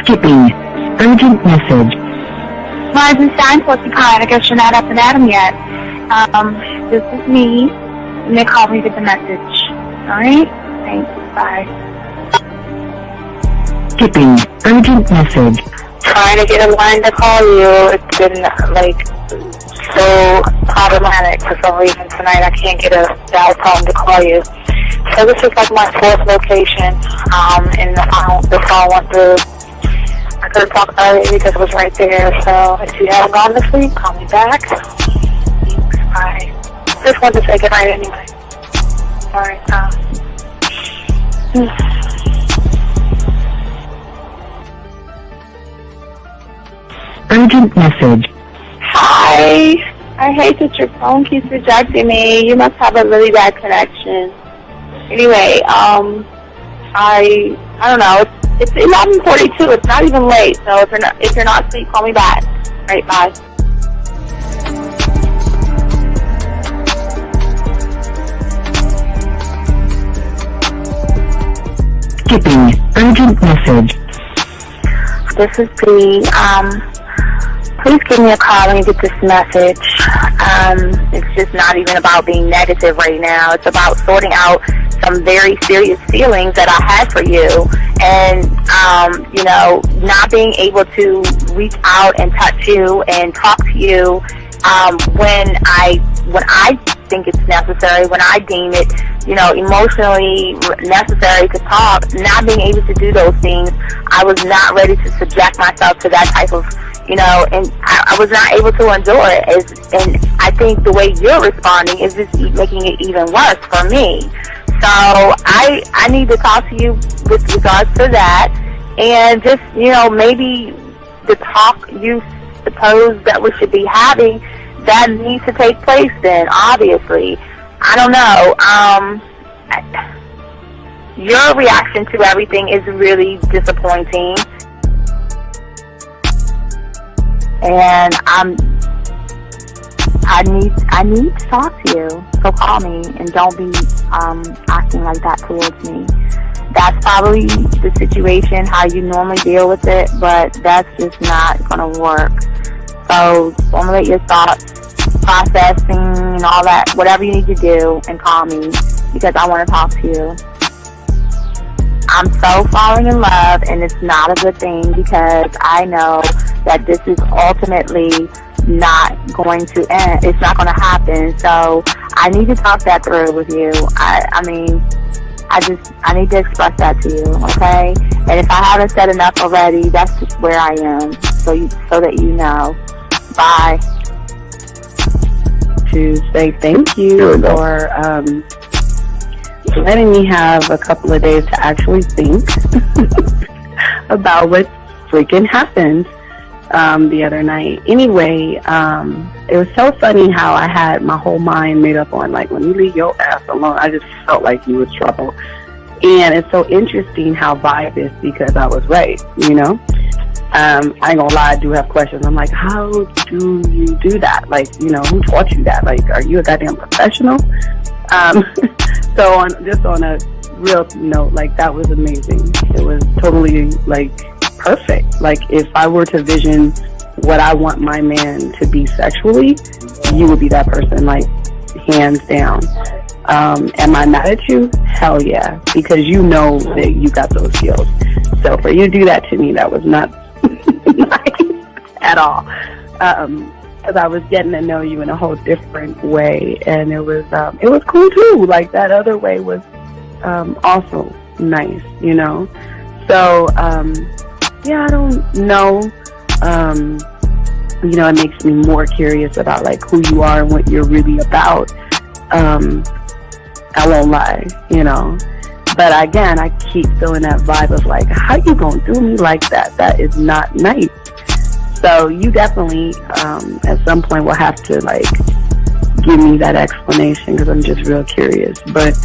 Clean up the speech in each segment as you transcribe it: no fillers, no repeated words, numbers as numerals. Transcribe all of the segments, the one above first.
Skipping. Urgent message. Rising sign, porcupine. I guess you're not up and at 'em yet. This is me. And they called me to get the message. Alright? Thanks. Bye. Skipping. Urgent message. Trying to get a line to call you. It's been, so problematic for some reason tonight. I can't get a dial tone to call you. So this is my fourth location, and the phone went through. I couldn't talk about it because it was right there. So if you haven't gone to sleep, call me back. Thanks. Bye. Just wanted to say goodnight anyway. Alright. Urgent message. Hi. I hate that your phone keeps rejecting me. You must have a really bad connection. Anyway, I don't know. It's 11:42. It's not even late. So if you're not asleep, call me back. All right, bye. Skipping. Urgent message. This is B. Please give me a call when you get this message. It's just not even about being negative right now. It's about sorting out some very serious feelings that I had for you, and not being able to reach out and touch you and talk to you when I think it's necessary, when I deem it, emotionally necessary to talk. Not being able to do those things, I was not ready to subject myself to that type of, and I was not able to endure it. And I think the way you're responding is just making it even worse for me. So I need to talk to you with regards to that, and just, maybe the talk you suppose that we should be having, that needs to take place then, obviously. I don't know. Your reaction to everything is really disappointing. And I need to talk to you. So call me, and don't be acting like that towards me. That's probably the situation, how you normally deal with it, but that's just not going to work. So formulate your thoughts, processing, and all that, whatever you need to do, and call me, because I want to talk to you. I'm so falling in love, and it's not a good thing, because I know that this is ultimately not going to end. It's not going to happen. So I need to talk that through with you. I need to express that to you, okay? And if I haven't said enough already, that's just where I am, so that you know. Bye. To say thank you for letting me have a couple of days to actually think about what freaking happened the other night. Anyway, it was so funny how I had my whole mind made up on, when you leave your ass alone, I just felt like you was trouble. And it's so interesting how vibe is, because I was right, I ain't gonna lie, I do have questions. I'm like, how do you do that? Who taught you that? Are you a goddamn professional? So on a real note, that was amazing. It was totally, perfect. If I were to vision what I want my man to be sexually, you would be that person, hands down. Am I mad at you? Hell yeah, because you know that you got those skills. So for you to do that to me, that was not nice at all. Because I was getting to know you in a whole different way, and it was cool too. That other way was also nice, So yeah, I don't know. It makes me more curious about who you are and what you're really about. I won't lie, But again, I keep feeling that vibe of how you gonna do me like that? That is not nice. So you definitely, at some point, will have to give me that explanation, because I'm just real curious. But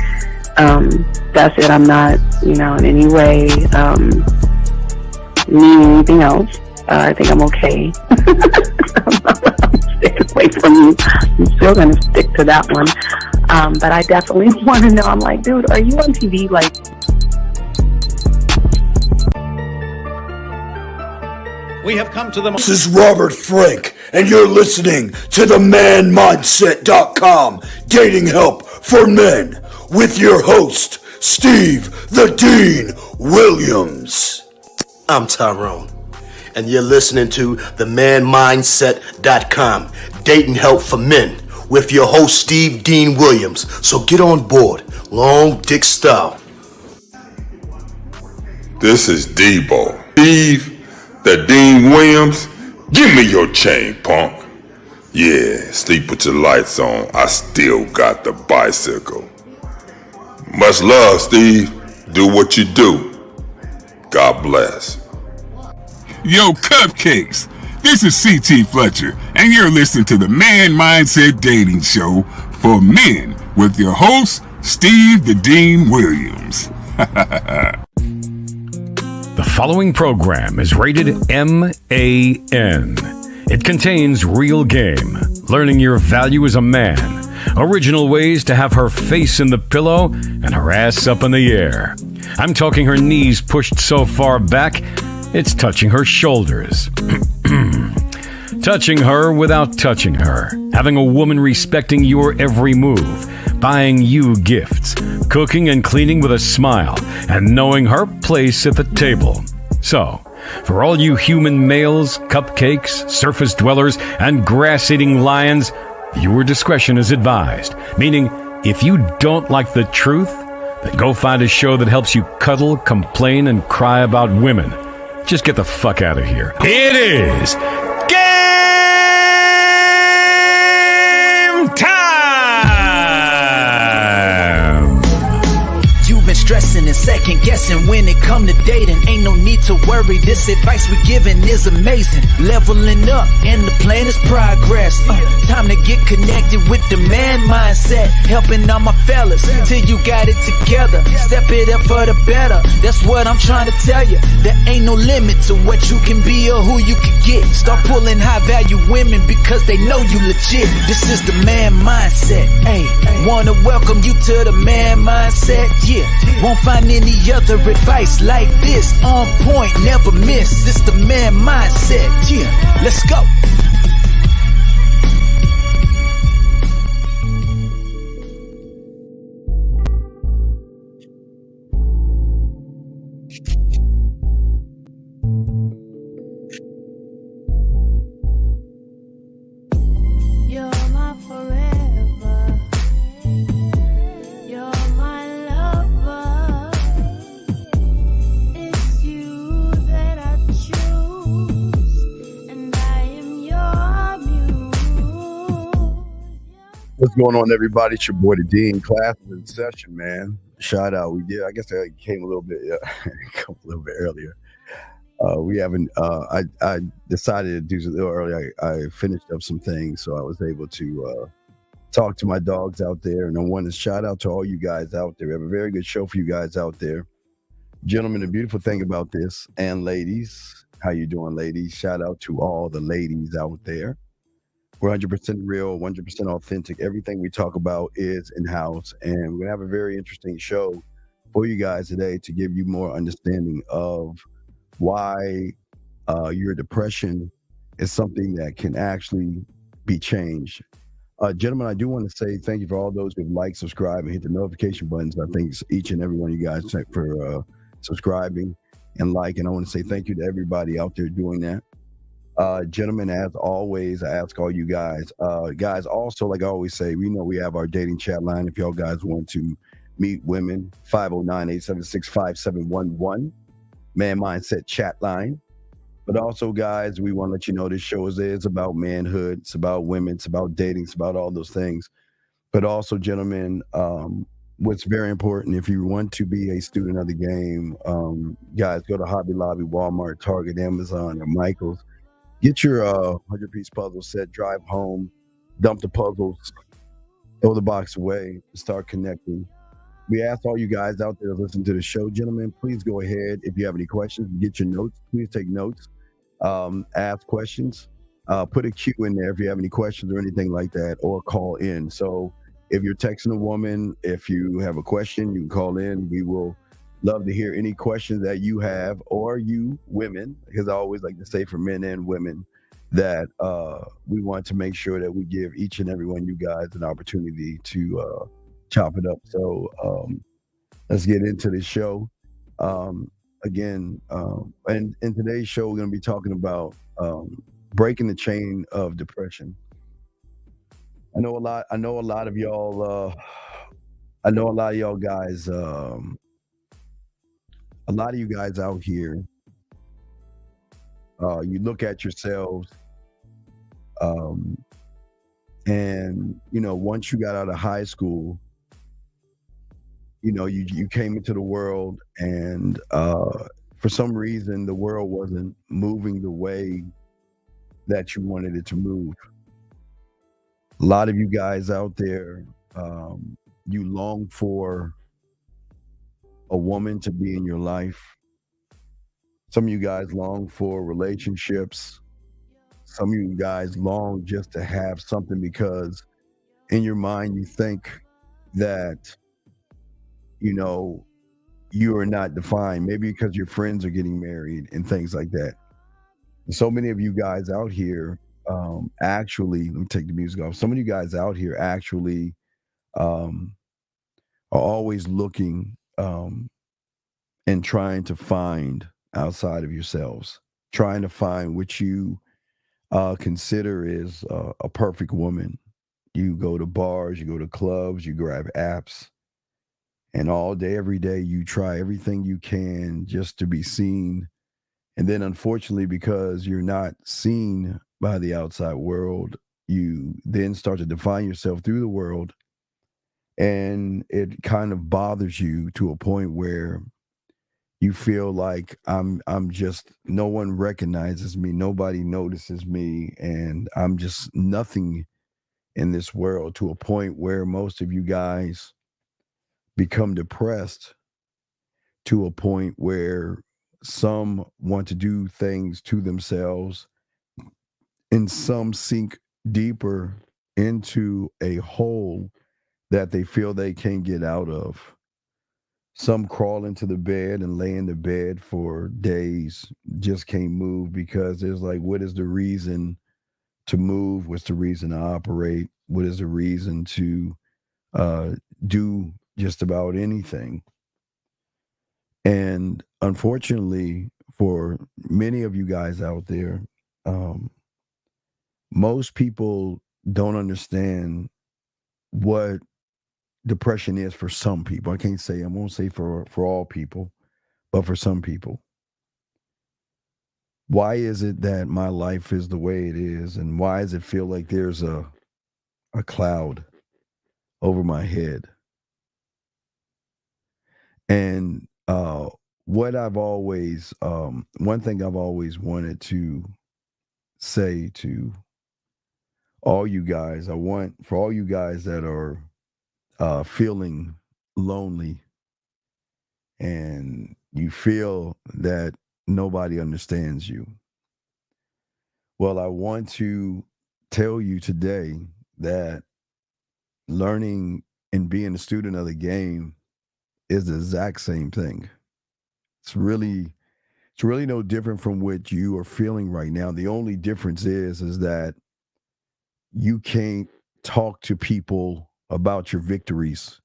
that's it. I'm not, in any way meaning anything else. I think I'm okay. I'm staying away from you. I'm still gonna stick to that one. But I definitely want to know. I'm like, dude, are you on TV? we have come to the... This is Robert Frank, and you're listening to the ManMindset.com Dating Help for Men with your host, Steve the Dean Williams. I'm Tyrone, and you're listening to the ManMindset.com Dating Help for Men with your host, Steve Dean Williams. So get on board, long dick style. This is Debo. Steve the Dean Williams, give me your chain, punk. Yeah, sleep with your lights on. I still got the bicycle. Much love, Steve. Do what you do. God bless. Yo, Cupcakes. This is C.T. Fletcher, and you're listening to the Man Mindset Dating Show for Men with your host, Steve the Dean Williams. The following program is rated MAN. It contains real game, learning your value as a man, original ways to have her face in the pillow and her ass up in the air. I'm talking her knees pushed so far back, it's touching her shoulders. Touching her without touching her. Having a woman respecting your every move. Buying you gifts. Cooking and cleaning with a smile. And knowing her place at the table. So, for all you human males, cupcakes, surface dwellers, and grass-eating lions, your discretion is advised. Meaning, if you don't like the truth, then go find a show that helps you cuddle, complain, and cry about women. Just get the fuck out of here. It is game time! You've been stressing and second guessing when it come to dating. Ain't no need to worry, this advice we giving is amazing. Leveling up and the plan is progress. Time to get connected with the man mindset. Helping all my fellas till you got it together. Step it up for the better, that's what I'm trying to tell you. There ain't no limit to what you can be or who you can get. Start pulling high value women because they know you legit. This is the man mindset. Hey, wanna welcome you to the man mindset. Yeah, won't find any other advice like this. On point, never miss. It's the man mindset. Yeah, let's go. What's going on, everybody? It's your boy, the Dean. Class is in session, man. Shout out. We did. I guess I came a little bit earlier. We haven't. I decided to do a little early. I finished up some things, so I was able to talk to my dogs out there. And I want to shout out to all you guys out there. We have a very good show for you guys out there, gentlemen. The beautiful thing about this, and ladies, how you doing, ladies? Shout out to all the ladies out there. We're 100% real, 100% authentic. Everything we talk about is in-house. And we're going to have a very interesting show for you guys today to give you more understanding of why your depression is something that can actually be changed. Gentlemen, I do want to say thank you for all those who have liked, subscribed, and hit the notification buttons. I think each and every one of you guys for subscribing and liking. I want to say thank you to everybody out there doing that. Gentlemen, as always, I ask all you guys, also, like I always say, we know we have our dating chat line. If y'all guys want to meet women, 509-876-5711, Man Mindset chat line. But also, guys, we want to let you know this show is about manhood. It's about women. It's about dating. It's about all those things. But also, gentlemen, what's very important, if you want to be a student of the game, guys, go to Hobby Lobby, Walmart, Target, Amazon, or Michael's. Get your 100-piece puzzle set, drive home, dump the puzzles, throw the box away, start connecting. We ask all you guys out there to listen to the show, gentlemen, please go ahead. If you have any questions, get your notes. Please take notes. Ask questions. Put a Q in there if you have any questions or anything like that, or call in. So if you're texting a woman, if you have a question, you can call in. We will Love to hear any questions that you have, or you women, because I always like to say for men and women that we want to make sure that we give each and every one of you guys an opportunity to chop it up. So let's get into the show. Again, and in today's show, we're going to be talking about breaking the chain of depression. I know a lot of y'all. I know a lot of y'all guys. A lot of you guys out here, you look at yourselves, and once you got out of high school, you came into the world, and for some reason the world wasn't moving the way that you wanted it to move. A lot of you guys out there, you long for a woman to be in your life. Some of you guys long for relationships. Some of you guys long just to have something, because in your mind you think that you are not defined, maybe because your friends are getting married and things like that. And so many of you guys out here, actually, let me take the music off. Some of you guys out here actually are always looking and trying to find outside of yourselves, trying to find what you consider is a perfect woman. You go to bars, you go to clubs, you grab apps, and all day, every day, you try everything you can just to be seen. And then unfortunately, because you're not seen by the outside world, you then start to define yourself through the world. And it kind of bothers you to a point where you feel like I'm just, no one recognizes me, nobody notices me, and I'm just nothing in this world, to a point where most of you guys become depressed, to a point where some want to do things to themselves, and some sink deeper into a hole that they feel they can't get out of. Some crawl into the bed and lay in the bed for days, just can't move, because there's like, what is the reason to move? What's the reason to operate? What is the reason to do just about anything? And unfortunately, for many of you guys out there, most people don't understand what depression is for some people. I won't say for all people, but for some people. Why is it that my life is the way it is? And why does it feel like there's a cloud over my head? And what I've always, one thing I've always wanted to say to all you guys, for all you guys that are feeling lonely and you feel that nobody understands you. Well, I want to tell you today that learning and being a student of the game is the exact same thing. It's really no different from what you are feeling right now. The only difference is that you can't talk to people about your victories.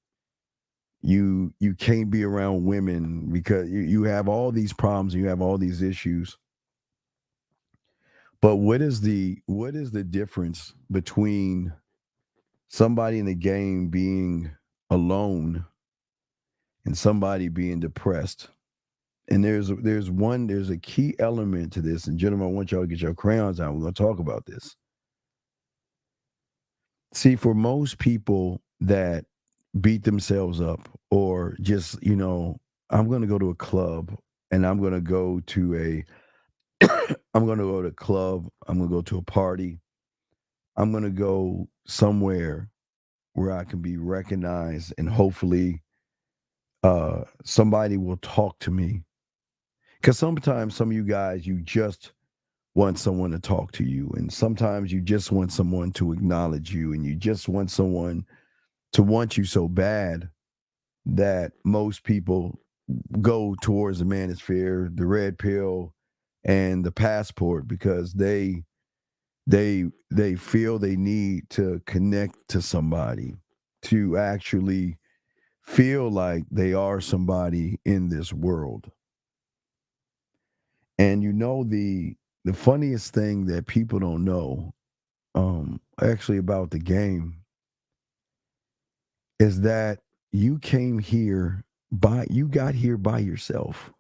You can't be around women because you have all these problems, you have all these issues. But what is the difference between somebody in the game being alone and somebody being depressed? And there's a key element to this. And gentlemen, I want y'all to get your crayons out. We're going to talk about this. See, for most people that beat themselves up, or just, I'm going to go to a club and I'm going to go to a club, I'm going to go to a party, I'm going to go somewhere where I can be recognized, and hopefully somebody will talk to me. Because sometimes some of you guys, you just want someone to talk to you, and sometimes you just want someone to acknowledge you, and you just want someone to want you so bad that most people go towards the manosphere, the red pill, and the passport because they feel they need to connect to somebody to actually feel like they are somebody in this world. And the funniest thing that people don't know actually about the game is that you got here by yourself.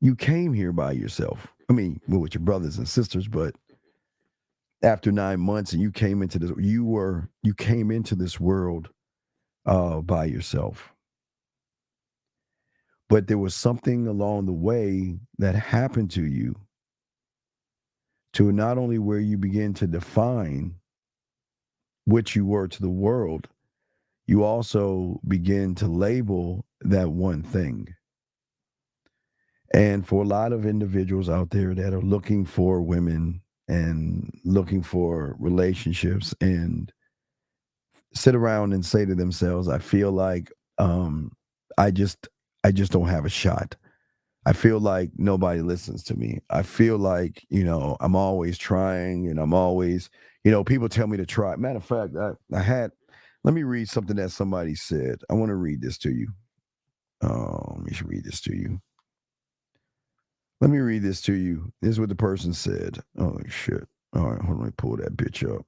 You came here by yourself. I mean, with your brothers and sisters, but after 9 months and you came into this world by yourself. But there was something along the way that happened to you to not only where you begin to define what you were to the world, you also begin to label that one thing. And for a lot of individuals out there that are looking for women and looking for relationships and sit around and say to themselves, I feel like I just don't have a shot. I feel like nobody listens to me. I feel like, I'm always trying and I'm always, people tell me to try. Matter of fact, let me read something that somebody said. I want to read this to you. Let me read this to you. Let me read this to you. This is what the person said. Oh, shit. All right, hold on. Let me pull that bitch up.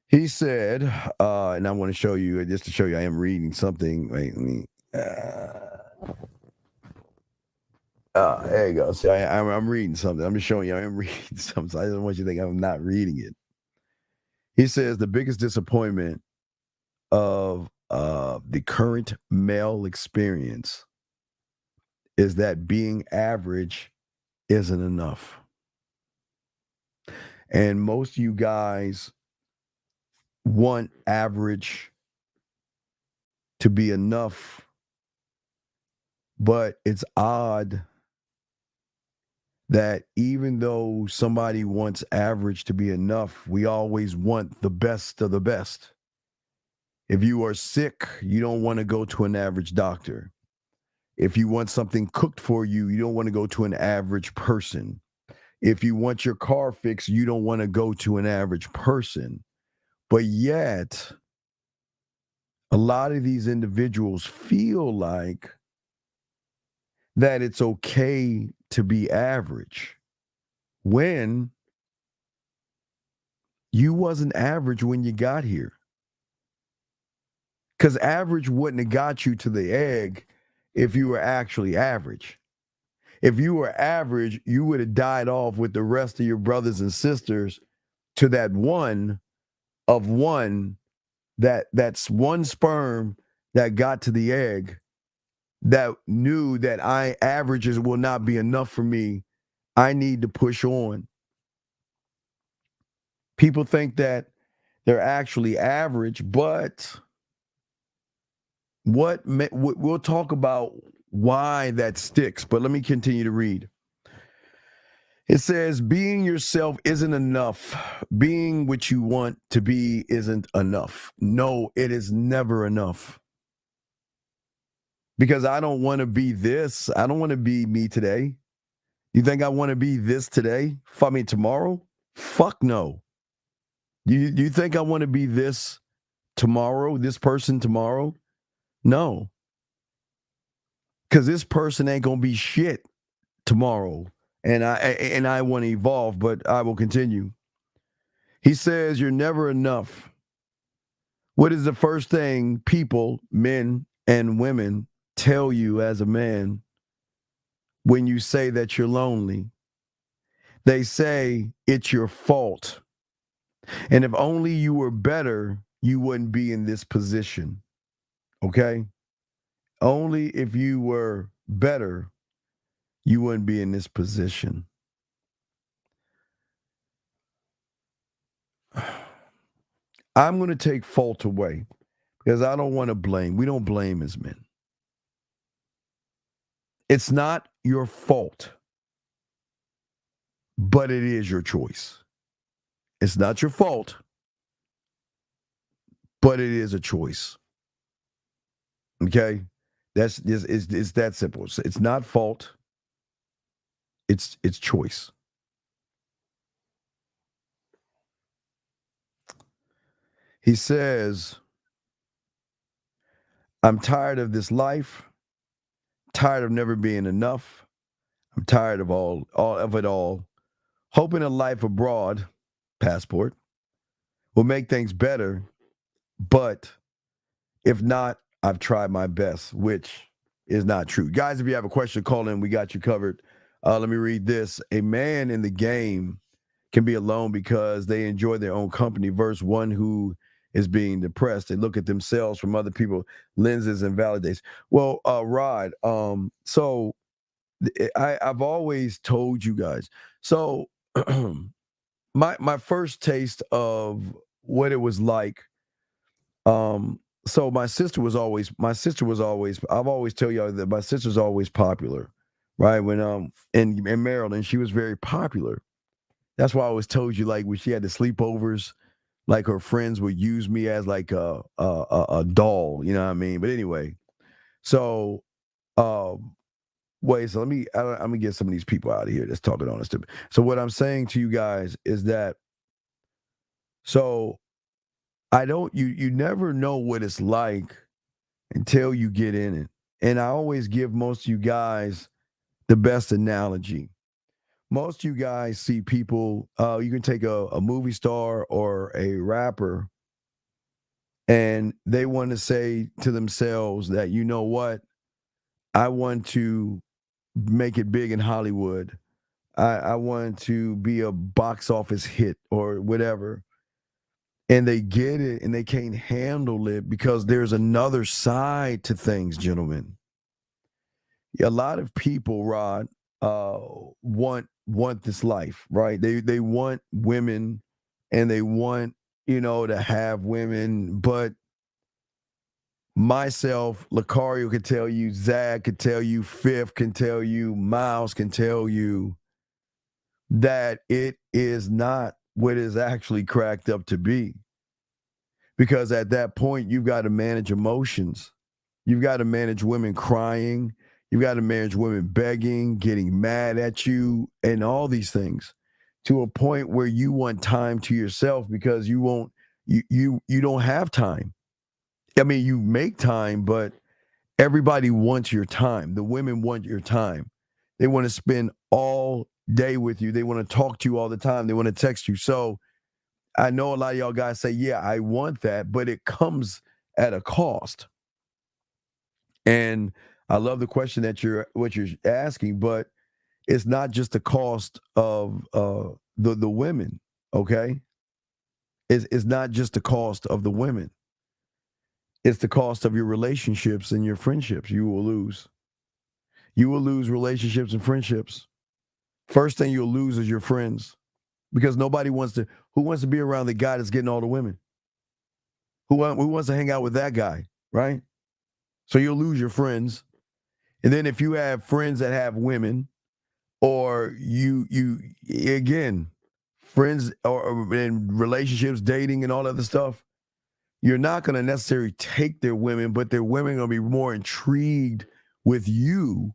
He said, and I want to show you, just to show you I am reading something. Wait, let me... there you go. See, I'm reading something. I'm just showing you I am reading something. I don't want you to think I'm not reading it. He says the biggest disappointment of the current male experience is that being average isn't enough. And most of you guys want average to be enough, but it's odd that even though somebody wants average to be enough, we always want the best of the best. If you are sick, you don't want to go to an average doctor. If you want something cooked for you, you don't want to go to an average person. If you want your car fixed, you don't want to go to an average person. But yet, a lot of these individuals feel like that it's okay to be average when you wasn't average when you got here. Because average wouldn't have got you to the egg if you were actually average. If you were average, you would have died off with the rest of your brothers and sisters to that one of one, that's one sperm that got to the egg that knew that averages will not be enough for me. I need to push on. People think that they're actually average, but we'll talk about why that sticks, but let me continue to read. It says, being yourself isn't enough. Being what you want to be isn't enough. No, it is never enough. Because I don't want to be this. I don't want to be me today. You think I want to be this today? Tomorrow? Fuck no. You think I want to be this tomorrow? This person tomorrow? No. Because this person ain't going to be shit tomorrow. And I want to evolve, but I will continue. He says, you're never enough. What is the first thing people, men and women, tell you as a man when you say that you're lonely? They say it's your fault. And if only you were better, you wouldn't be in this position. Okay? Only if you were better, you wouldn't be in this position. I'm going to take fault away because I don't want to blame. We don't blame as men. It's not your fault, but it is your choice. It's not your fault, but it is a choice. Okay, that's it's that simple. It's not fault. It's choice. He says, I'm tired of this life, tired of never being enough. I'm tired of all of it all. Hoping a life abroad, passport, will make things better. But if not, I've tried my best, which is not true. Guys, if you have a question, call in. We got you covered. Let me read this. A man in the game can be alone because they enjoy their own company versus one who is being depressed. They look at themselves from other people's lenses and validates. Well, Rod, so I've always told you guys. So my first taste of what it was like, so my sister was always, I've always tell y'all that my sister's always popular, right? When in Maryland, she was very popular. That's why I always told you, like, when she had the sleepovers, like her friends would use me as like a doll, you know what I mean? But anyway, so wait, so I'm gonna get some of these people out of here that's talking on us. So what I'm saying to you guys is that, so you never know what it's like until you get in it. And I always give most of you guys the best analogy. Most of you guys see people, you can take a movie star or a rapper, and they want to say to themselves that, you know what, I want to make it big in Hollywood. I want to be a box office hit or whatever. And they get it and they can't handle it because there's another side to things, gentlemen. A lot of people, Rod, want this life, right? They want women and they want, to have women, but myself, Lucario could tell you, Zach could tell you, Fifth can tell you, Miles can tell you that it is not what is actually cracked up to be. Because at that point, you've got to manage emotions. You've got to manage women crying. You've got to manage women begging, getting mad at you, and all these things, to a point where you want time to yourself because you don't have time. I mean, you make time, but everybody wants your time. The women want your time. They want to spend all day with you. They want to talk to you all the time. They want to text you. So I know a lot of y'all guys say, yeah, I want that, but it comes at a cost. And I love the question that you're asking, but it's not just the cost of the women, okay? It's not just the cost of the women. It's the cost of your relationships and your friendships. You will lose. You will lose relationships and friendships. First thing you'll lose is your friends. Because nobody wants to be around the guy that's getting all the women? Who wants to hang out with that guy, right? So you'll lose your friends. And then if you have friends that have women, or you again, friends or in relationships, dating and all other stuff, you're not going to necessarily take their women, but their women are going to be more intrigued with you.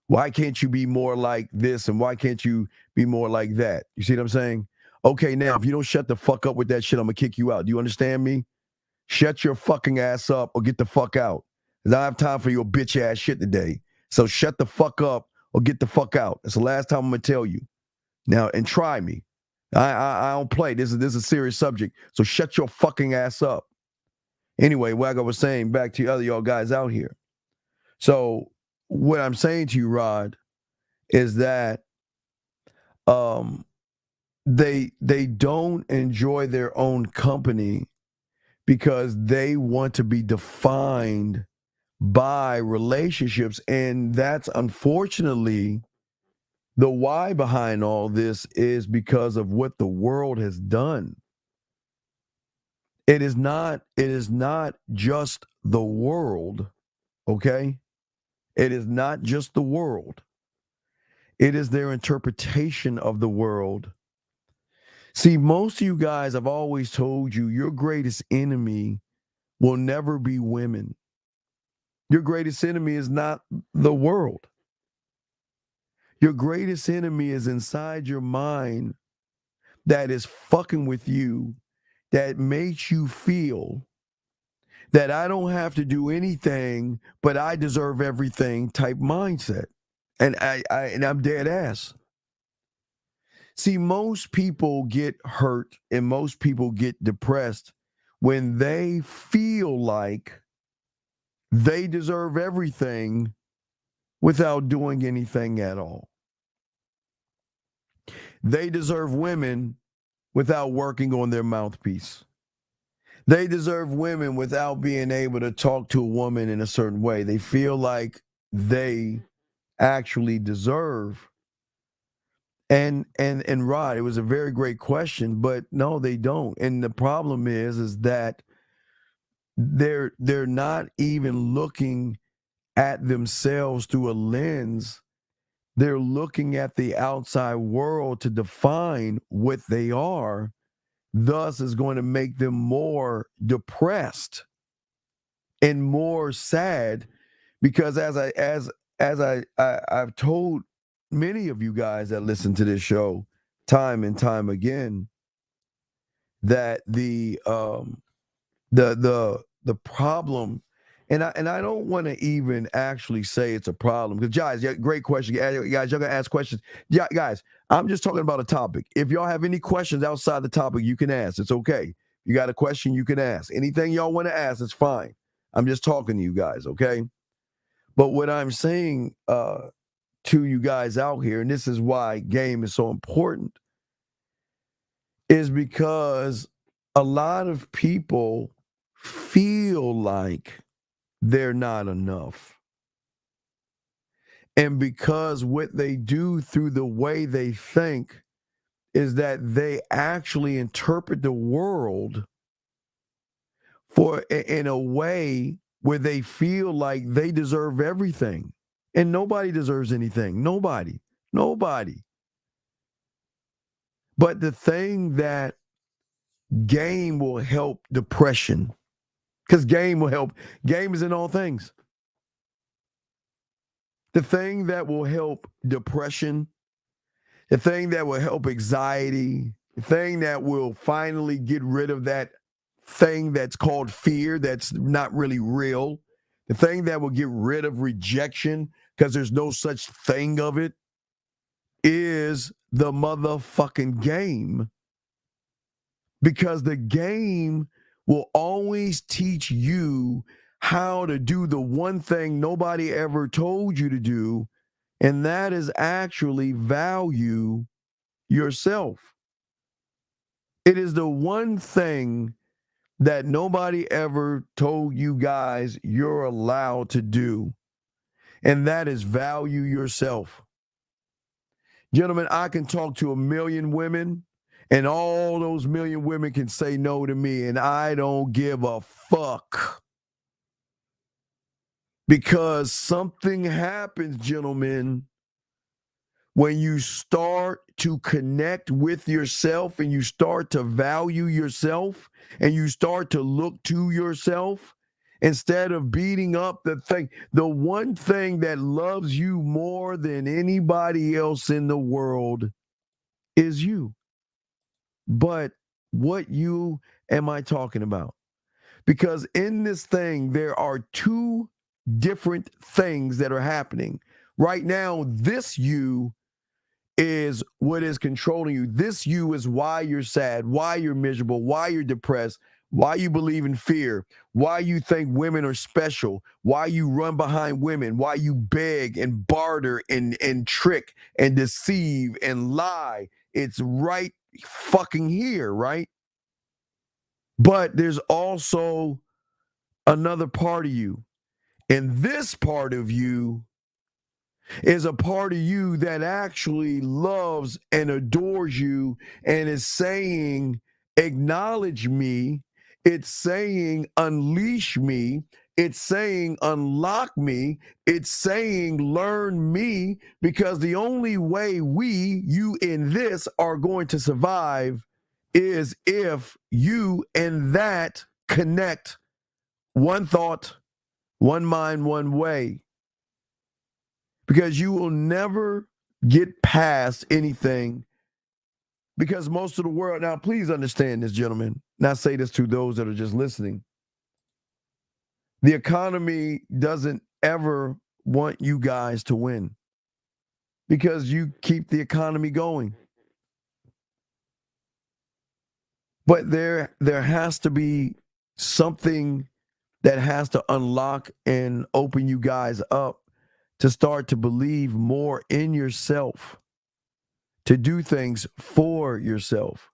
Why can't you be more like this? And why can't you be more like that? You see what I'm saying? Okay, now, if you don't shut the fuck up with that shit, I'm going to kick you out. Do you understand me? Shut your fucking ass up or get the fuck out. Because I have time for your bitch ass shit today. So shut the fuck up or get the fuck out. That's the last time I'm going to tell you. Now, and try me. I don't play. This is a serious subject. So shut your fucking ass up. Anyway, like I was saying, back to other y'all guys out here. So what I'm saying to you, Rod, is that they don't enjoy their own company because they want to be defined by relationships. And that's unfortunately the why behind all this, is because of what the world has done. It is not just the world, okay? It is not just the world. It is their interpretation of the world. See, most of you guys, I've always told you, your greatest enemy will never be women. Your greatest enemy is not the world. Your greatest enemy is inside your mind that is fucking with you, that makes you feel that I don't have to do anything, but I deserve everything type mindset. And I'm dead ass. See, most people get hurt and most people get depressed when they feel like they deserve everything without doing anything at all. They deserve women without working on their mouthpiece. They deserve women without being able to talk to a woman in a certain way. They feel like they actually deserve. And Rod, it was a very great question, but no, they don't. And the problem is that they're not even looking at themselves through a lens. They're looking at the outside world to define what they are. Thus is going to make them more depressed and more sad, because as I've told many of you guys that listen to this show time and time again, that the problem, and I don't want to even actually say it's a problem, because guys, great question, guys, y'all gonna ask questions. Yeah, guys, I'm just talking about a topic. If y'all have any questions outside the topic, you can ask. It's okay. You got a question, you can ask. Anything y'all want to ask, it's fine. I'm just talking to you guys, okay? But what I'm saying to you guys out here, and this is why game is so important, is because a lot of people feel like they're not enough. And because what they do through the way they think is that they actually interpret the world in a way where they feel like they deserve everything. And nobody deserves anything. Nobody. But the thing that game will help depression, because game will help. Game is in all things. The thing that will help depression, the thing that will help anxiety, the thing that will finally get rid of that thing that's called fear that's not really real, the thing that will get rid of rejection because there's no such thing of it, is the motherfucking game. Because the game will always teach you how to do the one thing nobody ever told you to do, and that is actually value yourself. It is the one thing that nobody ever told you guys you're allowed to do, and that is value yourself. Gentlemen, I can talk to 1 million women, and all those 1 million women can say no to me, and I don't give a fuck. Because something happens, gentlemen, when you start to connect with yourself and you start to value yourself and you start to look to yourself instead of beating up the one thing that loves you more than anybody else in the world is you. But what you am I talking about? Because in this thing, there are two different things that are happening. Right now, this you is what is controlling you. This you is why you're sad, why you're miserable, why you're depressed, why you believe in fear, why you think women are special, why you run behind women, why you beg and barter and trick and deceive and lie. It's right fucking here, right? But there's also another part of you. And this part of you is a part of you that actually loves and adores you and is saying, acknowledge me. It's saying, unleash me. It's saying, unlock me. It's saying, learn me, because the only way you in this are going to survive is if you and that connect one thought, One mind, one way. Because you will never get past anything. Because most of the world, now please understand this, gentlemen, and I say this to those that are just listening. The economy doesn't ever want you guys to win because you keep the economy going. But there has to be something that has to unlock and open you guys up to start to believe more in yourself, to do things for yourself.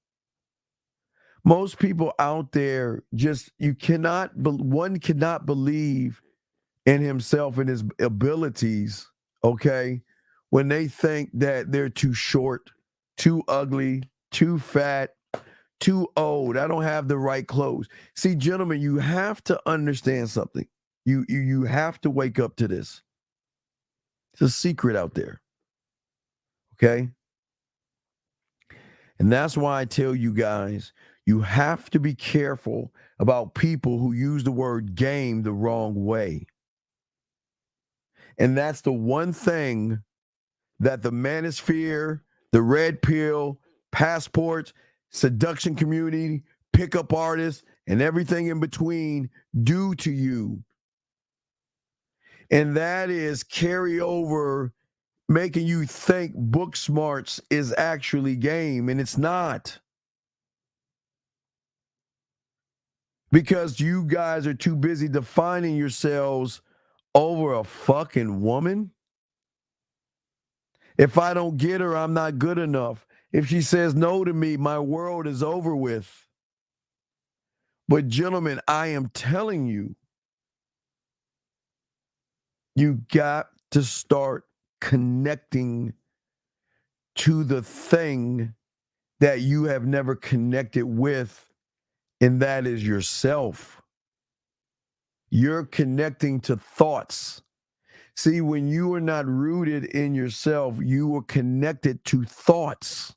Most people out there one cannot believe in himself and his abilities, okay, when they think that they're too short, too ugly, too fat, too old. I don't have the right clothes. See, gentlemen, you have to understand something. You have to wake up to this. It's a secret out there. Okay? And that's why I tell you guys, you have to be careful about people who use the word game the wrong way. And that's the one thing that the manosphere, the red pill, passports, seduction community, pickup artists, and everything in between do to you. And that is carry over, making you think book smarts is actually game, and it's not. Because you guys are too busy defining yourselves over a fucking woman. If I don't get her, I'm not good enough. If she says no to me, my world is over with. But gentlemen, I am telling you, you got to start connecting to the thing that you have never connected with, and that is yourself. You're connecting to thoughts. See, when you are not rooted in yourself, you are connected to thoughts.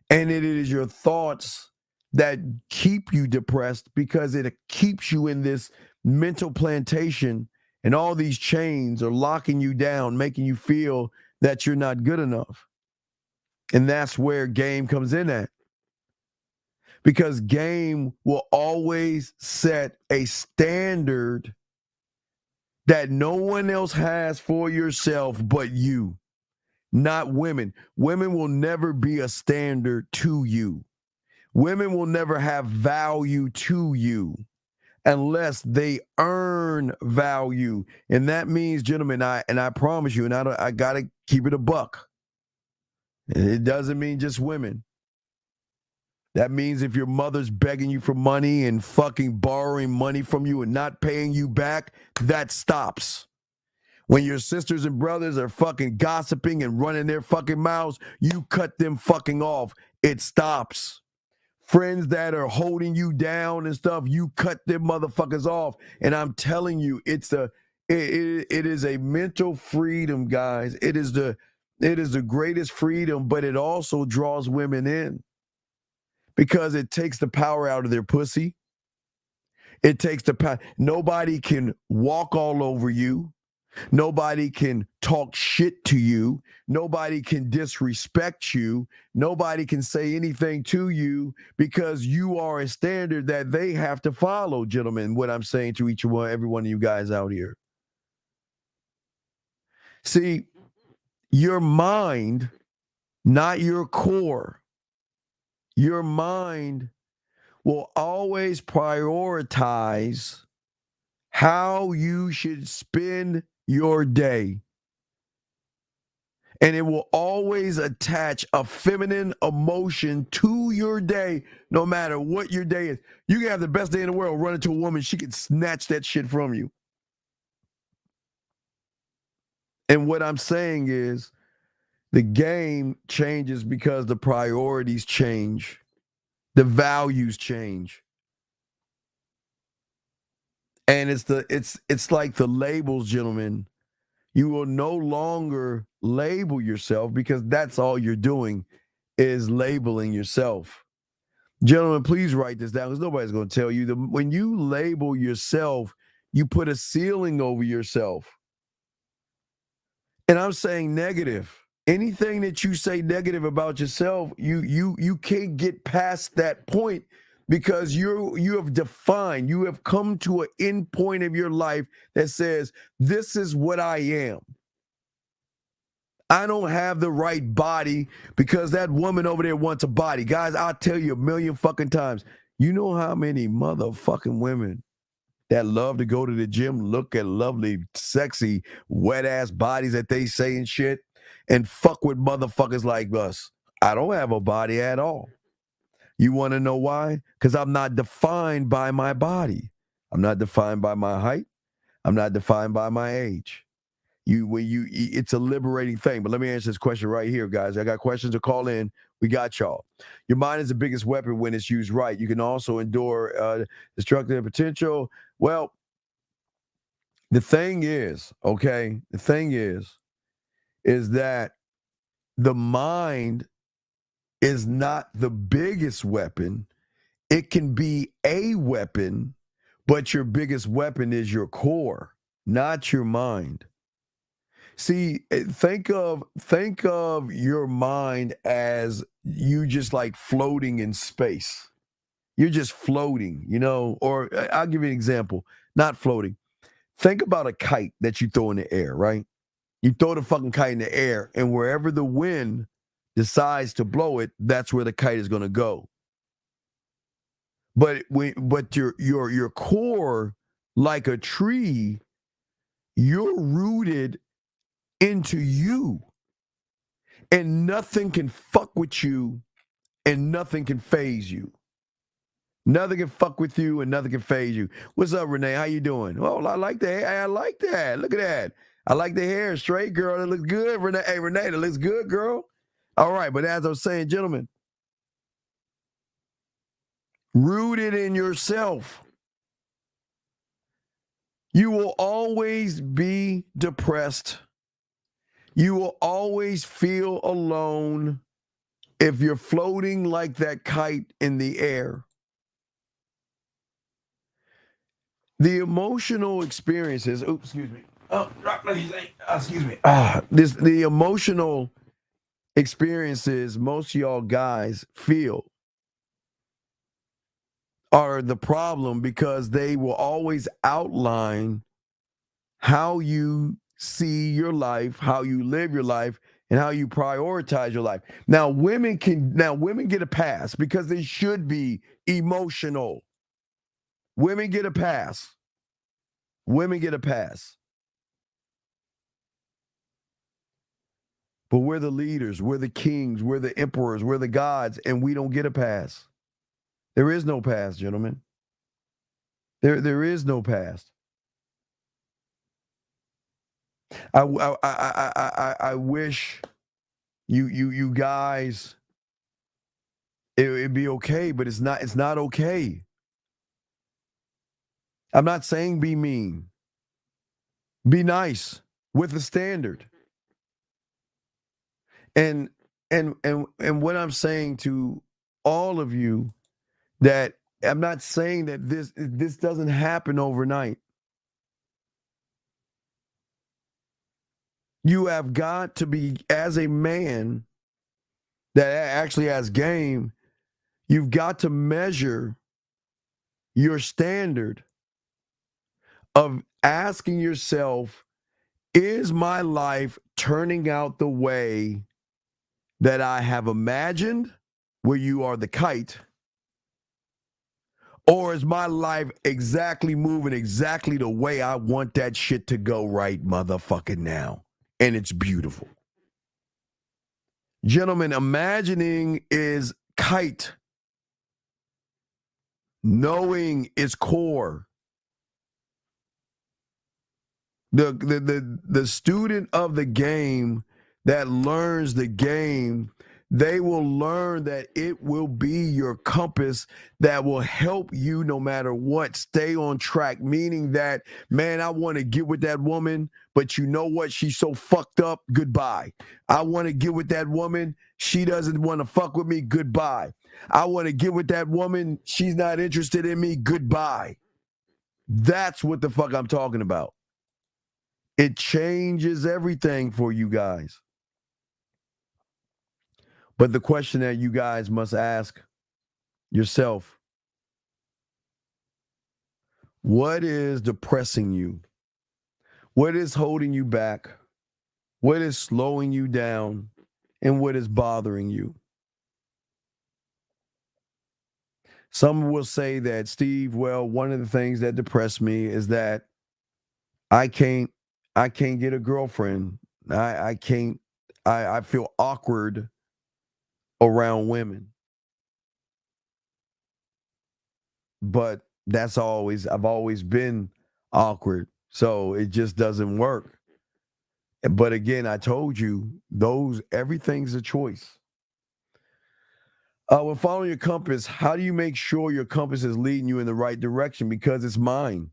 And it is your thoughts that keep you depressed because it keeps you in this mental plantation, and all these chains are locking you down, making you feel that you're not good enough. And that's where game comes in at. Because game will always set a standard that no one else has for yourself but you, not women. Women will never be a standard to you. Women will never have value to you unless they earn value. And that means, gentlemen, I promise you, and I got to keep it a buck. It doesn't mean just women. That means if your mother's begging you for money and fucking borrowing money from you and not paying you back, that stops. When your sisters and brothers are fucking gossiping and running their fucking mouths, you cut them fucking off. It stops. Friends that are holding you down and stuff, you cut them motherfuckers off. And I'm telling you, it is a mental freedom, guys. It is the greatest freedom, but it also draws women in. Because it takes the power out of their pussy. It takes the power. Nobody can walk all over you. Nobody can talk shit to you. Nobody can disrespect you. Nobody can say anything to you because you are a standard that they have to follow, gentlemen, what I'm saying to every one of you guys out here. See, your mind, not your core. Your mind will always prioritize how you should spend your day. And it will always attach a feminine emotion to your day, no matter what your day is. You can have the best day in the world, run into a woman, she can snatch that shit from you. And what I'm saying is, the game changes because the priorities change. The values change. And it's like the labels, gentlemen. You will no longer label yourself because that's all you're doing is labeling yourself. Gentlemen, please write this down because nobody's going to tell you. When you label yourself, you put a ceiling over yourself. And I'm saying negative. Anything that you say negative about yourself, you can't get past that point because you have defined, you have come to an end point of your life that says, this is what I am. I don't have the right body because that woman over there wants a body. Guys, I'll tell you a million fucking times. You know how many motherfucking women that love to go to the gym, look at lovely, sexy, wet-ass bodies that they say and shit, and fuck with motherfuckers like us. I don't have a body at all. You want to know why? Because I'm not defined by my body. I'm not defined by my height. I'm not defined by my age. It's a liberating thing. But let me answer this question right here, guys. I got questions to call in. We got y'all. Your mind is the biggest weapon when it's used right. You can also endure destructive potential. Well, the thing is, okay, is that the mind is not the biggest weapon. It can be a weapon, but your biggest weapon is your core, not your mind. See, think of your mind as you just like floating in space. You're just floating, you know, or I'll give you an example, not floating. Think about a kite that you throw in the air, right? You throw the fucking kite in the air, and wherever the wind decides to blow it, that's where the kite is going to go. But your core, like a tree, you're rooted into you, and nothing can fuck with you, and nothing can phase you. Nothing can fuck with you, and nothing can phase you. What's up, Renee? How you doing? Oh, I like the hair. I like that. Look at that. I like the hair. Straight, girl. That looks good, Renee. Hey, Renee, that looks good, girl. All right, but as I was saying, gentlemen, rooted in yourself. You will always be depressed. You will always feel alone if you're floating like that kite in the air. The emotional experiences, excuse me. The emotional experiences most of y'all guys feel are the problem because they will always outline how you see your life, how you live your life, and how you prioritize your life. Now, women get a pass because they should be emotional. Women get a pass. Women get a pass. But we're the leaders, we're the kings, we're the emperors, we're the gods, and we don't get a pass. There is no pass, gentlemen. There is no pass. I wish you guys it'd be okay, but it's not okay. I'm not saying be mean. Be nice with a standard. And what I'm saying to all of you, that I'm not saying that this doesn't happen overnight. You have got to be, as a man that actually has game, you've got to measure your standard of asking yourself, is my life turning out the way that I have imagined, where you are the kite? Or is my life exactly moving exactly the way I want that shit to go right motherfucking now? And it's beautiful. Gentlemen, imagining is kite. Knowing is core. The student of the game that learns the game, they will learn that it will be your compass that will help you no matter what, stay on track. Meaning that, man, I want to get with that woman, but you know what? She's so fucked up. Goodbye. I want to get with that woman. She doesn't want to fuck with me. Goodbye. I want to get with that woman. She's not interested in me. Goodbye. That's what the fuck I'm talking about. It changes everything for you guys. But the question that you guys must ask yourself, what is depressing you? What is holding you back? What is slowing you down? And what is bothering you? Some will say that, Steve, well, one of the things that depress me is that I can't get a girlfriend. I feel awkward around women. But I've always been awkward. So it just doesn't work. But again, I told you, everything's a choice. When following your compass, how do you make sure your compass is leading you in the right direction? Because it's mine.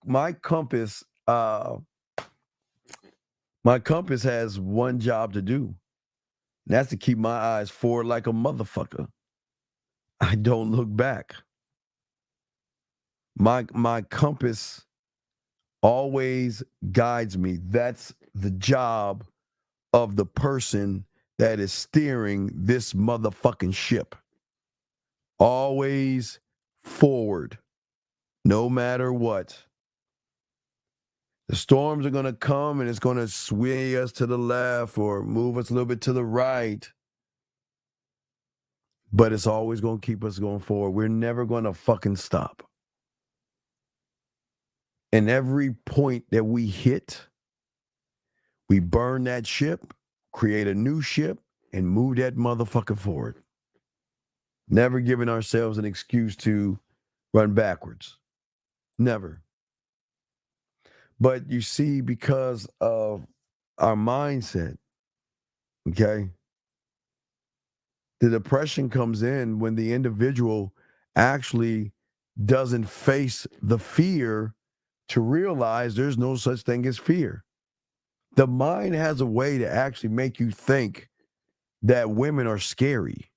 My compass. My compass has one job to do. And that's to keep my eyes forward like a motherfucker. I don't look back. My compass always guides me. That's the job of the person that is steering this motherfucking ship. Always forward, no matter what. The storms are going to come and it's going to sway us to the left or move us a little bit to the right. But it's always going to keep us going forward. We're never going to fucking stop. And every point that we hit, we burn that ship, create a new ship, and move that motherfucker forward. Never giving ourselves an excuse to run backwards. Never. But you see, because of our mindset, okay, the depression comes in when the individual actually doesn't face the fear to realize there's no such thing as fear. The mind has a way to actually make you think that women are scary.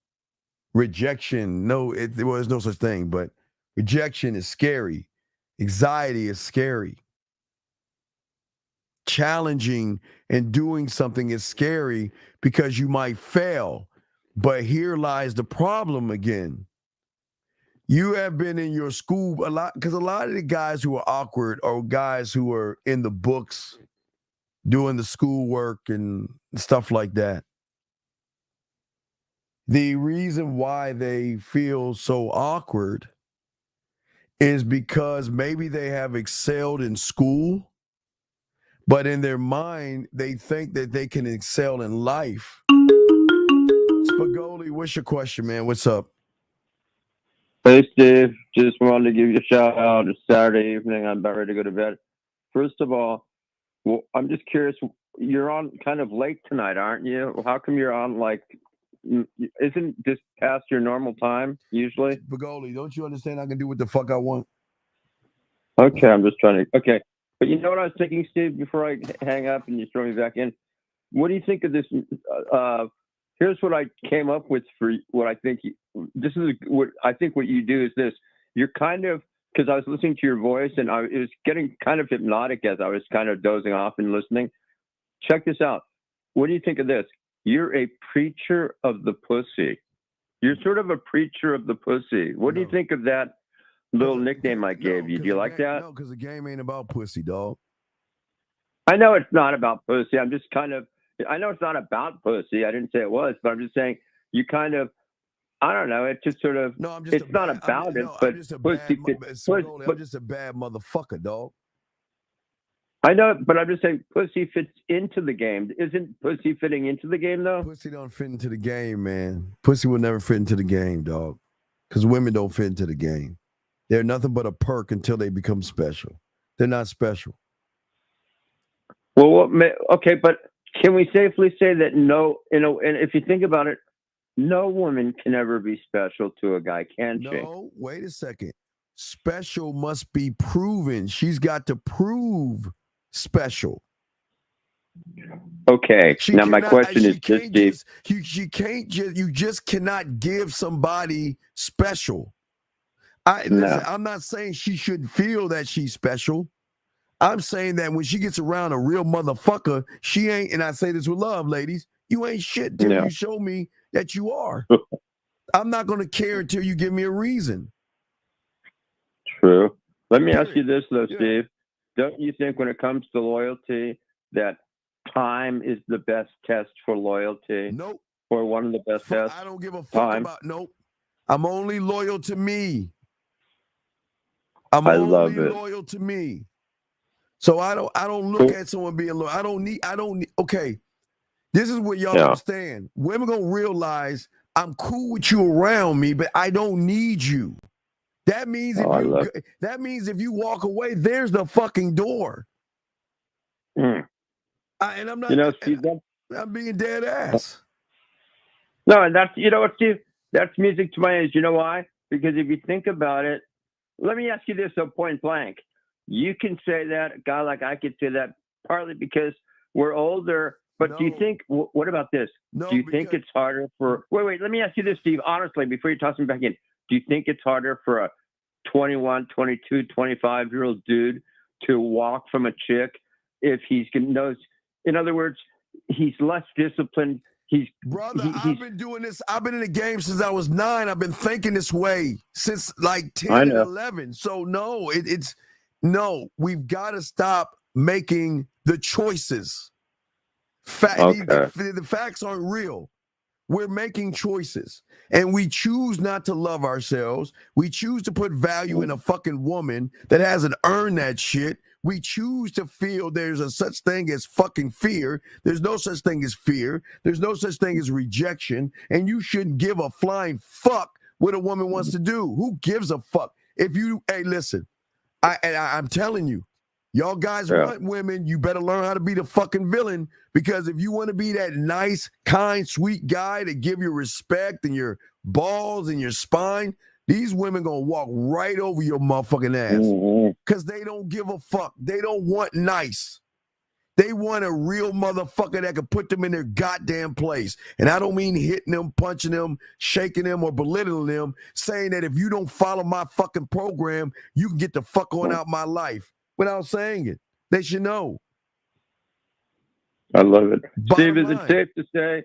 Rejection, there's no such thing, but rejection is scary. Anxiety is scary. Challenging and doing something is scary because you might fail. But here lies the problem again. You have been in your school a lot, because a lot of the guys who are awkward are guys who are in the books, doing the schoolwork and stuff like that. The reason why they feel so awkward is because maybe they have excelled in school, but in their mind, they think that they can excel in life. Spagoli, what's your question, man? What's up? Hey, Steve. Just wanted to give you a shout out. It's Saturday evening. I'm about ready to go to bed. First of all, well, I'm just curious. You're on kind of late tonight, aren't you? How come you're on isn't this past your normal time usually? Spagoli, don't you understand I can do what the fuck I want? Okay, I'm just trying to. Okay. But you know what I was thinking, Steve, before I hang up and you throw me back in? What do you think of this? Here's what I came up with for what I think. This is what I think what you do is this. You're kind of, because I was listening to your voice and it was getting kind of hypnotic as I was kind of dozing off and listening. Check this out. What do you think of this? You're a preacher of the pussy. You're sort of a preacher of the pussy. What do you think of that little nickname I gave you? Do you like that? No, because the game ain't about pussy, dog. I know it's not about pussy. I'm just kind of, I know it's not about pussy. I didn't say it was, but I'm just saying you kind of, I don't know. It's just sort of, no, I'm just it's not about it, but pussy. I'm just a bad motherfucker, dog. I know, but I'm just saying pussy fits into the game. Isn't pussy fitting into the game, though? Pussy don't fit into the game, man. Pussy will never fit into the game, dog. Because women don't fit into the game. They're nothing but a perk until they become special. They're not special. Well, okay, but can we safely say that no, and if you think about it, no woman can ever be special to a guy, can she? No, wait a second. Special must be proven. She's got to prove special. Okay. Now my question is just, you just cannot give somebody special. Listen, I'm not saying she should feel that she's special. I'm saying that when she gets around a real motherfucker, she ain't, and I say this with love, ladies, you ain't shit till you show me that you are. I'm not going to care until you give me a reason. True. Let me ask you this, though, Steve. Don't you think when it comes to loyalty that time is the best test for loyalty? Nope. Or one of the best tests? I don't give a fuck about, nope. I'm only loyal to me. I'm only loyal to me. So I don't look at someone being loyal. I don't need, okay. This is what y'all understand. Women gonna realize I'm cool with you around me, but I don't need you. That means if you walk away, there's the fucking door. And I'm not, Steve, I'm being dead ass. No, and that's, what, Steve, that's music to my ears. You know why? Because if you think about it, let me ask you this, so point blank. You can say that, a guy like I could say that partly because we're older, but do you think, what about this? Do you think it's harder for, wait, let me ask you this, Steve, honestly, before you toss me back in. Do you think it's harder for a 21, 22, 25-year-old dude to walk from a chick if he's knows, in other words, he's less disciplined? I've been doing this. I've been in the game since I was 9. I've been thinking this way since like 10 and 11. So no, we've got to stop making the choices. The facts aren't real. We're making choices, and we choose not to love ourselves. We choose to put value in a fucking woman that hasn't earned that shit. We choose to feel there's a such thing as fucking fear. There's no such thing as fear. There's no such thing as rejection. And you shouldn't give a flying fuck what a woman wants to do. Who gives a fuck? Hey, listen, I'm telling you, y'all guys want women, you better learn how to be the fucking villain, because if you want to be that nice, kind, sweet guy to give you respect and your balls and your spine, these women gonna walk right over your motherfucking ass because they don't give a fuck. They don't want nice. They want a real motherfucker that can put them in their goddamn place. And I don't mean hitting them, punching them, shaking them, or belittling them, saying that if you don't follow my fucking program, you can get the fuck on out my life. Without saying it, they should know. I love it. Steve, is it safe to say,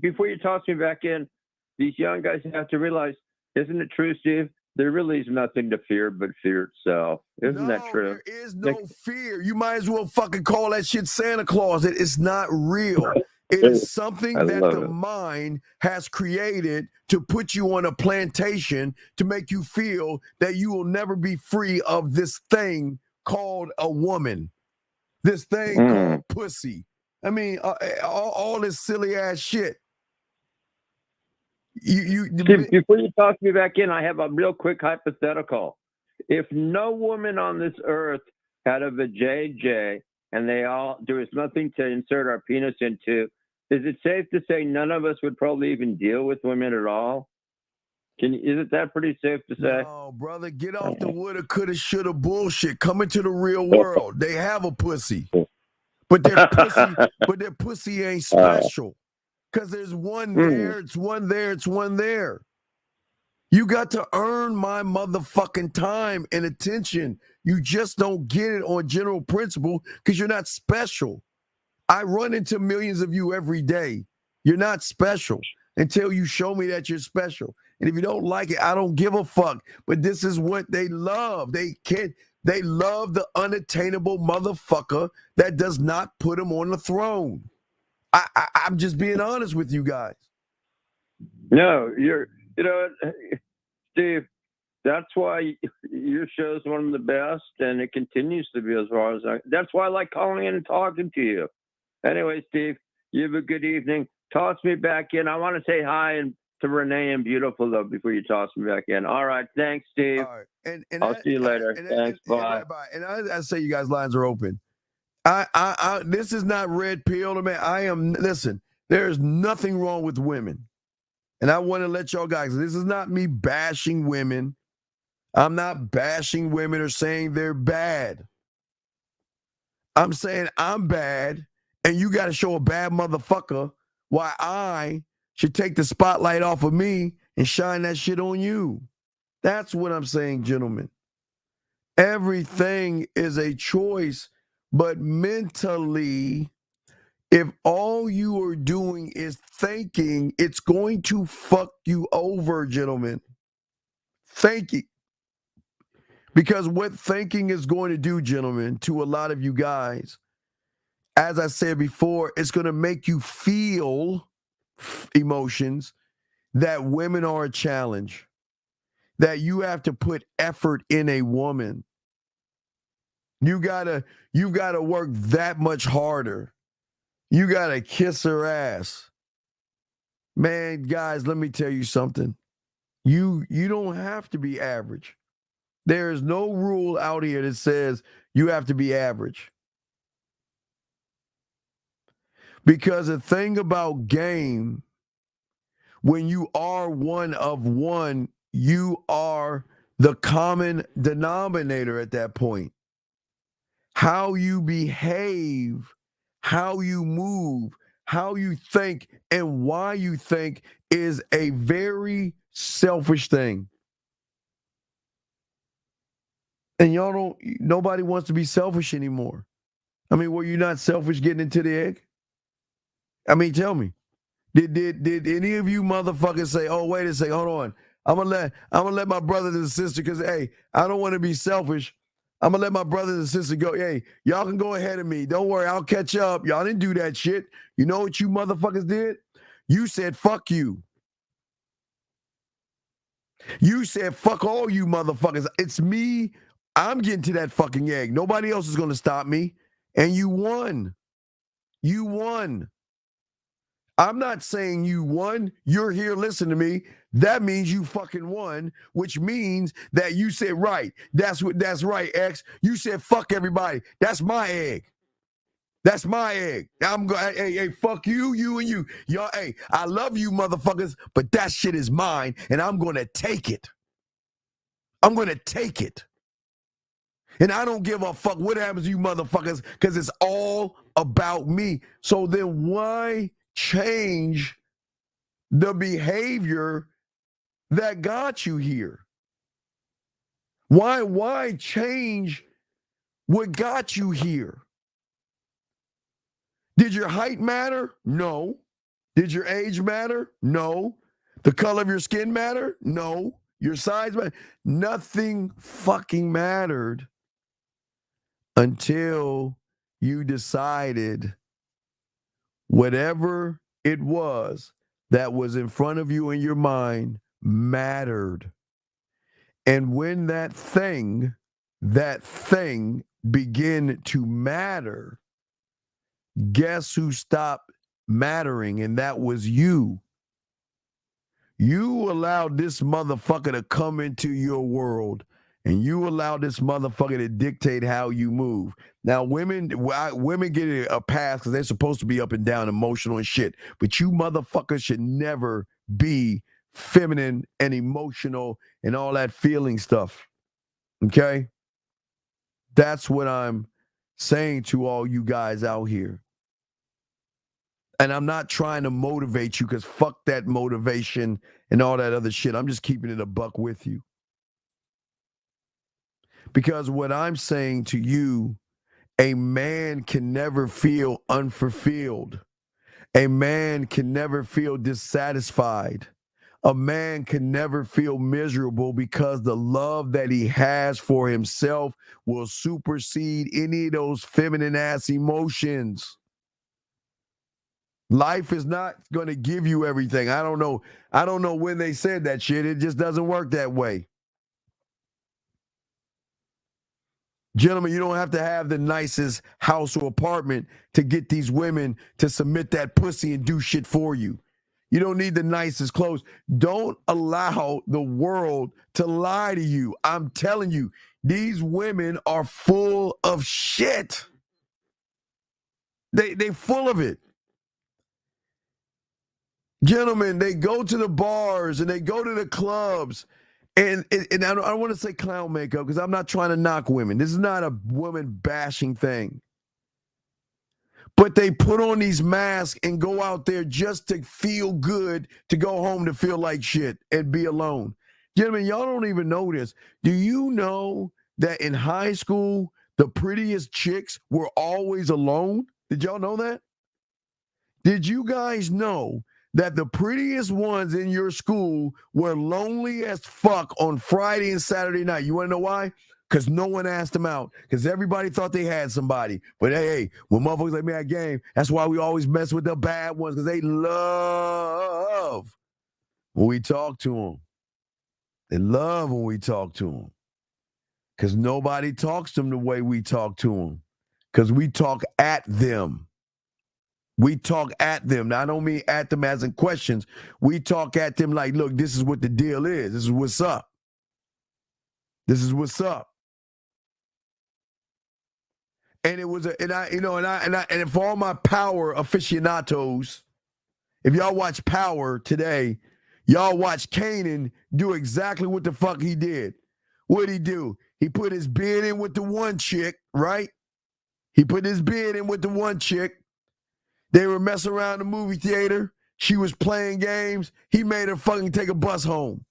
before you toss me back in, these young guys have to realize, isn't it true, Steve? There really is nothing to fear but fear itself. Isn't that true? There is no fear. You might as well fucking call that shit Santa Claus. It's not real. It is something that the mind has created to put you on a plantation to make you feel that you will never be free of this thing called a woman, this thing called pussy. I mean, all this silly ass shit. Before you toss me back in, I have a real quick hypothetical. If no woman on this earth had a vajayjay and there was nothing to insert our penis into, is it safe to say none of us would probably even deal with women at all? Isn't that pretty safe to say? No, brother, get off the woulda, coulda, shoulda bullshit. Come into the real world. They have a pussy, but their pussy ain't special. Because there's one there, it's one there, it's one there. You got to earn my motherfucking time and attention. You just don't get it on general principle because you're not special. I run into millions of you every day. You're not special until you show me that you're special. And if you don't like it, I don't give a fuck. But this is what they love. They love the unattainable motherfucker that does not put them on the throne. I'm just being honest with you guys. No, Steve, that's why your show is one of the best, and it continues to be as far as that's why I like calling in and talking to you. Anyway, Steve, you have a good evening. Toss me back in. I want to say hi to Renee and Beautiful, though, before you toss me back in. All right. Thanks, Steve. All right. And I'll see you later. Thanks. Bye. And I say you guys' lines are open. This is not red pill, man. Listen, there's nothing wrong with women. And I want to let y'all guys, this is not me bashing women. I'm not bashing women or saying they're bad. I'm saying I'm bad, and you got to show a bad motherfucker why I should take the spotlight off of me and shine that shit on you. That's what I'm saying, gentlemen. Everything is a choice, but mentally, if all you are doing is thinking, it's going to fuck you over, gentlemen. Thinking. Because what thinking is going to do, gentlemen, to a lot of you guys, as I said before, it's going to make you feel emotions that women are a challenge, that you have to put effort in a woman. You gotta work that much harder. You gotta kiss her ass. Man, guys, let me tell you something. You don't have to be average. There is no rule out here that says you have to be average. Because the thing about game, when you are one of one, you are the common denominator at that point. How you behave, how you move, how you think, and why you think is a very selfish thing. And nobody wants to be selfish anymore. I mean, were you not selfish getting into the egg? I mean, tell me. Did any of you motherfuckers say, oh, wait a second, hold on. I'm gonna let my brothers and sisters, because hey, I don't want to be selfish. I'm gonna let my brothers and sisters go. Hey, y'all can go ahead of me. Don't worry, I'll catch up. Y'all didn't do that shit. You know what you motherfuckers did? You said fuck you. You said fuck all you motherfuckers. It's me. I'm getting to that fucking egg. Nobody else is gonna stop me. And you won. You won. I'm not saying you won. You're here, listen to me. That means you fucking won, which means that you said right. That's right, X. You said fuck everybody. That's my egg. That's my egg. I'm going, hey, fuck you, you and you. Y'all, hey, I love you motherfuckers, but that shit is mine, and I'm gonna take it. I'm gonna take it. And I don't give a fuck what happens to you motherfuckers, because it's all about me. So then why change the behavior that got you here? Why change what got you here? Did your height matter? No. Did your age matter? No. The color of your skin matter? No. Your size matter? Nothing fucking mattered until you decided whatever it was that was in front of you in your mind mattered. And when that thing began to matter, guess who stopped mattering? And that was you. You allowed this motherfucker to come into your world, and you allowed this motherfucker to dictate how you move. Now, women get a pass because they're supposed to be up and down, emotional and shit. But you motherfuckers should never be feminine and emotional and all that feeling stuff. Okay? That's what I'm saying to all you guys out here. And I'm not trying to motivate you, because fuck that motivation and all that other shit. I'm just keeping it a buck with you. Because what I'm saying to you, a man can never feel unfulfilled. A man can never feel dissatisfied. A man can never feel miserable, because the love that he has for himself will supersede any of those feminine ass emotions. Life is not going to give you everything. I don't know when they said that shit. It just doesn't work that way. Gentlemen, you don't have to have the nicest house or apartment to get these women to submit that pussy and do shit for you. You don't need the nicest clothes. Don't allow the world to lie to you. I'm telling you, these women are full of shit. They full of it. Gentlemen, they go to the bars and they go to the clubs, and I don't want to say clown makeup, because I'm not trying to knock women. This is not a woman bashing thing. But they put on these masks and go out there just to feel good, to go home to feel like shit and be alone. Gentlemen, y'all don't even know this. Do you know that in high school, the prettiest chicks were always alone? Did y'all know that? Did you guys know that the prettiest ones in your school were lonely as fuck on Friday and Saturday night? You want to know why? Because no one asked them out. Because everybody thought they had somebody. But hey, when motherfuckers like me at game, that's why we always mess with the bad ones. Because they love when we talk to them. They love when we talk to them. Because nobody talks to them the way we talk to them. Because we talk at them. We talk at them. Now, I don't mean at them as in questions. We talk at them like, look, this is what the deal is. This is what's up. This is what's up. And it was and for all my Power aficionados, if y'all watch Power today, y'all watch Kanan do exactly what the fuck he did. What'd he do? He put his bid in with the one chick, right? He put his bid in with the one chick. They were messing around the movie theater. She was playing games. He made her fucking take a bus home.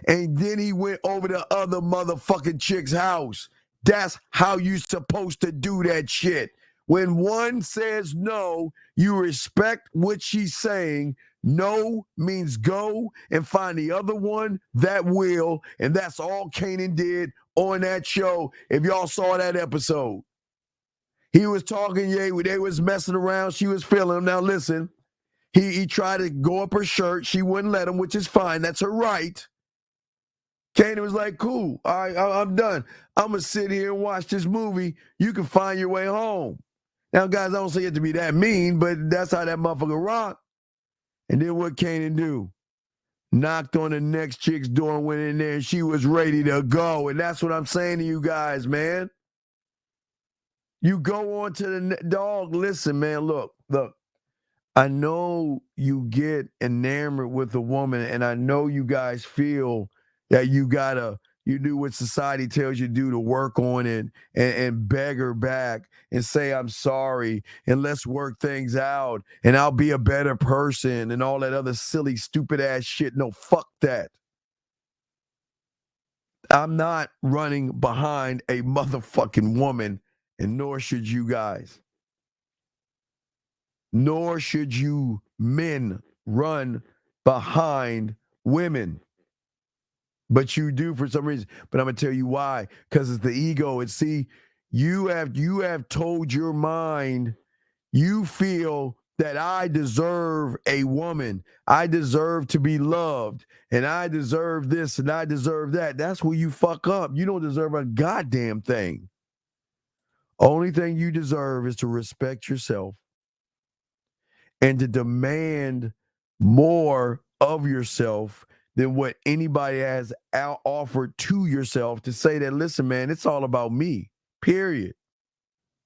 And then he went over to other motherfucking chick's house. That's how you supposed to do that shit. When one says no, you respect what she's saying. No means go and find the other one that will. And that's all Kanan did on that show. If y'all saw that episode. He was talking, they was messing around. She was feeling him. Now listen, he tried to go up her shirt. She wouldn't let him, which is fine. That's her right. Kanan was like, cool. All right, I'm done. I'm going to sit here and watch this movie. You can find your way home. Now, guys, I don't say it to be that mean, but that's how that motherfucker rock. And then what Kanan do? Knocked on the next chick's door and went in there, and she was ready to go. And that's what I'm saying to you guys, man. You go on to the dog. Listen, man, look. I know you get enamored with a woman, and I know you guys feel that you do what society tells you to do to work on it and beg her back and say, I'm sorry, and let's work things out, and I'll be a better person and all that other silly, stupid ass shit. No, fuck that. I'm not running behind a motherfucking woman, and nor should you guys. Nor should you men run behind women. But you do for some reason. But I'm going to tell you why. Because it's the ego. And see, you have told your mind, you feel that I deserve a woman. I deserve to be loved. And I deserve this and I deserve that. That's where you fuck up. You don't deserve a goddamn thing. Only thing you deserve is to respect yourself and to demand more of yourself than what anybody has offered to yourself, to say that, listen, man, it's all about me, period.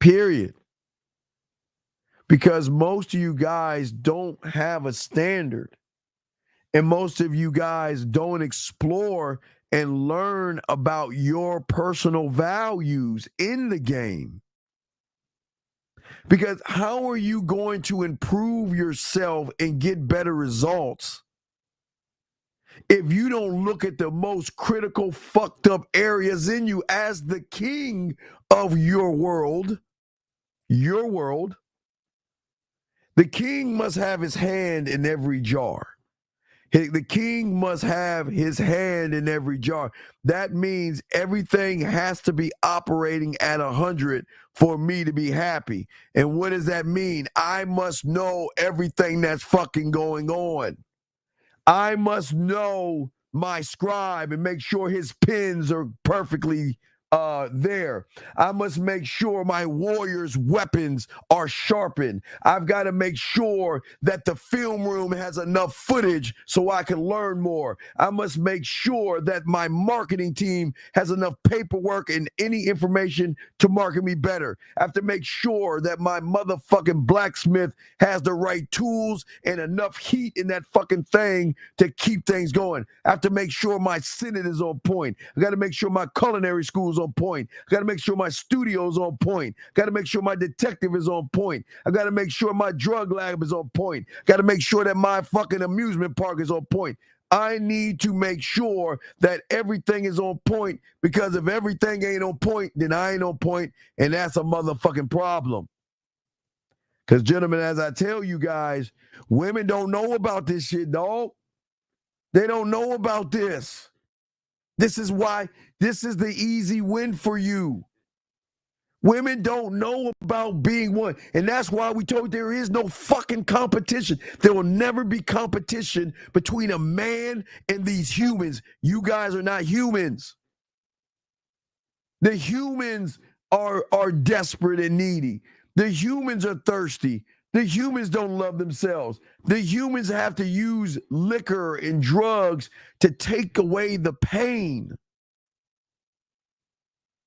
Period. Because most of you guys don't have a standard. And most of you guys don't explore and learn about your personal values in the game. Because how are you going to improve yourself and get better results if you don't look at the most critical, fucked up areas in you as the king of your world? Your world. The king must have his hand in every jar. The king must have his hand in every jar. That means everything has to be operating at 100 for me to be happy. And what does that mean? I must know everything that's fucking going on. I must know my scribe and make sure his pens are perfectly there. I must make sure my warriors' weapons are sharpened. I've got to make sure that the film room has enough footage so I can learn more. I must make sure that my marketing team has enough paperwork and any information to market me better. I have to make sure that my motherfucking blacksmith has the right tools and enough heat in that fucking thing to keep things going. I have to make sure my Senate is on point. I got to make sure my culinary school is videos on point. I got to make sure my studio's on point. Got to make sure my detective is on point. I got to make sure my drug lab is on point. Got to make sure that my fucking amusement park is on point. I need to make sure that everything is on point, because if everything ain't on point, then I ain't on point, and that's a motherfucking problem. Because, gentlemen, as I tell you guys, women don't know about this shit, dog. They don't know about this. This is why this is the easy win for you. Women don't know about being one. And that's why we told you there is no fucking competition. There will never be competition between a man and these humans. You guys are not humans. The humans are desperate and needy. The humans are thirsty. The humans don't love themselves. The humans have to use liquor and drugs to take away the pain.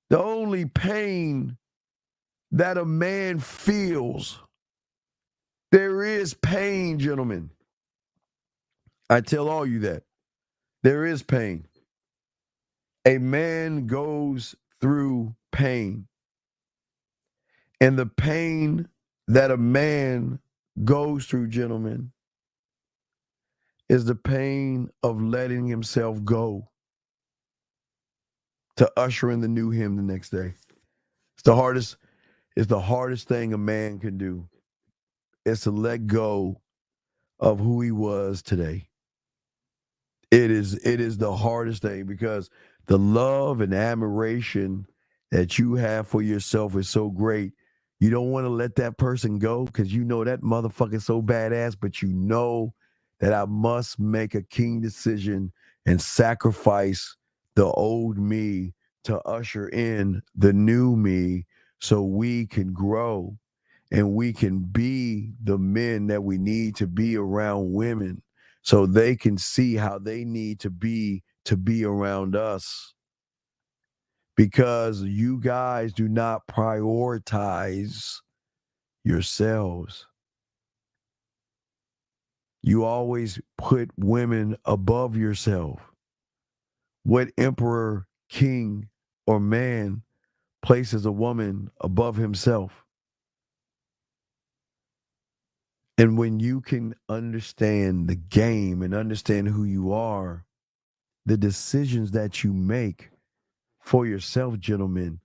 The only pain that a man feels. There is pain, gentlemen. I tell all you that. There is pain. A man goes through pain. And the pain that a man goes through, gentlemen, is the pain of letting himself go to usher in the new him the next day. It's the hardest thing a man can do, is to let go of who he was today. It is the hardest thing, because the love and admiration that you have for yourself is so great. You don't want to let that person go, because you know that motherfucker's so badass, but you know that I must make a keen decision and sacrifice the old me to usher in the new me, so we can grow and we can be the men that we need to be around women, so they can see how they need to be around us. Because you guys do not prioritize yourselves. You always put women above yourself. What emperor, king, or man places a woman above himself? And when you can understand the game and understand who you are, the decisions that you make for yourself, gentlemen,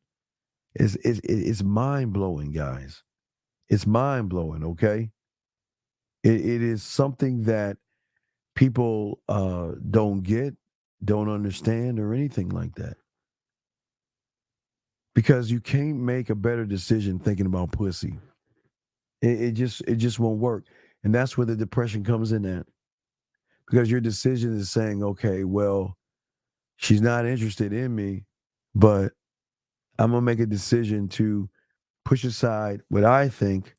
is mind-blowing, guys. It's mind-blowing, okay? It is something that people don't get, don't understand, or anything like that. Because you can't make a better decision thinking about pussy. It just won't work. And that's where the depression comes in at. Because your decision is saying, okay, well, she's not interested in me, but I'm going to make a decision to push aside what I think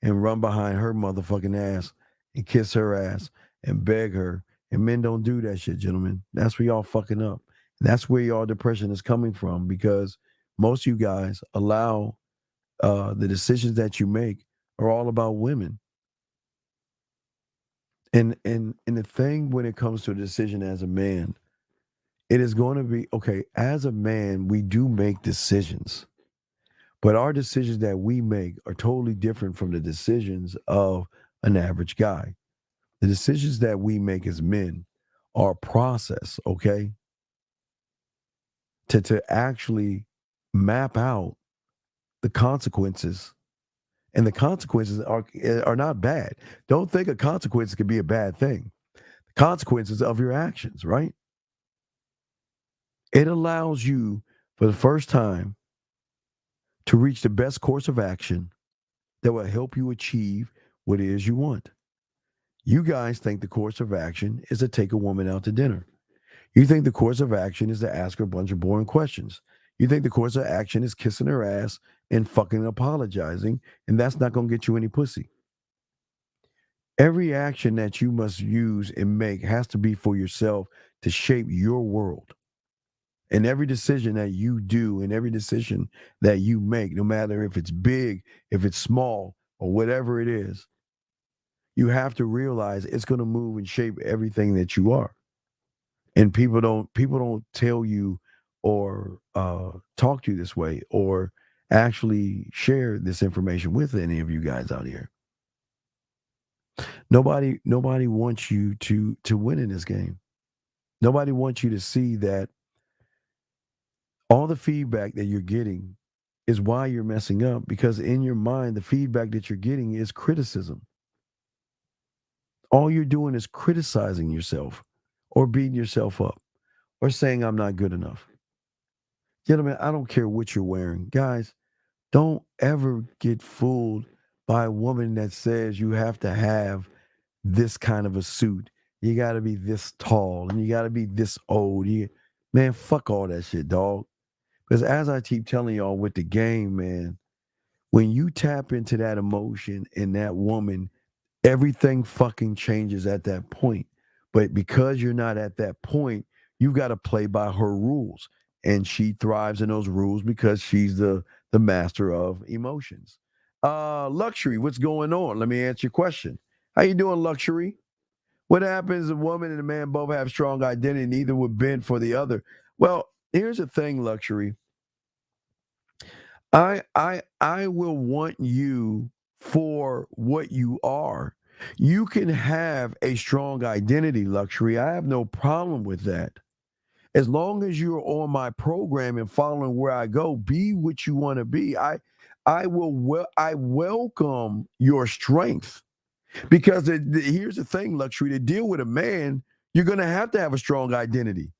and run behind her motherfucking ass and kiss her ass and beg her. And men don't do that shit, gentlemen. That's where y'all fucking up. And that's where y'all depression is coming from, because most of you guys allow the decisions that you make are all about women. And the thing when it comes to a decision as a man, it is going to be, okay, as a man, we do make decisions. But our decisions that we make are totally different from the decisions of an average guy. The decisions that we make as men are a process, okay? To actually map out the consequences. And the consequences are not bad. Don't think a consequence could be a bad thing. The consequences of your actions, right? It allows you, for the first time, to reach the best course of action that will help you achieve what it is you want. You guys think the course of action is to take a woman out to dinner. You think the course of action is to ask her a bunch of boring questions. You think the course of action is kissing her ass and fucking apologizing, and that's not going to get you any pussy. Every action that you must use and make has to be for yourself to shape your world. And every decision that you do and every decision that you make, no matter if it's big, if it's small, or whatever it is, you have to realize it's going to move and shape everything that you are. And people don't tell you or talk to you this way or actually share this information with any of you guys out here. Nobody wants you to win in this game. Nobody wants you to see that all the feedback that you're getting is why you're messing up, because in your mind, the feedback that you're getting is criticism. All you're doing is criticizing yourself or beating yourself up or saying, I'm not good enough. Gentlemen, I don't care what you're wearing. Guys, don't ever get fooled by a woman that says you have to have this kind of a suit. You got to be this tall and you got to be this old. Man, fuck all that shit, dog. Because as I keep telling y'all with the game, man, when you tap into that emotion in that woman, everything fucking changes at that point. But because you're not at that point, you got to play by her rules. And she thrives in those rules because she's the master of emotions. Luxury, what's going on? Let me answer your question. How you doing, Luxury? What happens if a woman and a man both have strong identity, neither would bend for the other? Well, here's the thing, Luxury. I will want you for what you are. You can have a strong identity, Luxury. I have no problem with that. As long as you're on my program and following where I go, be what you want to be. I welcome your strength, because here's the thing, Luxury. To deal with a man, you're going to have a strong identity.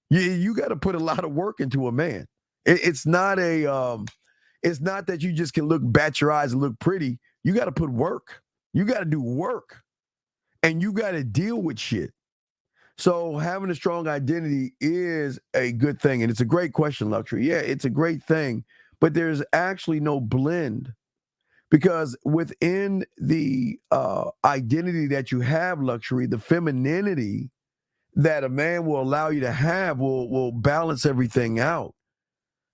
You got to put a lot of work into a man. It's not that you just can bat your eyes and look pretty. You got to put work. You got to do work, and you got to deal with shit. So having a strong identity is a good thing. And it's a great question, Luxury. Yeah, it's a great thing. But there's actually no blend, because within the identity that you have, Luxury, the femininity that a man will allow you to have will balance everything out.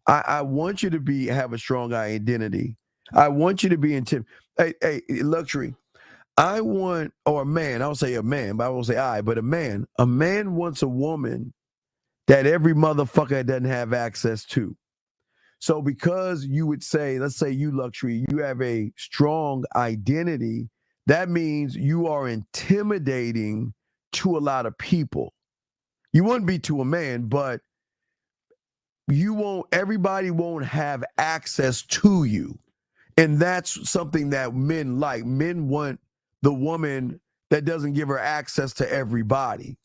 I want you to have a strong identity. I want you to be hey, Luxury. I want, or a man, I'll say a man, but I won't say but a man wants a woman that every motherfucker doesn't have access to. So because you would say, let's say you, Luxury, you have a strong identity, that means you are intimidating to a lot of people. You wouldn't be to a man, but everybody won't have access to you. And that's something that men like. Men want the woman that doesn't give her access to everybody.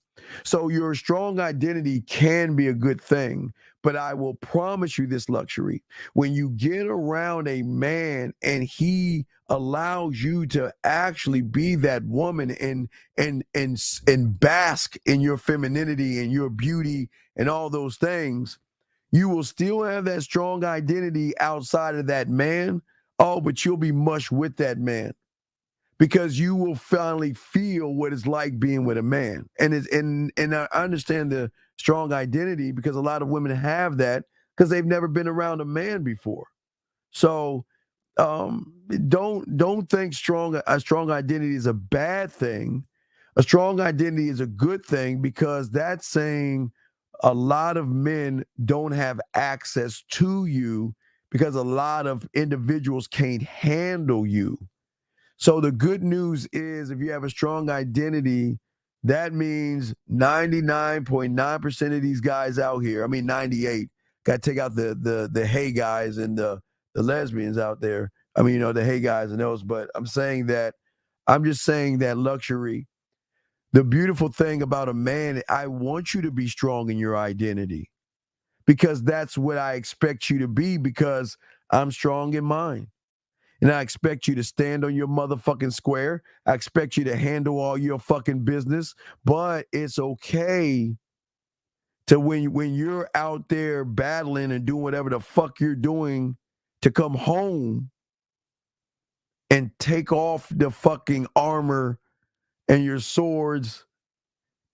So your strong identity can be a good thing, but I will promise you this, Luxury. When you get around a man and he allows you to actually be that woman and bask in your femininity and your beauty and all those things, you will still have that strong identity outside of that man. Oh, but you'll be mush with that man, because you will finally feel what it's like being with a man. And I understand the strong identity, because a lot of women have that because they've never been around a man before. So don't think a strong identity is a bad thing. A strong identity is a good thing, because that's saying a lot of men don't have access to you because a lot of individuals can't handle you. So the good news is, if you have a strong identity, that means 99.9% of these guys out here, 98, got to take out the hey guys and the lesbians out there. The hey guys and those, but I'm just saying that, Luxury, the beautiful thing about a man, I want you to be strong in your identity, because that's what I expect you to be, because I'm strong in mine. And I expect you to stand on your motherfucking square. I expect you to handle all your fucking business. But it's okay to, when you're out there battling and doing whatever the fuck you're doing, to come home and take off the fucking armor and your swords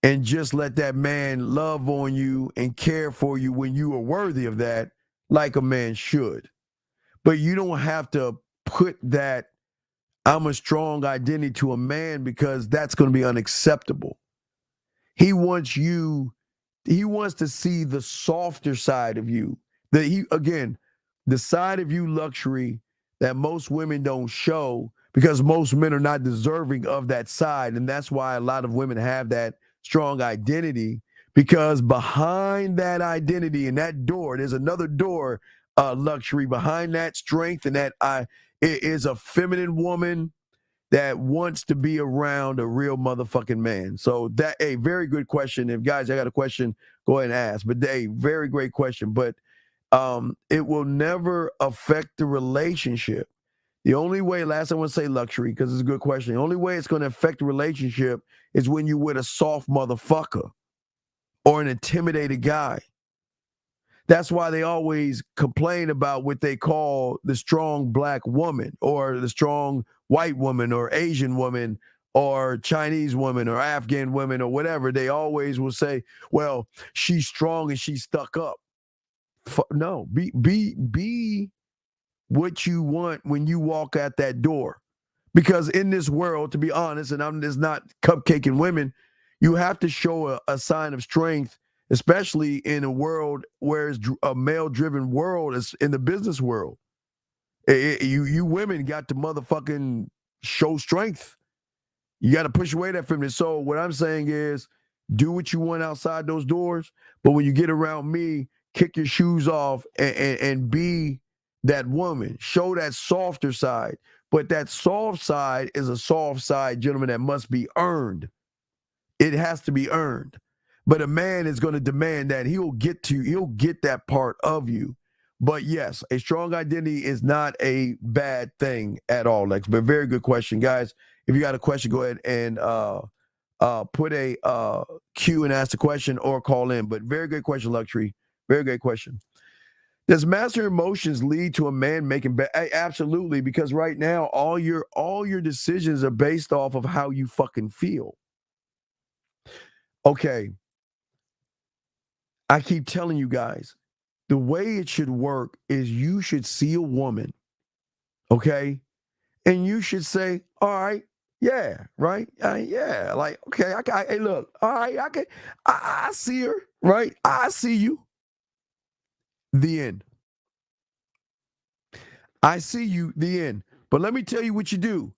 and just let that man love on you and care for you when you are worthy of that, like a man should. But you don't have to put that I'm a strong identity to a man, because that's going to be unacceptable. He wants you to see the softer side of you. The side of you, luxury, that most women don't show because most men are not deserving of that side. And that's why a lot of women have that strong identity, because behind that identity and that door, there's another door, luxury. Behind that strength and that it is a feminine woman that wants to be around a real motherfucking man. So that, a very good question. If guys, I got a question, go ahead and ask. But a very great question. But it will never affect the relationship. The only way, last I want to say luxury, because it's a good question. The only way it's going to affect the relationship is when you're with a soft motherfucker or an intimidated guy. That's why they always complain about what they call the strong black woman or the strong white woman or Asian woman or Chinese woman or Afghan women or whatever. They always will say, well, she's strong and she's stuck up. No, be what you want when you walk out that door. Because in this world, to be honest, and I'm just not cupcaking women, you have to show a sign of strength, especially in a world where it's a male-driven world, is in the business world. You women got to motherfucking show strength. You got to push away that feminine. So what I'm saying is, do what you want outside those doors, but when you get around me, kick your shoes off and be that woman. Show that softer side. But that soft side is a soft side, gentlemen, that must be earned. It has to be earned. But a man is going to demand that. He'll get that part of you. But yes, a strong identity is not a bad thing at all, Lex. But very good question. Guys, if you got a question, go ahead and put a Q and ask the question or call in. But very good question, luxury. Very great question. Does master emotions lead to a man making absolutely, because right now all your decisions are based off of how you fucking feel. Okay. I keep telling you guys, the way it should work is you should see a woman, okay? And you should say, all right, yeah, right? Yeah, like, okay, hey, look, all right, I see her, right? I see you. The end. I see you, the end. But let me tell you what you do.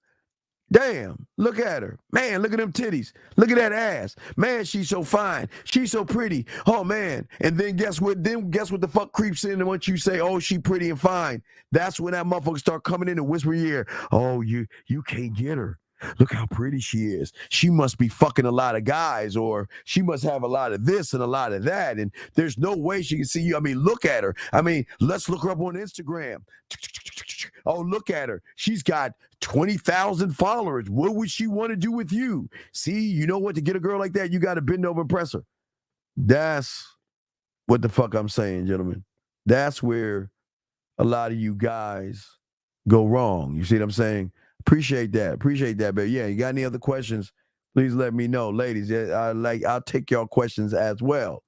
Damn, look at her. Man, look at them titties. Look at that ass. Man, she's so fine. She's so pretty. Oh, man. And then guess what? Guess what the fuck creeps in once you say, oh, she pretty and fine. That's when that motherfucker start coming in and whisper in your ear, oh, you can't get her. Look how pretty she is. She must be fucking a lot of guys, or she must have a lot of this and a lot of that. And there's no way she can see you. I mean, look at her. I mean, let's look her up on Instagram. Oh, look at her. She's got 20,000 followers. What would she want to do with you? See, you know what? To get a girl like that, you got to bend over and press her. That's what the fuck I'm saying, gentlemen. That's where a lot of you guys go wrong. You see what I'm saying? Appreciate that. But yeah, you got any other questions? Please let me know, ladies. I'll take y'all questions as well.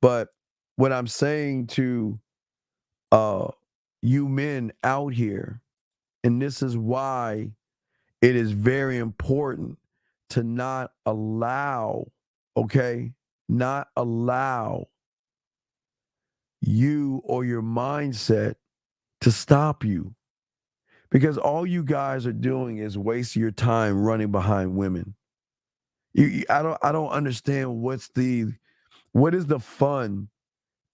But what I'm saying to you men out here, and this is why it is very important to not allow you or your mindset to stop you. Because all you guys are doing is wasting your time running behind women. I don't understand what is the fun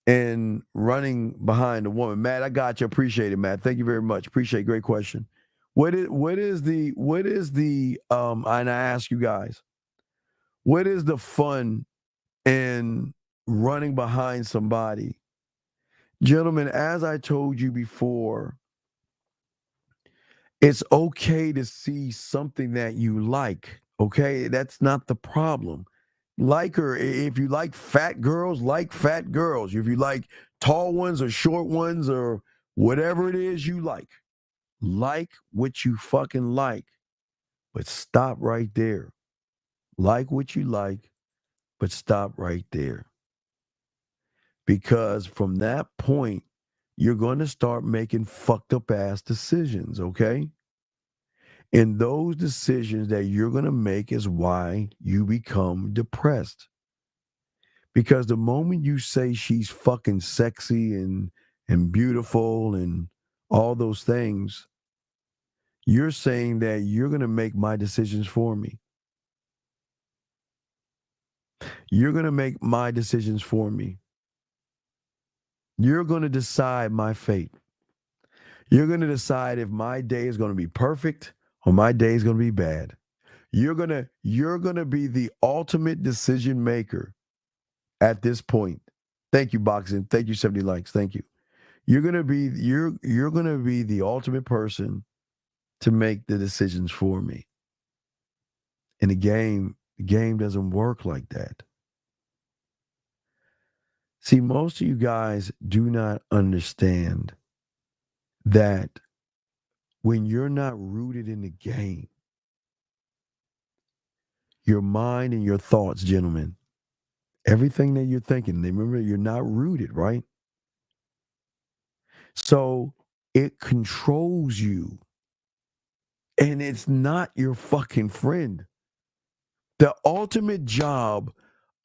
in running behind a woman. Matt, I got you. Appreciate it, Matt. Thank you very much. Appreciate it. Great question. What is the and I ask you guys, what is the fun in running behind somebody? Gentlemen, as I told you before, it's okay to see something that you like, okay? That's not the problem. Like her. If you like fat girls, like fat girls. If you like tall ones or short ones or whatever it is you like what you fucking like. But stop right there. Like what you like, but stop right there. Because from that point, you're going to start making fucked up ass decisions, okay? And those decisions that you're going to make is why you become depressed. Because the moment you say she's fucking sexy and beautiful and all those things, you're saying that you're going to make my decisions for me. You're going to make my decisions for me. You're going to decide my fate. You're going to decide if my day is going to be perfect or my day is going to be bad. You're going to be the ultimate decision maker at this point. Thank you, Boxing. Thank you, 70 likes. Thank you. You're going to be the ultimate person to make the decisions for me. And the game doesn't work like that. See, most of you guys do not understand that when you're not rooted in the game, your mind and your thoughts, gentlemen, everything that you're thinking, remember, you're not rooted, right? So it controls you. And it's not your fucking friend. The ultimate job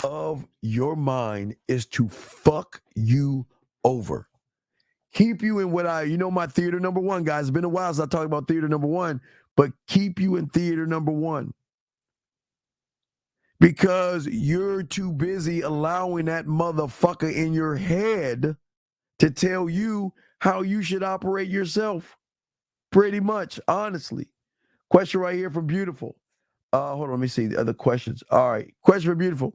of your mind is to fuck you over. Keep you in my theater number one, guys. It's been a while since I talked about theater number one, but keep you in theater number one. Because you're too busy allowing that motherfucker in your head to tell you how you should operate yourself. Pretty much, honestly. Question right here from Beautiful. Hold on, let me see the other questions. All right, question for Beautiful.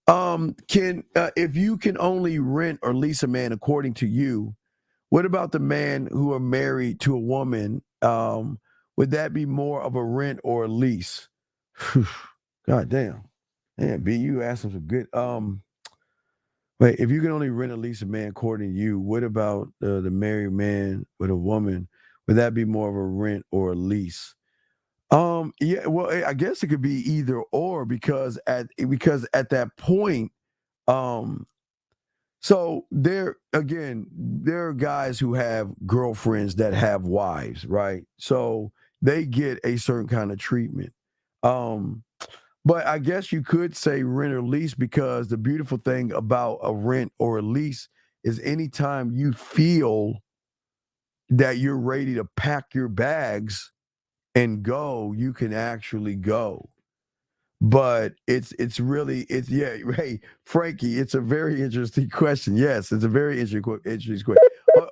If you can only rent or lease a man according to you, what about the man who are married to a woman? Would that be more of a rent or a lease? God damn. Man, B, you asked some good. Wait, if you can only rent or lease a man according to you, what about the married man with a woman? Would that be more of a rent or a lease? Yeah, well, I guess it could be either or because at that point, so there are guys who have girlfriends that have wives, right? So they get a certain kind of treatment. But I guess you could say rent or lease because the beautiful thing about a rent or a lease is anytime you feel that you're ready to pack your bags and go, you can actually go. But it's hey, Frankie, it's a very interesting question. Yes, it's a very interesting question.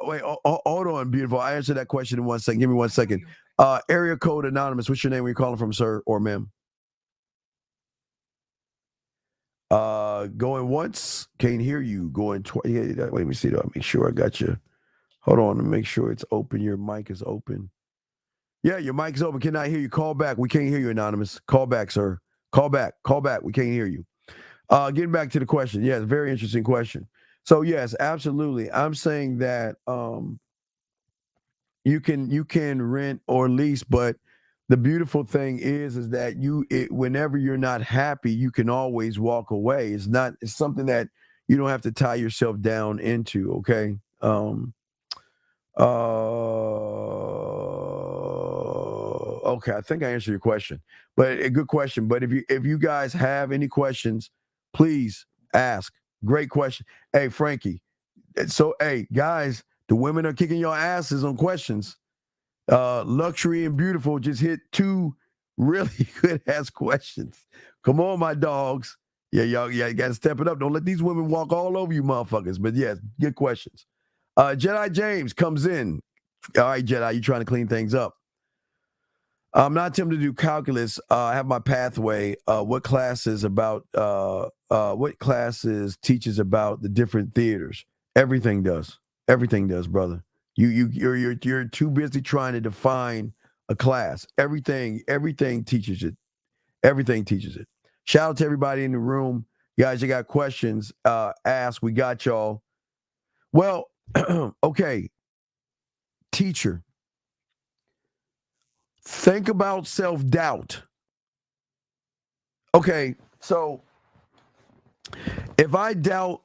Wait, hold on, Beautiful. I answered that question in 1 second. Give me 1 second. Area code anonymous. What's your name? Where you calling from, sir or ma'am? Going once, can't hear you. Going twice. Yeah, wait, let me see. Make sure I got you. Hold on to make sure it's open. Your mic is open. Yeah, your mic is open. Cannot hear you. Call back. We can't hear you, anonymous. Call back, sir. Call back. Call back. We can't hear you. Getting back to the question. Yes, very interesting question. So yes, absolutely. I'm saying that you can rent or lease, but the beautiful thing is that whenever you're not happy, you can always walk away. It's something that you don't have to tie yourself down into. Okay. Okay, I think I answered your question, but a good question. But if you guys have any questions, please ask. Great question. Hey, Frankie. So, hey, guys, the women are kicking your asses on questions. Luxury and Beautiful just hit 2 really good ass questions. Come on, my dogs. Yeah, y'all, you got to step it up. Don't let these women walk all over you motherfuckers. But yes, good questions. Jedi James comes in. All right, Jedi, you trying to clean things up? I'm not attempting to do calculus. I have my pathway. What classes teaches about the different theaters? Everything does. Everything does, brother. You're too busy trying to define a class. Everything teaches it. Everything teaches it. Shout out to everybody in the room. Guys, you got questions, ask. We got y'all. Well, okay. Teacher, think about self-doubt. Okay, so if I doubt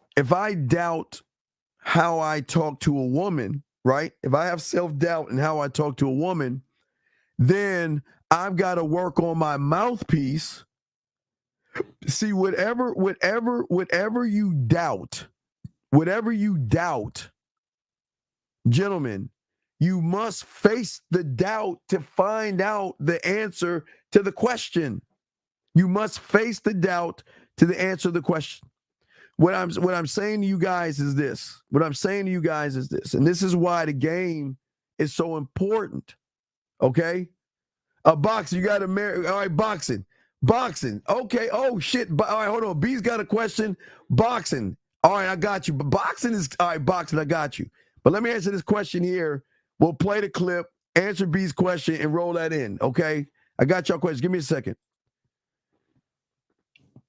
how I talk to a woman, right? If I have self-doubt in how I talk to a woman, then I've got to work on my mouthpiece See, whatever you doubt, gentlemen, you must face the doubt to find out the answer to the question. You must face the doubt to the answer to the question. What I'm saying to you guys is this. And this is why the game is so important. Okay? Boxing, you got to marry. All right, boxing. Okay. Oh, shit. All right, hold on. B's got a question. Boxing. All right, I got you. But boxing is, all right, boxing, I got you. But let me answer this question here. We'll play the clip, answer B's question, and roll that in, okay? I got y'all questions. Give me a second.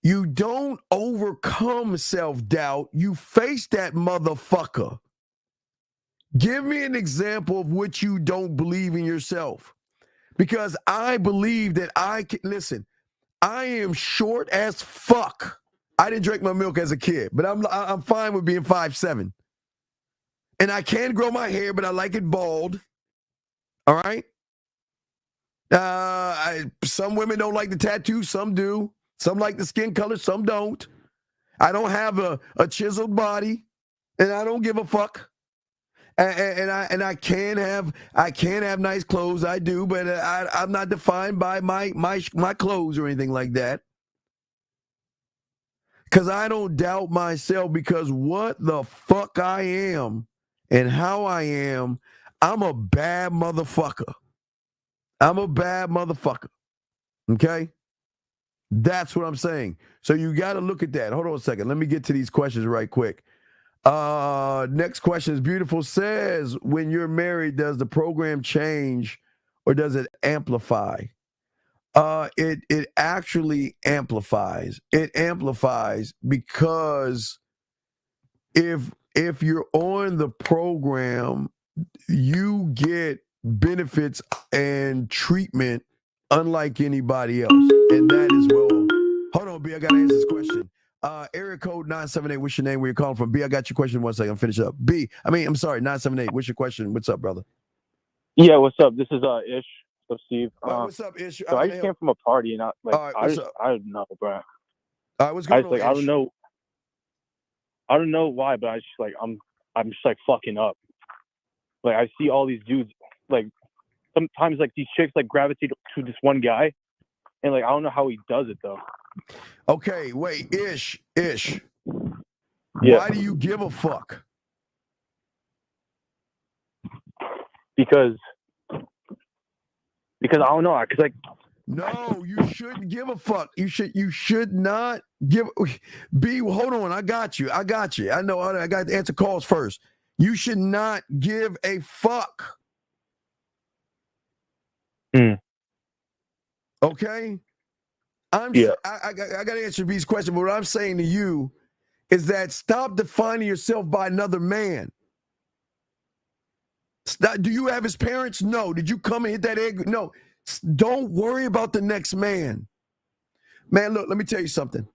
You don't overcome self-doubt. You face that motherfucker. Give me an example of what you don't believe in yourself. Because I believe that I can, listen, I am short as fuck. I didn't drink my milk as a kid, but I'm fine with being 5'7". And I can grow my hair, but I like it bald. All right? Some women don't like the tattoo, some do. Some like the skin color, some don't. I don't have a chiseled body, and I don't give a fuck. And I can have nice clothes. I do, but I'm not defined by my clothes or anything like that. Because I don't doubt myself, because what the fuck I am and how I am, I'm a bad motherfucker. Okay? That's what I'm saying. So you got to look at that. Hold on a second. Let me get to these questions right quick. Next question is beautiful. Says, when you're married, does the program change or does it amplify? It actually amplifies. It amplifies because if you're on the program, you get benefits and treatment unlike anybody else. And that is, well, hold on, B, I got to answer this question. Area code 978, what's your name? Where you calling from? B, I got your question. 1 second, finish up. I'm sorry, 978, what's your question? What's up, brother? Yeah, what's up? This is Ish. What's up, Steve? What's up, Ish? So I just came from a party, and I don't know, bro. All right, what's going on, Ish? I don't know why, but I'm just like fucking up. Like, I see all these dudes, like, sometimes like these chicks like gravitate to this one guy, and like I don't know how he does it though. Okay, wait, Ish. Yeah. Why do you give a fuck? Because I don't know. Cause like, no, you shouldn't give a fuck. You should not give. B, hold on, I got you. I know. I got to answer calls first. You should not give a fuck. Okay? I got to answer B's question, but what I'm saying to you is that stop defining yourself by another man. Do you have his parents? No. Did you come and hit that egg? No. Don't worry about the next man. Man, look, let me tell you something.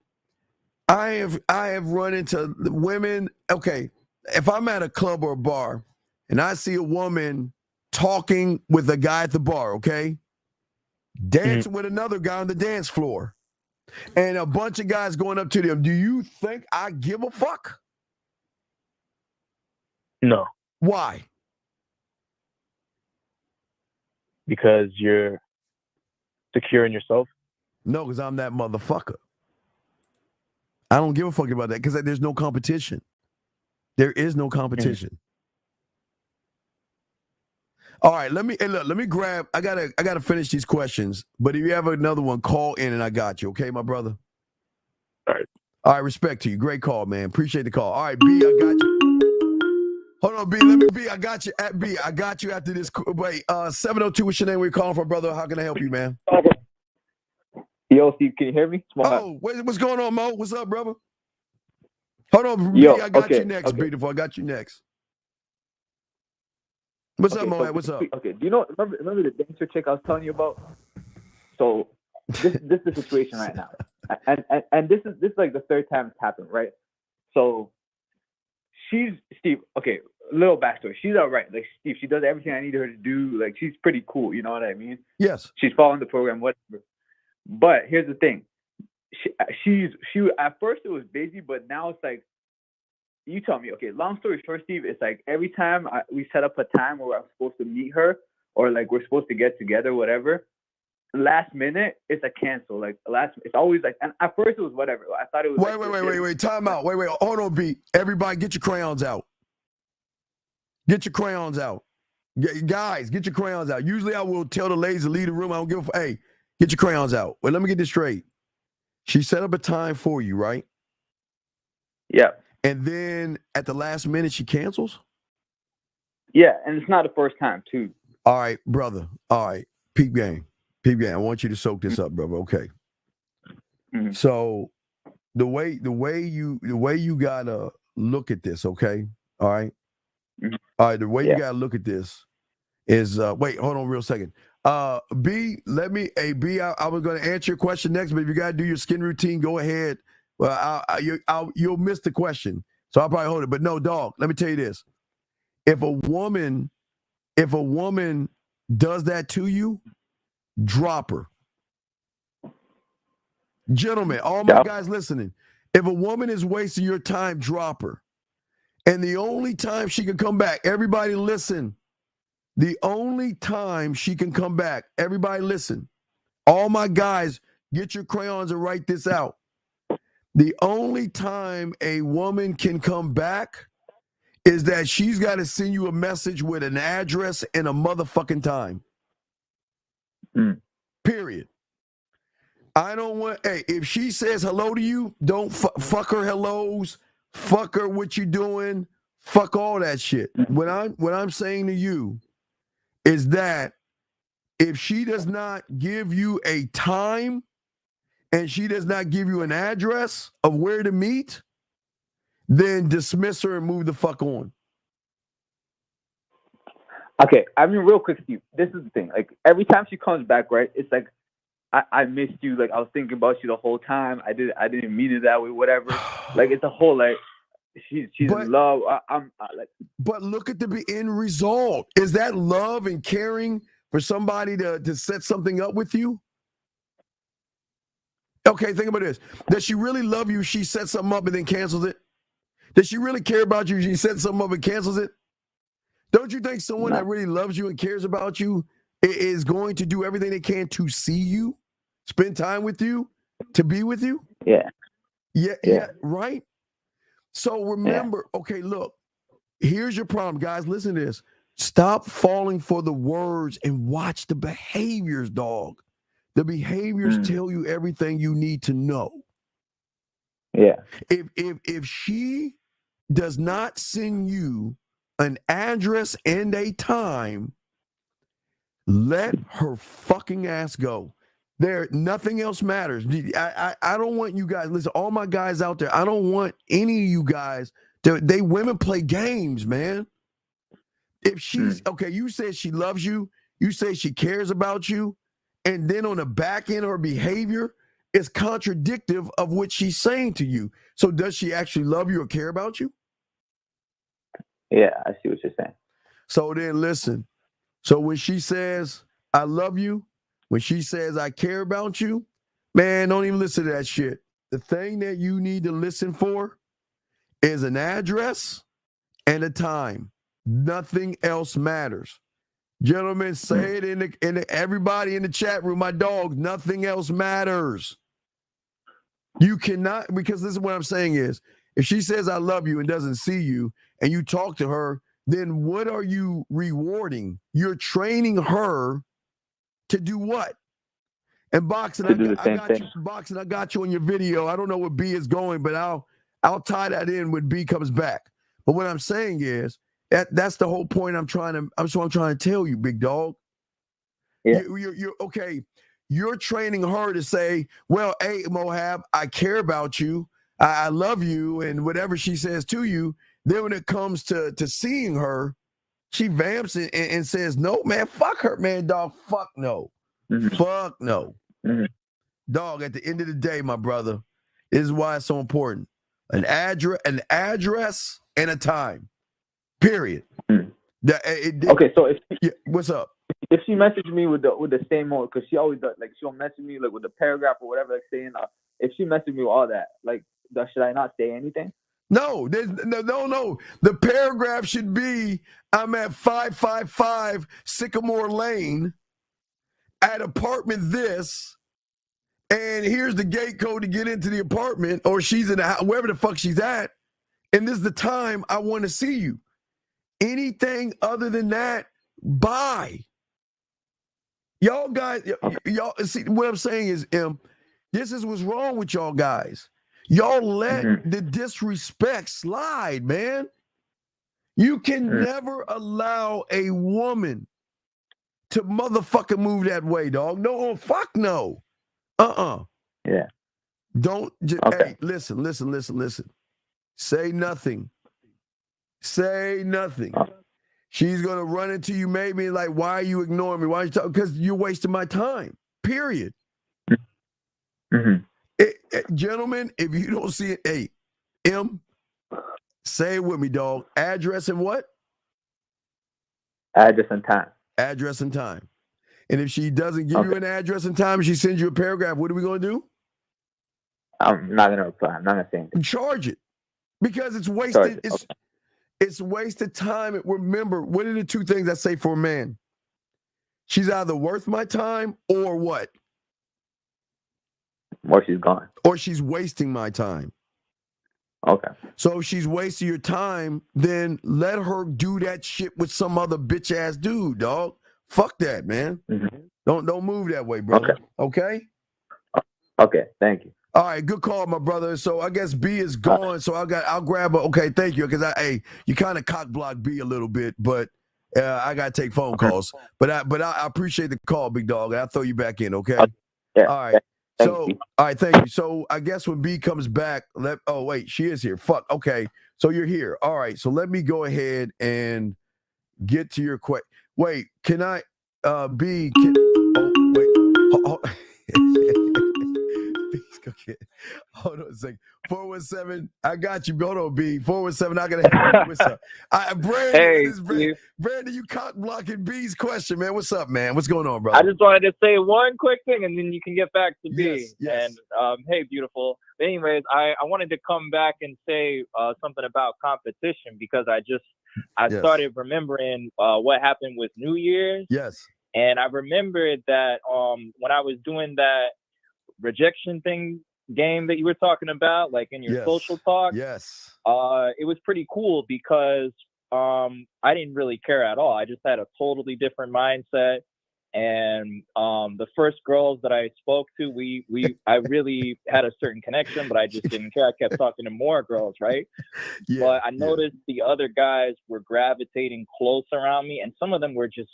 I have run into women. Okay, if I'm at a club or a bar and I see a woman talking with a guy at the bar, okay? Dancing with another guy on the dance floor, and a bunch of guys going up to them. Do you think I give a fuck? No. Why? Because you're secure in yourself? No, because I'm that motherfucker. I don't give a fuck about that because there's no competition. There is no competition. All right, let me grab. I gotta finish these questions. But if you have another one, call in and I got you. Okay, my brother. All right. Respect to you. Great call, man. Appreciate the call. All right, B, I got you. Hold on, B. I got you at B. I got you after this. Wait, 702. What's your name? Where you calling from, brother? How can I help you, man? Yo, Steve, can you hear me? What's going on, Mo? What's up, brother? Hold on, Yo, B. I got okay, you next, okay. beautiful. I got you next. What's up, Mo? What's up? Okay, do you know? Remember the dancer chick I was telling you about? So this is the situation right now, and this is like the third time it's happened, right? So she's Steve. Okay, a little backstory. She's all right. Like Steve, she does everything I need her to do. Like she's pretty cool. You know what I mean? Yes. She's following the program, whatever. But here's the thing: she at first it was busy, but now it's like, you tell me. Okay, long story short, Steve, it's like every time we set up a time where I'm supposed to meet her or like we're supposed to get together, whatever. Last minute, it's a cancel. Like it's always like. And at first it was whatever. I thought it was. Wait. Time out. Wait. Hold on, B. Everybody, get your crayons out. Get your crayons out. Guys, get your crayons out. Usually I will tell the ladies to leave the room. I don't give a hey, get your crayons out. Well, let me get this straight. She set up a time for you, right? Yeah. And then at the last minute, she cancels? Yeah, and it's not the first time, too. All right, brother. All right. Peep game. I want you to soak this up, brother. Okay. Mm-hmm. So the way you gotta look at this, okay? All right. Mm-hmm. All right. The way you gotta look at this is wait, hold on real second. B, B, I was gonna answer your question next, but if you gotta do your skin routine, go ahead. Well, you'll miss the question, so I'll probably hold it. But no, dog. Let me tell you this: if a woman does that to you, drop her. Gentlemen, all my guys listening, if a woman is wasting your time, drop her. And the only time she can come back, everybody listen. The only time she can come back, everybody listen. All my guys, get your crayons and write this out. The only time a woman can come back is that she's got to send you a message with an address and a motherfucking time. Period. I don't want, hey, if she says hello to you, don't fuck her hellos, fuck her what you doing, fuck all that shit. What I'm saying to you is that if she does not give you a time and she does not give you an address of where to meet, then dismiss her and move the fuck on. Okay, I mean, real quick, Steve, this is the thing. Like, every time she comes back, right, it's like, I missed you. Like, I was thinking about you the whole time. I didn't mean it that way, whatever. Like, it's a whole, like, she's in love. I'm like. But look at the end result. Is that love and caring for somebody to set something up with you? Okay, think about this. Does she really love you? She sets something up and then cancels it? Does she really care about you? She sets something up and cancels it? Don't you think someone that really loves you and cares about you is going to do everything they can to see you, spend time with you, to be with you? Yeah, right? So remember, okay, look, here's your problem, guys. Listen to this. Stop falling for the words and watch the behaviors, dog. The behaviors tell you everything you need to know. Yeah. If she does not send you an address and a time, let her fucking ass go. Nothing else matters. I don't want you guys, listen, all my guys out there, I don't want any of you guys women play games, man. If she's okay, you say she loves you, you say she cares about you, and then on the back end, her behavior is contradictive of what she's saying to you. So does she actually love you or care about you? Yeah, I see what you're saying. So then listen. So when she says, I love you, when she says, I care about you, man, don't even listen to that shit. The thing that you need to listen for is an address and a time. Nothing else matters. Gentlemen, say it in the everybody in the chat room, my dog, nothing else matters. You cannot, because this is what I'm saying is, if she says I love you and doesn't see you and you talk to her, then what are you rewarding? You're training her to do what? And Boxing, I got you on your video. I don't know where B is going, but I'll tie that in when B comes back. But what I'm saying is that's the whole point I'm trying to tell you, big dog. Yeah. You're okay. You're training her to say, well, hey, Mohab, I care about you. I love you, and whatever she says to you, then when it comes to seeing her, she vamps and says, no, man, fuck her, man, dog, fuck no. Fuck no. Dog, at the end of the day, my brother, this is why it's so important. An address and a time, period. Okay, so what's up? if she messaged me with the same mode, because she always does, like she'll message me like with the paragraph or whatever, like saying if she messaged me with all that, like should I not say anything? No, no. The paragraph should be, I'm at 555 Sycamore Lane at apartment this, and here's the gate code to get into the apartment, or she's in the house, wherever the fuck she's at, and this is the time I want to see you. Anything other than that, bye. Y'all guys, y'all see what I'm saying is, this is what's wrong with y'all guys. Y'all let the disrespect slide, man. You can never allow a woman to motherfucking move that way, dog. No, fuck no. Yeah. Don't hey, listen. Say nothing. Say nothing. She's gonna run into you maybe like, why are you ignoring me? Why are you talking? Because you're wasting my time. Period. Gentlemen, if you don't see it, hey, say it with me, dog. Address and what? Address and time. Address and time. And if she doesn't give you an address and time, she sends you a paragraph, what are we going to do? I'm not going to reply. I'm not going to say anything. Charge it. Because it's wasted. It's wasted time. Remember, what are the two things I say for a man? She's either worth my time or what? Or she's gone. Or she's wasting my time. Okay. So if she's wasting your time, then let her do that shit with some other bitch ass dude, dog. Fuck that, man. Don't move that way, brother. Okay? Okay, thank you. All right, good call, my brother. So I guess B is gone. So I'll grab her. Okay, thank you. Because you kind of cock block B a little bit, but I gotta take phone calls. But I appreciate the call, big dog. I'll throw you back in, okay? Yeah. All right. All right, thank you. So I guess when B comes back, oh wait, she is here. Fuck. Okay. So you're here. All right. So let me go ahead and get to your question. Wait, can I B hold on a second. 417, I got you. Hold on, B. 417, I gotta help you. What's up? Brandon, you cock blocking B's question, man. What's up, man? What's going on, bro? I just wanted to say one quick thing, and then you can get back to B. Yes. And hey, beautiful. But anyways, I wanted to come back and say something about competition, because I started remembering what happened with New Year's. Yes. And I remembered that when I was doing that rejection game that you were talking about, like in your social talk. Yes. It was pretty cool because I didn't really care at all. I just had a totally different mindset. And the first girls that I spoke to, I really had a certain connection, but I just didn't care. I kept talking to more girls, right? But I noticed the other guys were gravitating close around me, and some of them were just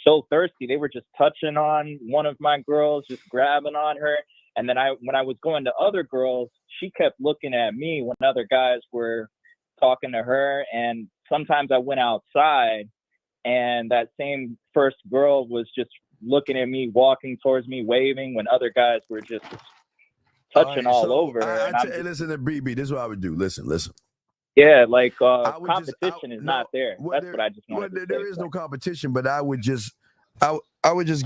so thirsty. They were just touching on one of my girls, just grabbing on her. And then when I was going to other girls, she kept looking at me when other guys were talking to her. And sometimes I went outside, and that same first girl was just looking at me, walking towards me, waving, when other guys were just touching all over her. Listen to BB, this is what I would do. Listen. Yeah, like competition is not there. That's what I just wanted to say. There is no competition, but I would just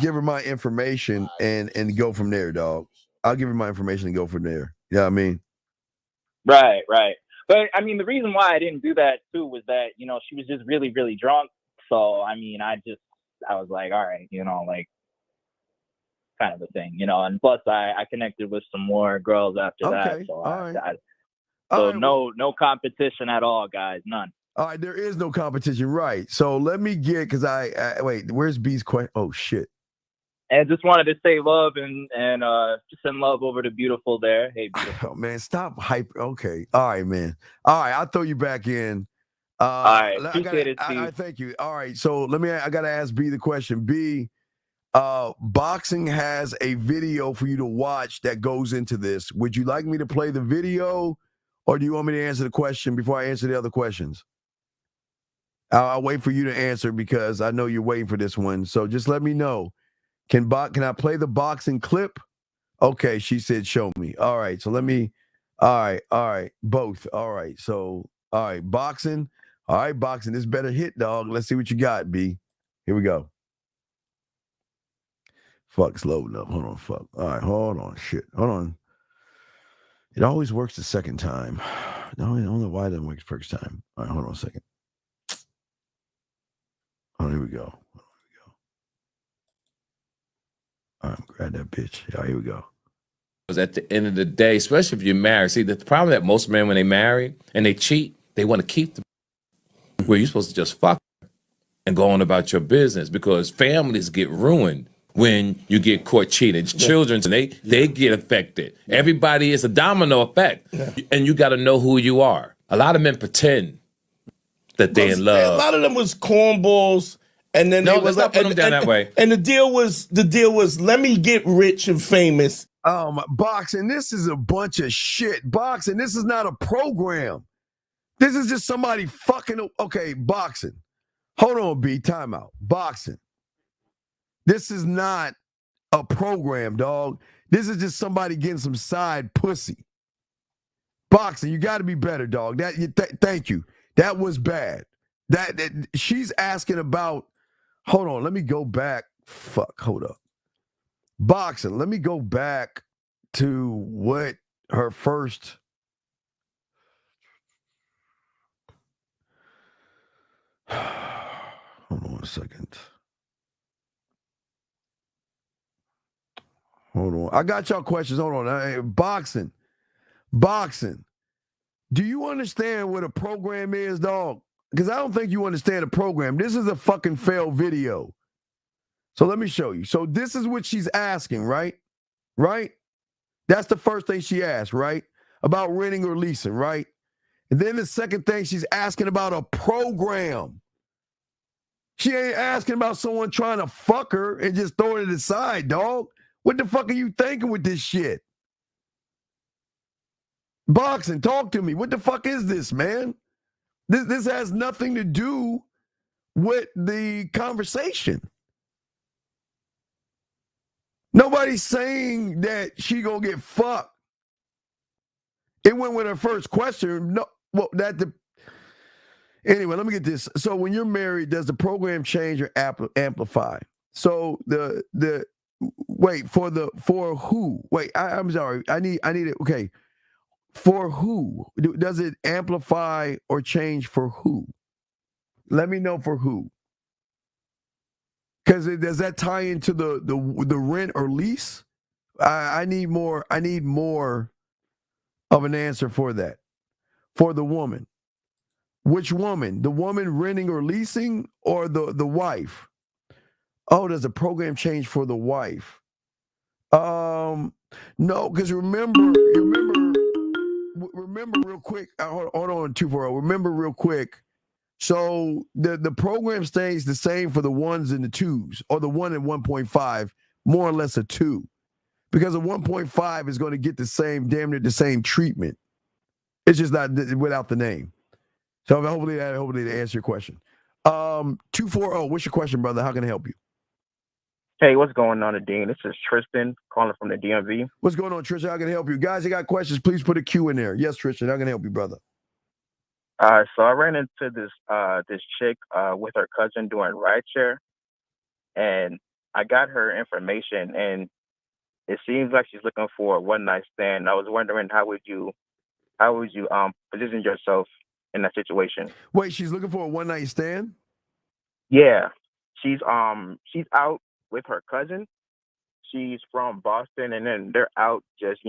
give her my information and go from there, dog. I'll give her my information and go from there. Yeah, I mean. Right. But I mean, the reason why I didn't do that too was that, she was just really, really drunk. So, I mean, I was like, all right, like kind of a thing, and plus I connected with some more girls after that. So no competition at all, guys. None. All right, there is no competition, right? So let me get, because wait, where's B's question? Oh shit. And just wanted to say love and just send love over to Beautiful there. Hey, Beautiful. Oh, man, stop hype. Okay. All right, man. All right, I'll throw you back in. All right, appreciate it, Steve. Thank you. All right, so I got to ask B the question. B, boxing has a video for you to watch that goes into this. Would you like me to play the video, or do you want me to answer the question before I answer the other questions? I'll wait for you to answer because I know you're waiting for this one. So just let me know. Can I play the boxing clip? Okay, she said show me. All right, so let me. All right, both. All right, so all right, boxing. All right, boxing. This better hit, dog. Let's see what you got, B. Here we go. Fuck's loading up. Hold on, fuck. All right, hold on. Shit. Hold on. It always works the second time. I don't know why it doesn't work the first time. All right, hold on a second. Oh, here we go. All right, grab that bitch. Yeah, here we go. Because at the end of the day, especially if you're married, see, the problem that most men, when they marry and they cheat, they want to keep the where you're supposed to just fuck and go on about your business, because families get ruined when you get caught cheating. Children, and they get affected. Everybody is a domino effect. And you got to know who you are. A lot of men pretend that they're in love. A lot of them was cornballs, and then No, they was let's not put them down that way. And the deal was let me get rich and famous. Oh my, boxing, this is a bunch of shit. Boxing, this is not a program. This is just somebody fucking. Okay, boxing. Hold on, B. Timeout. Boxing. This is not a program, dog. This is just somebody getting some side pussy. Boxing, you got to be better, dog. Thank you. That was bad. That she's asking about. Hold on, let me go back. Fuck, hold up. Boxing, let me go back to what her first. Hold on a second. Hold on. I got y'all questions. Hold on. Hey, boxing. Do you understand what a program is, dog? Because I don't think you understand a program. This is a fucking failed video. So let me show you. So this is what she's asking, right? Right? That's the first thing she asked, right? About renting or leasing, right? And then the second thing, she's asking about a program. She ain't asking about someone trying to fuck her and just throwing it aside, dog. What the fuck are you thinking with this shit? Boxing, talk to me. What the fuck is this, man? This has nothing to do with the conversation. Nobody's saying that she gonna get fucked. It went with her first question. No, well, anyway, let me get this. So when you're married, does the program change or amplify? So for who? Wait, I'm sorry. I need it. Okay. For who? Does it amplify or change for who? Let me know for who. Because does that tie into the rent or lease? I need more of an answer for that. For the woman. Which woman? The woman renting or leasing, or the wife? Oh, does the program change for the wife? No, because remember real quick. Hold on, 240. Remember real quick. So the program stays the same for the ones and the twos, or the 1 and 1.5, more or less a 2, because a 1.5 is going to get the same, damn near the same treatment. It's just not without the name. So hopefully that answer your question. 240. What's your question, brother? How can I help you? Hey, what's going on, Dean? This is Tristan calling from the DMV. What's going on, Tristan? How can I help you? Guys, you got questions, please put a Q in there. Yes, Tristan, how can I help you, brother? So I ran into this chick with her cousin doing rideshare, and I got her information, and it seems like she's looking for a one-night stand. I was wondering how would you position yourself in that situation? Wait, she's looking for a one-night stand? Yeah, she's out with her cousin. She's from Boston, and then they're out just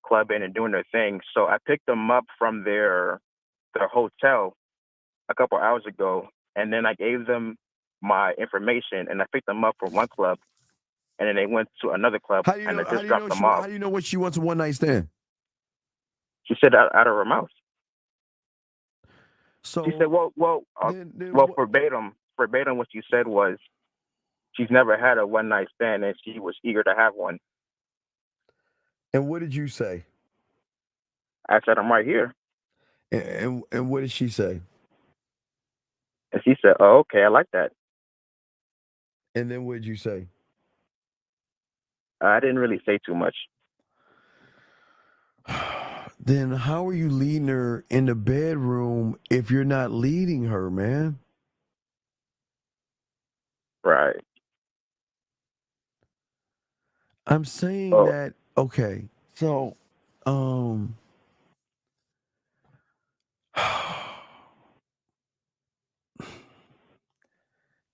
clubbing and doing their thing. So I picked them up from their hotel a couple hours ago, and then I gave them my information, and I picked them up from one club, and then they went to another club, and I just dropped them off. How do you know what she wants a one-night stand? She said out of her mouth. So she said, verbatim what you said was she's never had a one-night stand, and she was eager to have one. And what did you say? I said, I'm right here. And what did she say? And she said, oh, okay, I like that. And then what did you say? I didn't really say too much. Then how are you leading her in the bedroom if you're not leading her, man? Right. I'm saying Oh. that, okay, so,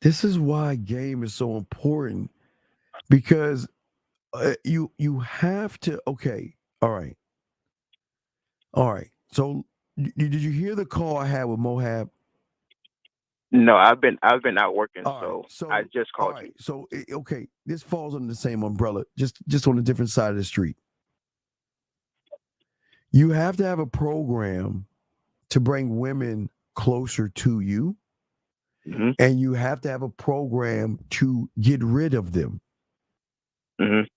this is why game is so important, because you have to, okay, all right. So did you hear the call I had with Mohab? No, I've been out working, so I just All called you. right, so okay, this falls under the same umbrella, just on a different side of the street. You have to have a program to bring women closer to you, Mm-hmm. and you have to have a program to get rid of them. Mm-hmm.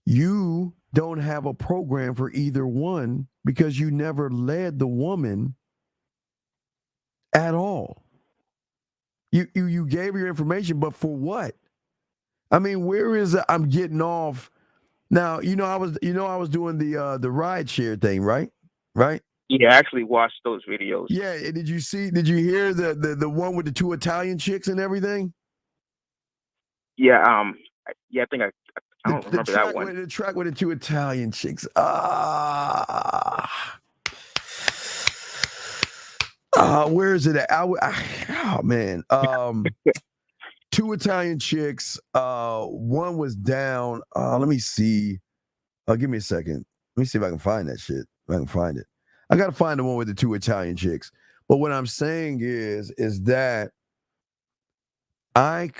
You don't have a program for either one because you never led the woman at all. You gave her your information, but for what? I mean, where is I'm getting off now? I was doing the ride share thing, right? Right? Yeah, I actually watched those videos. Yeah. Did you hear the one with the 2 Italian chicks and everything? Yeah, I think I don't remember that one. The track with the 2 Italian chicks. Where is it at? Oh man. 2 Italian chicks. One was down. Let me see. Give me a second. Let me see if I can find that shit. If I can find it. I gotta find the one with the 2 Italian chicks. But what I'm saying is that I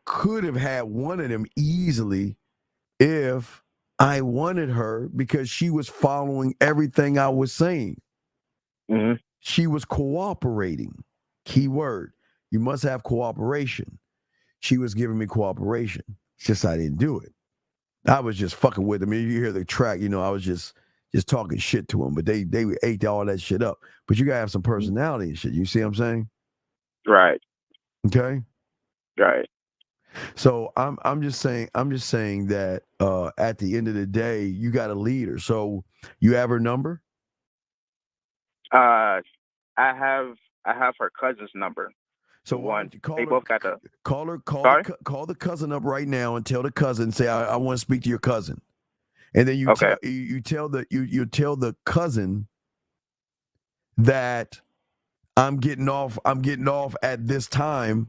could have had one of them easily if I wanted her, because she was following everything I was saying. Mm-hmm. She was cooperating. Key word. You must have cooperation. She was giving me cooperation. It's just I didn't do it. I was just fucking with them. You hear the track, I was just talking shit to them, but they ate all that shit up. But you gotta have some personality and shit. You see what I'm saying? Right. Okay. Right. So I'm just saying that at the end of the day, you got a leader. So you have her number? I have her cousin's number. So why don't you they both got the call the cousin up right now and tell the cousin, say I want to speak to your cousin, and then you tell the cousin that I'm getting off at this time,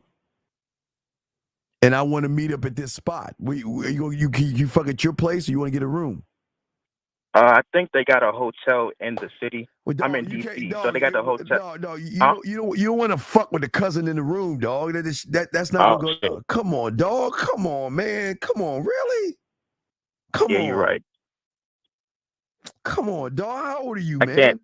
and I want to meet up at this spot. You fuck at your place, or you want to get a room? I think they got a hotel in the city. I'm in DC, so they got the hotel. You don't want to fuck with the cousin in the room, dog. That's not what goes on. Come on, dog. Come on, man. Come on, really? Come on. You're right. Come on, dog. How old are you, man?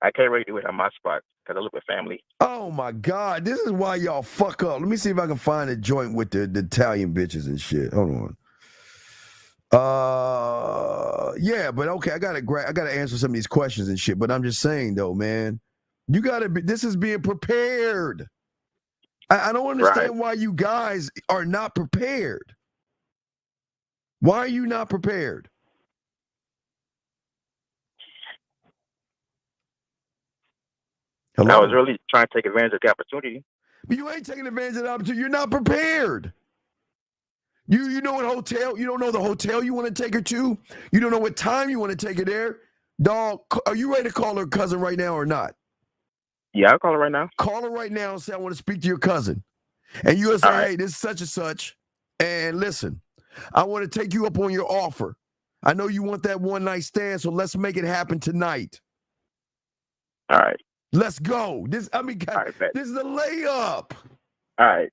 I can't really do it on my spot because I live with family. Oh my God, this is why y'all fuck up. Let me see if I can find a joint with the Italian bitches and shit. Hold on. Yeah, but okay, I gotta answer some of these questions and shit. But I'm just saying though, man, you gotta be. This is being prepared. I don't understand why you guys are not prepared. Why are you not prepared? Hello? I was really trying to take advantage of the opportunity. But you ain't taking advantage of the opportunity. You're not prepared. You know what hotel? You don't know the hotel you want to take her to? You don't know what time you want to take her there? Dog, are you ready to call her cousin right now or not? Yeah, I'll call her right now. Call her right now and say, I want to speak to your cousin. And you'll say, hey, this is such and such. And listen, I want to take you up on your offer. I know you want that one night stand, so let's make it happen tonight. All right. Let's go. This is a layup. All right.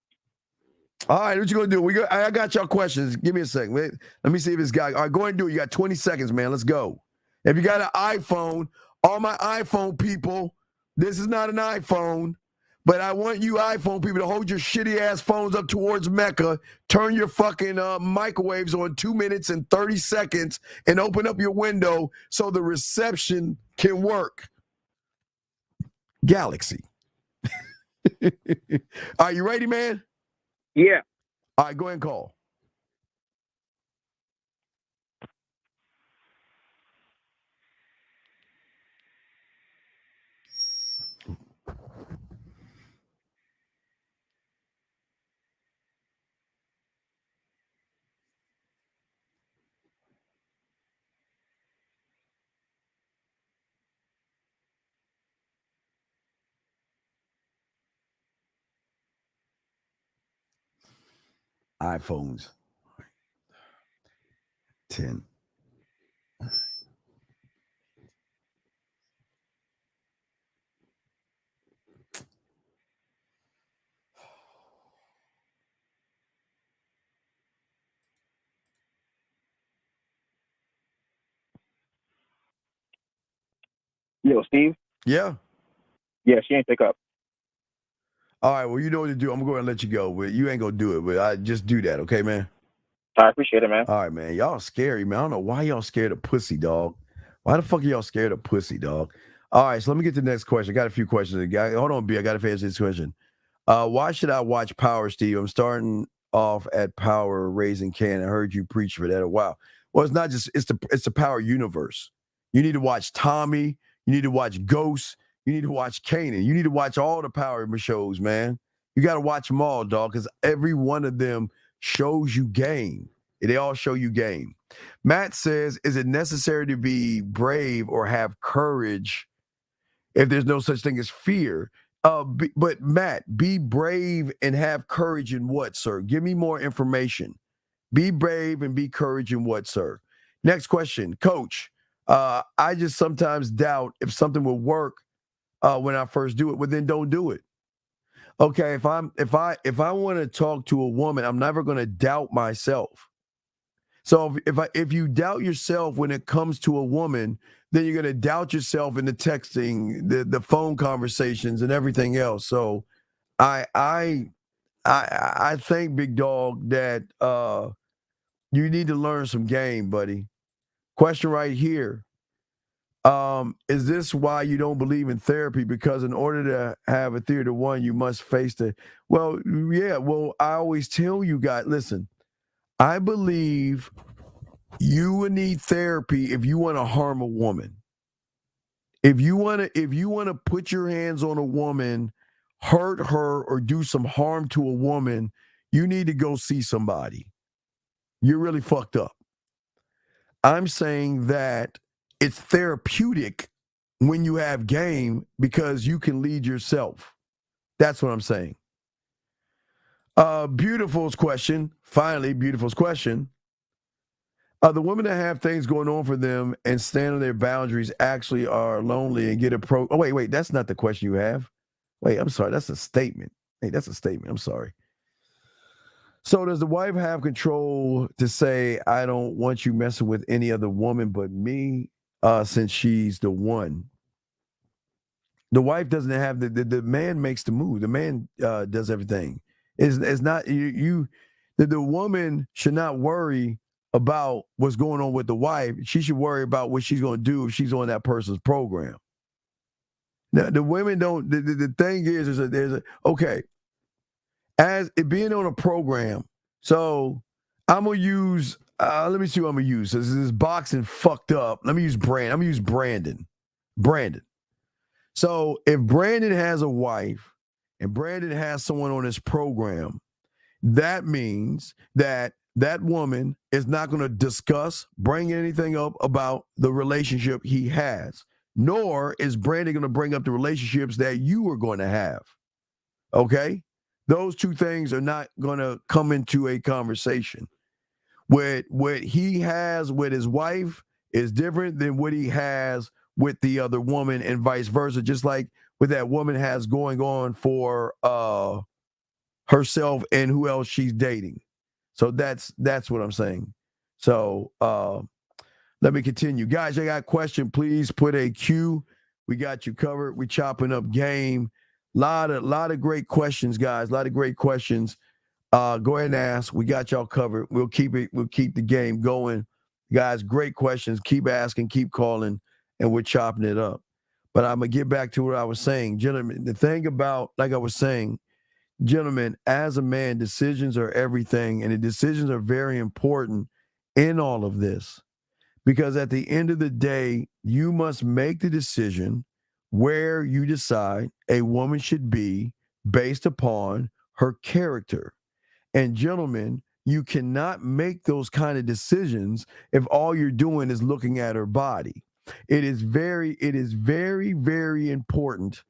All right, what you gonna do? I got y'all questions. Give me a second. Let me see if this guy. All right, go ahead and do it. You got 20 seconds, man. Let's go. If you got an iPhone, all my iPhone people, this is not an iPhone, but I want you iPhone people to hold your shitty ass phones up towards Mecca, turn your fucking microwaves on 2 minutes and 30 seconds, and open up your window so the reception can work. Galaxy. Are you ready, man? Yeah. All right, go ahead and call. iPhones. 10. Yo, Steve? Yeah. Yeah, she ain't pick up. All right, well, you know what to do. I'm going to let you go, but you ain't going to do it, but I just do that, okay, man? I appreciate it, man. All right, man. Y'all scary, man. I don't know why y'all scared of pussy, dog. Why the fuck are y'all scared of pussy, dog? All right, so let me get to the next question. I got a few questions. Hold on, B. I got to answer this question. Why should I watch Power, Steve? I'm starting off at Power Raising Can. I heard you preach for that a while. Well, it's not just, it's the Power universe. You need to watch Tommy. You need to watch Ghost. You need to watch Kanan. You need to watch all the Power shows, man. You got to watch them all, dog, because every one of them shows you game. They all show you game. Matt says, is it necessary to be brave or have courage if there's no such thing as fear? But Matt, be brave and have courage in what, sir? Give me more information. Be brave and be courage in what, sir? Next question, Coach. I just sometimes doubt if something will work when I first do it. Well, then don't do it. Okay, if I want to talk to a woman, I'm never going to doubt myself. So if you doubt yourself when it comes to a woman, then you're going to doubt yourself in the texting, the phone conversations, and everything else. So I think, Big Dog, that you need to learn some game, buddy. Question right here. Is this why you don't believe in therapy? Because in order to have a theory to one, you must face the, well, yeah, well, I always tell you guys, listen, I believe you would need therapy if you want to harm a woman. If you want to put your hands on a woman, hurt her, or do some harm to a woman, you need to go see somebody. You're really fucked up. I'm saying that it's therapeutic when you have game because you can lead yourself. That's what I'm saying. Beautiful's question. Finally, Beautiful's question. The women that have things going on for them and stand on their boundaries actually are lonely and get approached. Oh, wait. That's not the question you have. Wait, I'm sorry. That's a statement. Hey, that's a statement. I'm sorry. So does the wife have control to say, I don't want you messing with any other woman but me, since she's the one? The wife doesn't have the man makes the move. The man does everything. It's not the woman should not worry about what's going on with the wife. She should worry about what she's going to do if she's on that person's program. Now, the women don't. The thing is okay. As it being on a program, so I'm gonna use. Let me see what I'm gonna use. This is boxing fucked up. Let me use Brandon. I'm gonna use Brandon. So if Brandon has a wife and Brandon has someone on his program, that means that woman is not going to discuss, bring anything up about the relationship he has, nor is Brandon going to bring up the relationships that you are going to have. Okay? Those two things are not going to come into a conversation. What he has with his wife is different than what he has with the other woman and vice versa, just like what that woman has going on for herself and who else she's dating. So that's what I'm saying. So let me continue. Guys, I got a question. Please put a Q. We got you covered. We chopping up game. Lot of great questions, guys. A lot of great questions. Go ahead and ask. We got y'all covered. We'll keep the game going. Guys, great questions. Keep asking, keep calling, and we're chopping it up. But I'm going to get back to what I was saying. Gentlemen, the thing about, like I was saying, gentlemen, as a man, decisions are everything, and the decisions are very important in all of this. Because at the end of the day, you must make the decision where you decide a woman should be based upon her character. And gentlemen, you cannot make those kind of decisions if all you're doing is looking at her body. It is very, very important.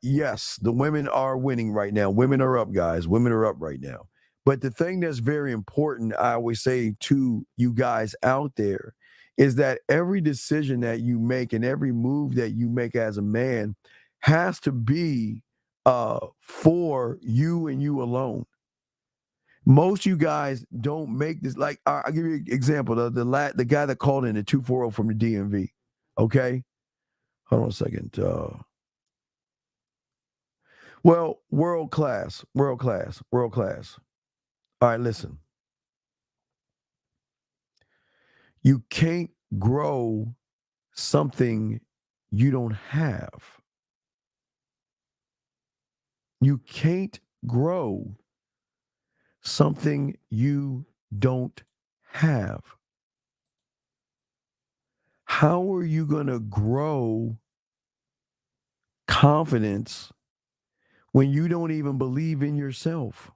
Yes, the women are winning right now. Women are up, guys. Women are up right now. But the thing that's very important, I always say to you guys out there, is that every decision that you make and every move that you make as a man has to be for you and you alone. Most you guys don't make this. Like, I'll give you an example. The guy that called in at 240 from the DMV. Okay, hold on a second. Well, world class. All right, listen. You can't grow something you don't have. You can't grow something you don't have. How are you going to grow confidence when you don't even believe in yourself?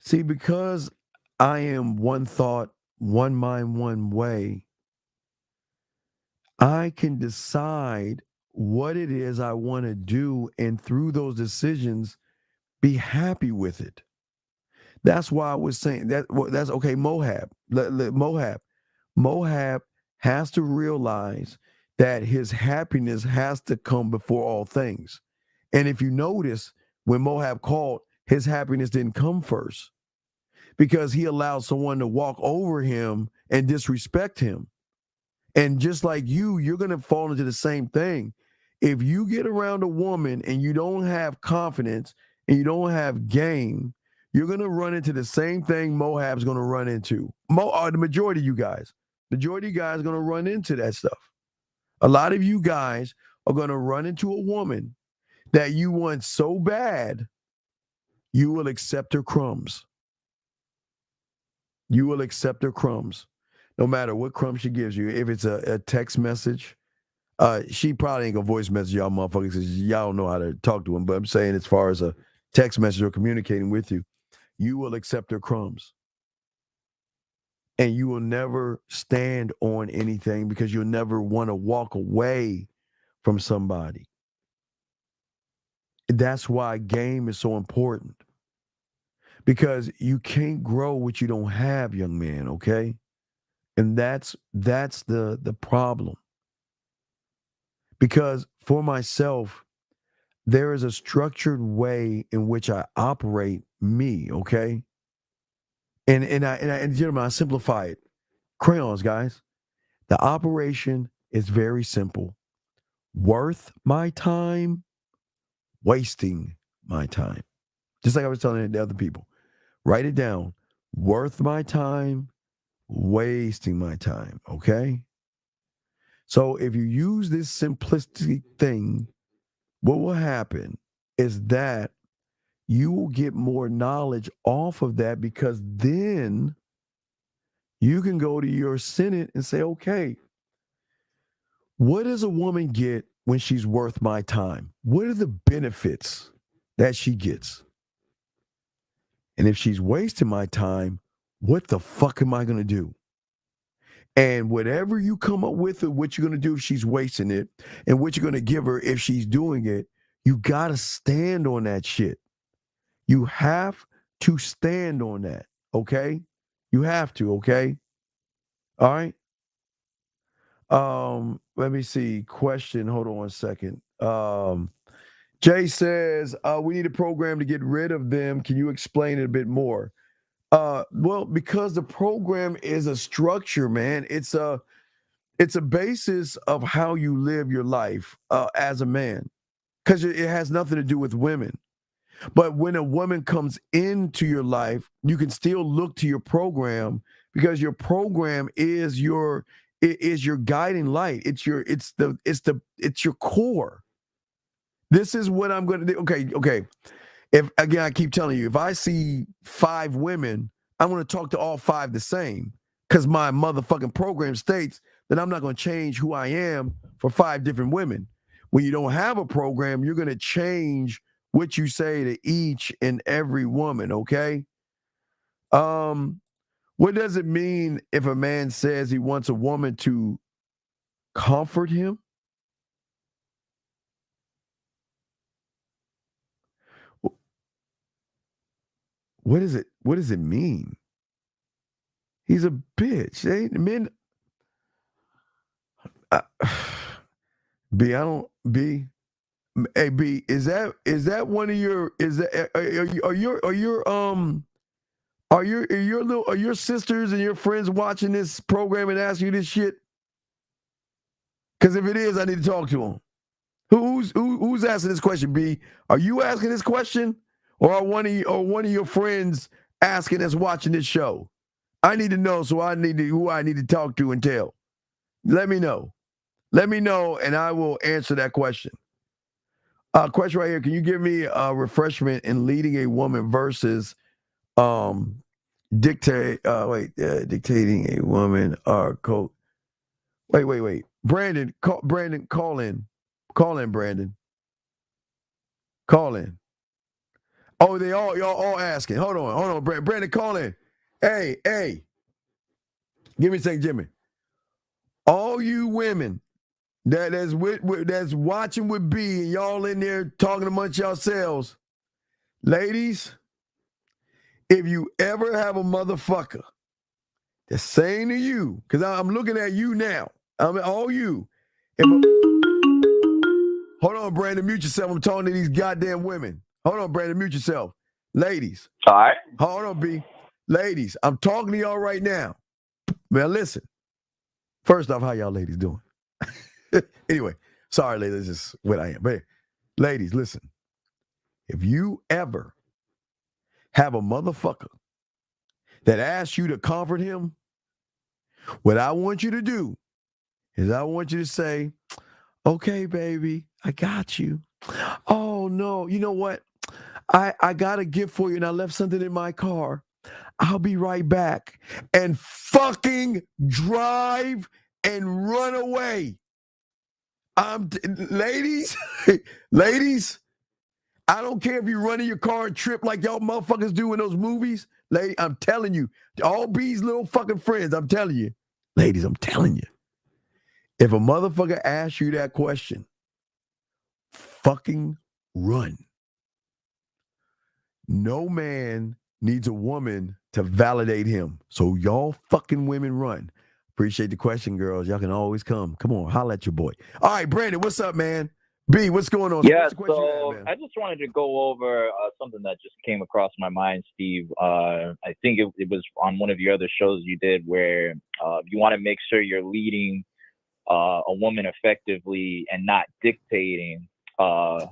See, because I am one thought, one mind, one way, I can decide what it is I want to do, and through those decisions, be happy with it. That's why I was saying that's okay. Mohab has to realize that his happiness has to come before all things. And if you notice, when Mohab called, his happiness didn't come first because he allowed someone to walk over him and disrespect him. And just like you're going to fall into the same thing. If you get around a woman and you don't have confidence and you don't have game, you're going to run into the same thing Mohab's going to run into. The majority of you guys are going to run into that stuff. A lot of you guys are going to run into a woman that you want so bad, you will accept her crumbs. You will accept her crumbs, no matter what crumbs she gives you. If it's a text message, she probably ain't gonna voice message y'all motherfuckers because y'all don't know how to talk to him. But I'm saying, as far as a text message or communicating with you, you will accept her crumbs. And you will never stand on anything because you'll never want to walk away from somebody. That's why game is so important. Because you can't grow what you don't have, young man, okay? And that's the problem. Because for myself, there is a structured way in which I operate me, okay? And gentlemen, I simplify it. Crayons, guys. The operation is very simple. Worth my time, wasting my time. Just like I was telling the other people. Write it down. Worth my time, wasting my time, okay? So if you use this simplistic thing, what will happen is that you will get more knowledge off of that, because then you can go to your Senate and say, okay, what does a woman get when she's worth my time? What are the benefits that she gets? And if she's wasting my time, what the fuck am I going to do? And whatever you come up with, or what you're going to do if she's wasting it, and what you're going to give her if she's doing it, you got to stand on that shit. You have to stand on that, okay? You have to, okay? All right? Let me see. Question. Hold on one second. Jay says, we need a program to get rid of them. Can you explain it a bit more? Well, because the program is a structure, man. It's a basis of how you live your life as a man, because it has nothing to do with women. But when a woman comes into your life, you can still look to your program, because your program is your guiding light. It's your core. This is what I'm going to do. Okay. If again, I keep telling you, if I see 5 women, I'm going to talk to all 5 the same, because my motherfucking program states that I'm not going to change who I am for 5 different women. When you don't have a program, you're going to change what you say to each and every woman, okay? What does it mean if a man says he wants a woman to comfort him? What is it? What does it mean? He's a bitch. Men. B, I don't. B. Hey, B, is that one of your? Is that are your sisters and your friends watching this program and asking you this shit? Because if it is, I need to talk to them. Who's asking this question? B, are you asking this question, or are one of your friends asking that's watching this show? I need to know, so I need to who I need to talk to and tell. Let me know. Let me know, and I will answer that question. Question right here. Can you give me a refreshment in leading a woman versus dictating a woman or coach? Wait. Brandon, call in. Call in, Brandon. Call in. Oh, y'all all asking. Hold on. Brandon, call in. Hey. Give me a second, Jimmy. All you women that's watching with B and y'all in there talking amongst yourselves, ladies, if you ever have a motherfucker that's saying to you, because I'm looking at you now, I mean all you. Hold on, Brandon, mute yourself. I'm talking to these goddamn women. Hold on, Brandon, mute yourself. Ladies. All right. Hold on, B. Ladies, I'm talking to y'all right now. Now listen. First off, how y'all ladies doing? Anyway, sorry, ladies, this is what I am. But ladies, listen. If you ever have a motherfucker that asks you to comfort him, what I want you to do is I want you to say, okay, baby, I got you. Oh, no, you know what? I got a gift for you, and I left something in my car. I'll be right back. And fucking drive and run away. Ladies, I don't care if you're running your car and trip like y'all motherfuckers do in those movies. Lady, I'm telling you, all B's little fucking friends, I'm telling you. Ladies, I'm telling you. If a motherfucker asks you that question, fucking run. No man needs a woman to validate him. So y'all fucking women run. Appreciate the question, girls. Y'all can always come. Come on, holla at your boy. All right, Brandon, what's up, man? B, what's going on? Yeah, What's the question you have, I just wanted to go over something that just came across my mind, Steve. I think it was on one of your other shows you did where you want to make sure you're leading a woman effectively and not dictating a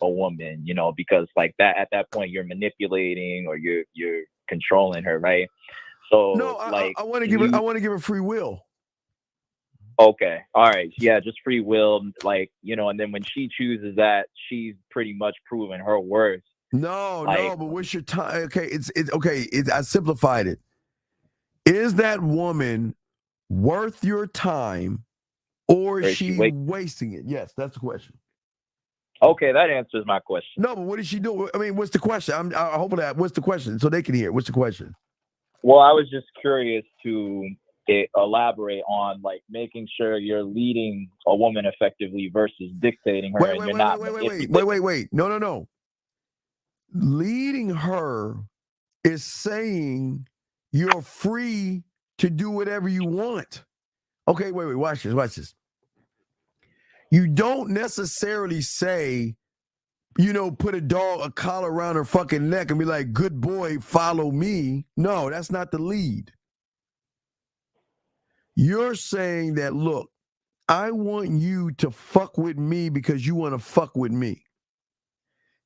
woman, you know, because like that at that point you're manipulating or you're controlling her, right? So no, like I want to give her free will. Okay. All right. Yeah, just free will, like, you know, and then when she chooses that, she's pretty much proven her worth. No, but what's your time? Okay, it's okay. I simplified it. Is that woman worth your time, or is she wasting it? Yes, that's the question. Okay, that answers my question. No, but what is she doing? I mean, what's the question? I hope that. What's the question? So they can hear. What's the question? Well, I was just curious to elaborate on like making sure you're leading a woman effectively versus dictating her. Wait. No. Leading her is saying you're free to do whatever you want. Okay, wait. Watch this. You don't necessarily say, you know, put a collar around her fucking neck and be like, good boy, follow me. No, that's not the lead. You're saying that, look, I want you to fuck with me because you want to fuck with me.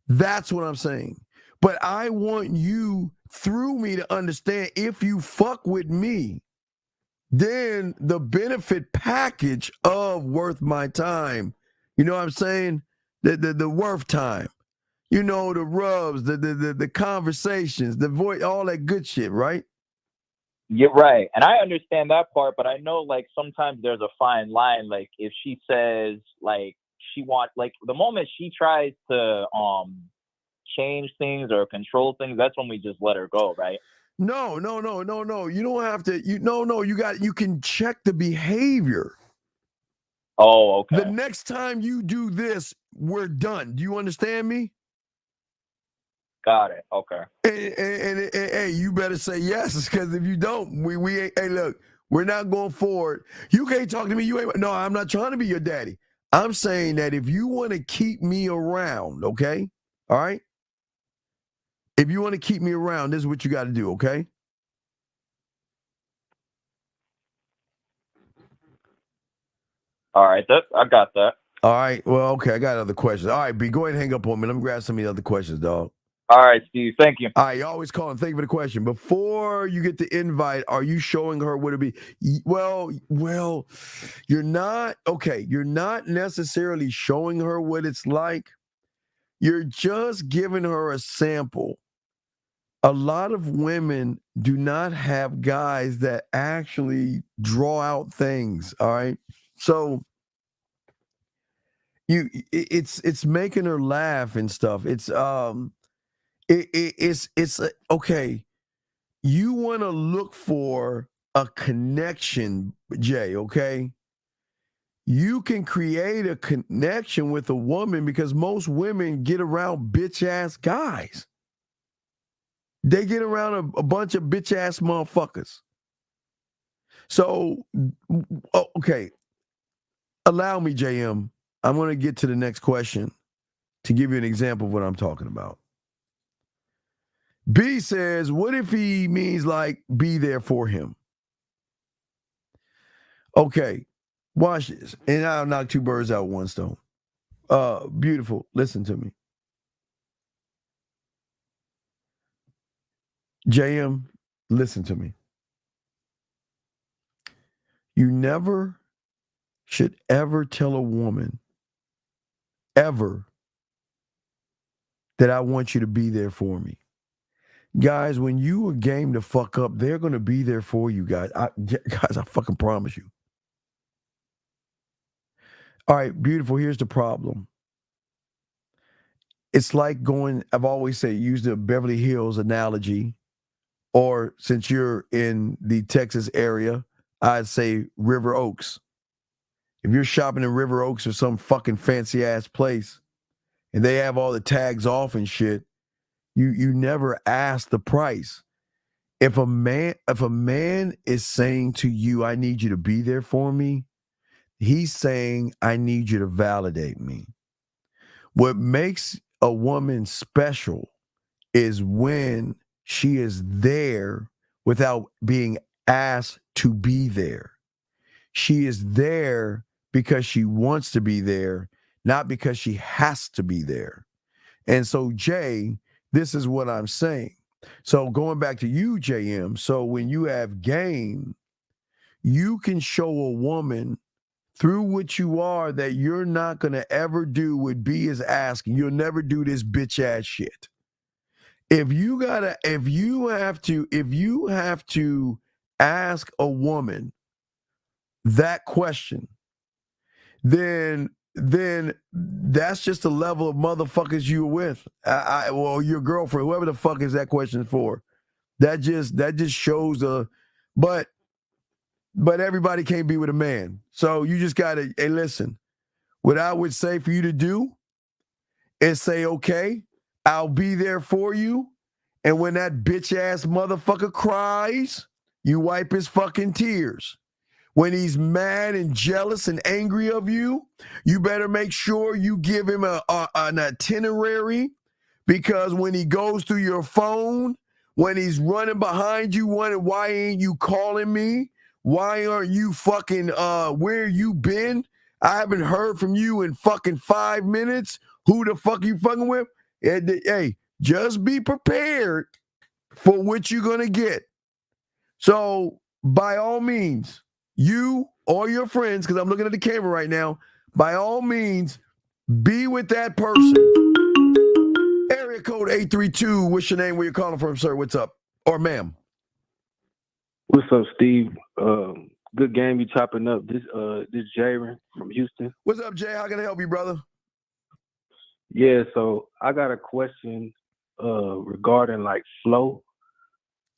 That's what I'm saying. But I want you, through me, to understand if you fuck with me, then the benefit package of worth my time, you know what I'm saying? The worth time, you know, the rubs, the conversations, the voice, all that good shit, right? You're right. And I understand that part, but I know like sometimes there's a fine line. Like if she says like she wants, like the moment she tries to change things or control things, that's when we just let her go, right? No. You don't have to. You can check the behavior. Oh, okay. The next time you do this, we're done. Do you understand me? Got it. Okay. And hey, you better say yes, because if you don't, we ain't. Hey, look, we're not going forward. You can't talk to me. You ain't. No, I'm not trying to be your daddy. I'm saying that if you want to keep me around, okay, all right. If you want to keep me around, this is what you got to do, okay? All right, I got that. All right. Well, okay. I got other questions. All right, B, go ahead and hang up on me. Let me grab some of the other questions, dog. All right, Steve. Thank you. All right, you always calling. Thank you for the question. Before you get the invite, are you showing her what it be? Well, you're not. Okay, you're not necessarily showing her what it's like. You're just giving her a sample. A lot of women do not have guys that actually draw out things. All right, so it's making her laugh and stuff. It's okay. You want to look for a connection, Jay, okay? You can create a connection with a woman because most women get around bitch-ass guys. They get around a bunch of bitch-ass motherfuckers. So, okay. Allow me, JM. I'm going to get to the next question to give you an example of what I'm talking about. B says, what if he means like be there for him? Okay, watch this. And I'll knock two birds out with one stone. Beautiful. Listen to me. JM, listen to me. You never should ever tell a woman, ever, that I want you to be there for me. Guys, when you are game to fuck up, they're going to be there for you, guys. I fucking promise you. All right, beautiful. Here's the problem. It's like going, I've always said, use the Beverly Hills analogy, or since you're in the Texas area, I'd say River Oaks. If you're shopping in River Oaks or some fucking fancy ass place and they have all the tags off and shit, you never ask the price. If a man is saying to you, I need you to be there for me, he's saying, I need you to validate me. What makes a woman special is when she is there without being asked to be there. She is there because she wants to be there, not because she has to be there. And so, Jay, this is what I'm saying. So going back to you, JM, so when you have game, you can show a woman through what you are that you're not going to ever do what B is asking. You'll never do this bitch ass shit. If you have to ask a woman that question, then that's just the level of motherfuckers you're with. Well, your girlfriend, whoever the fuck is that question for. That just shows but everybody can't be with a man. So you just gotta, hey, listen, what I would say for you to do is say, okay, I'll be there for you. And when that bitch ass motherfucker cries, you wipe his fucking tears. When he's mad and jealous and angry of you, you better make sure you give him an itinerary, because when he goes through your phone, when he's running behind you, wondering, why ain't you calling me? Why aren't you fucking, where you been? I haven't heard from you in fucking 5 minutes. Who the fuck you fucking with? Hey, just be prepared for what you're going to get. So by all means, you or your friends, because I'm looking at the camera right now, by all means, be with that person. Area code 832. What's your name? Where you calling from, sir? What's up? Or ma'am? What's up, Steve? Good game you chopping up. This Jaron from Houston. What's up, Jay? How can I help you, brother? Yeah, so I got a question regarding like flow.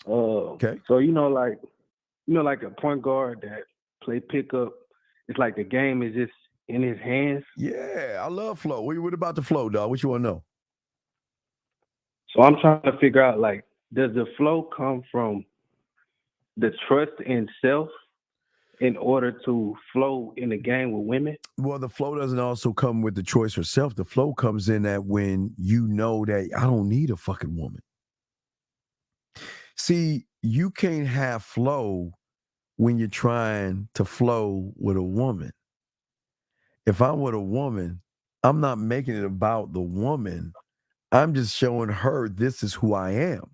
Okay. So like a point guard that play pickup, it's like the game is just in his hands. Yeah, I love flow. What about the flow, dog? What you want to know? So I'm trying to figure out, like, does the flow come from the trust in self in order to flow in the game with women? Well, the flow doesn't also come with the choice herself. The flow comes in that when you know that I don't need a fucking woman. See, you can't have flow when you're trying to flow with a woman. If I'm with a woman, I'm not making it about the woman. I'm just showing her this is who I am.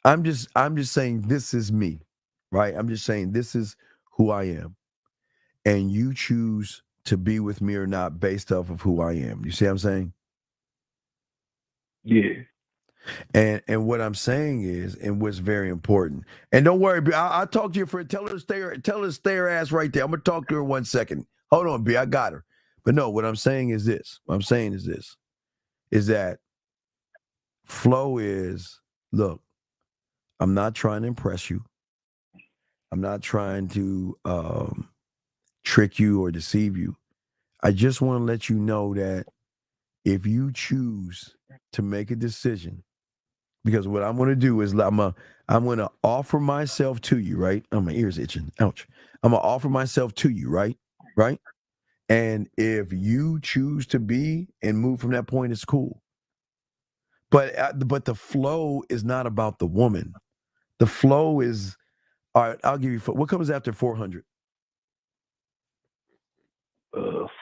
I'm just saying this is me, right? I'm just saying this is who I am. And you choose to be with me or not based off of who I am. You see what I'm saying? Yeah. And what I'm saying is, and what's very important, and don't worry, B, I'll talk to your friend. Tell her to stay her ass right there. I'm gonna talk to her 1 second. Hold on, B, I got her. But no, what I'm saying is this. What I'm saying is this, is that flow is, look, I'm not trying to impress you. I'm not trying to trick you or deceive you. I just want to let you know that if you choose to make a decision, because what I'm going to do is I'm going to offer myself to you, right? Oh, my ear's itching. Ouch. I'm going to offer myself to you, right? Right? And if you choose to be and move from that point, it's cool. But the flow is not about the woman. The flow is, all right, I'll give you, what comes after 400?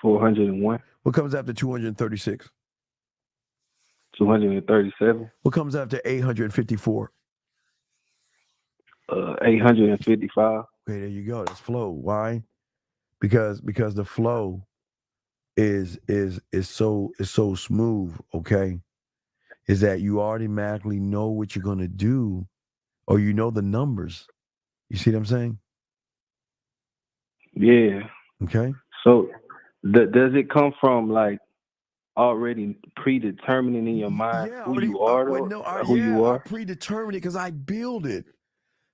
401. What comes after 236? 237. What comes after 854? 855. Okay, there you go. That's flow. Why? Because the flow is so smooth, okay? Is that you automatically know what you're gonna do, or you know the numbers. You see what I'm saying? Yeah. Okay. So does it come from like already predetermining in your mind who you are, who you I are? predetermined it because I build it.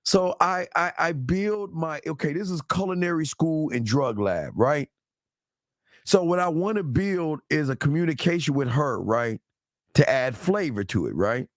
So I build my, okay, this is culinary school and drug lab, right? So what I want to build is a communication with her, right? To add flavor to it, right?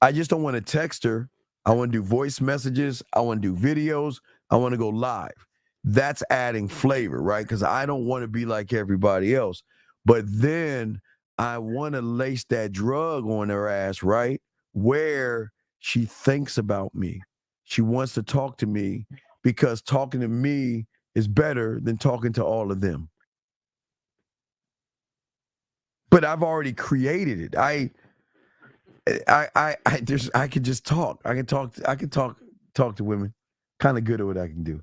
I just don't want to text her. I want to do voice messages. I want to do videos. I want to go live. That's adding flavor, right? Because I don't want to be like everybody else. But then I want to lace that drug on her ass, right? Where she thinks about me. She wants to talk to me because talking to me is better than talking to all of them. But I've already created it. I could just talk. I can talk to women. Kind of good at what I can do.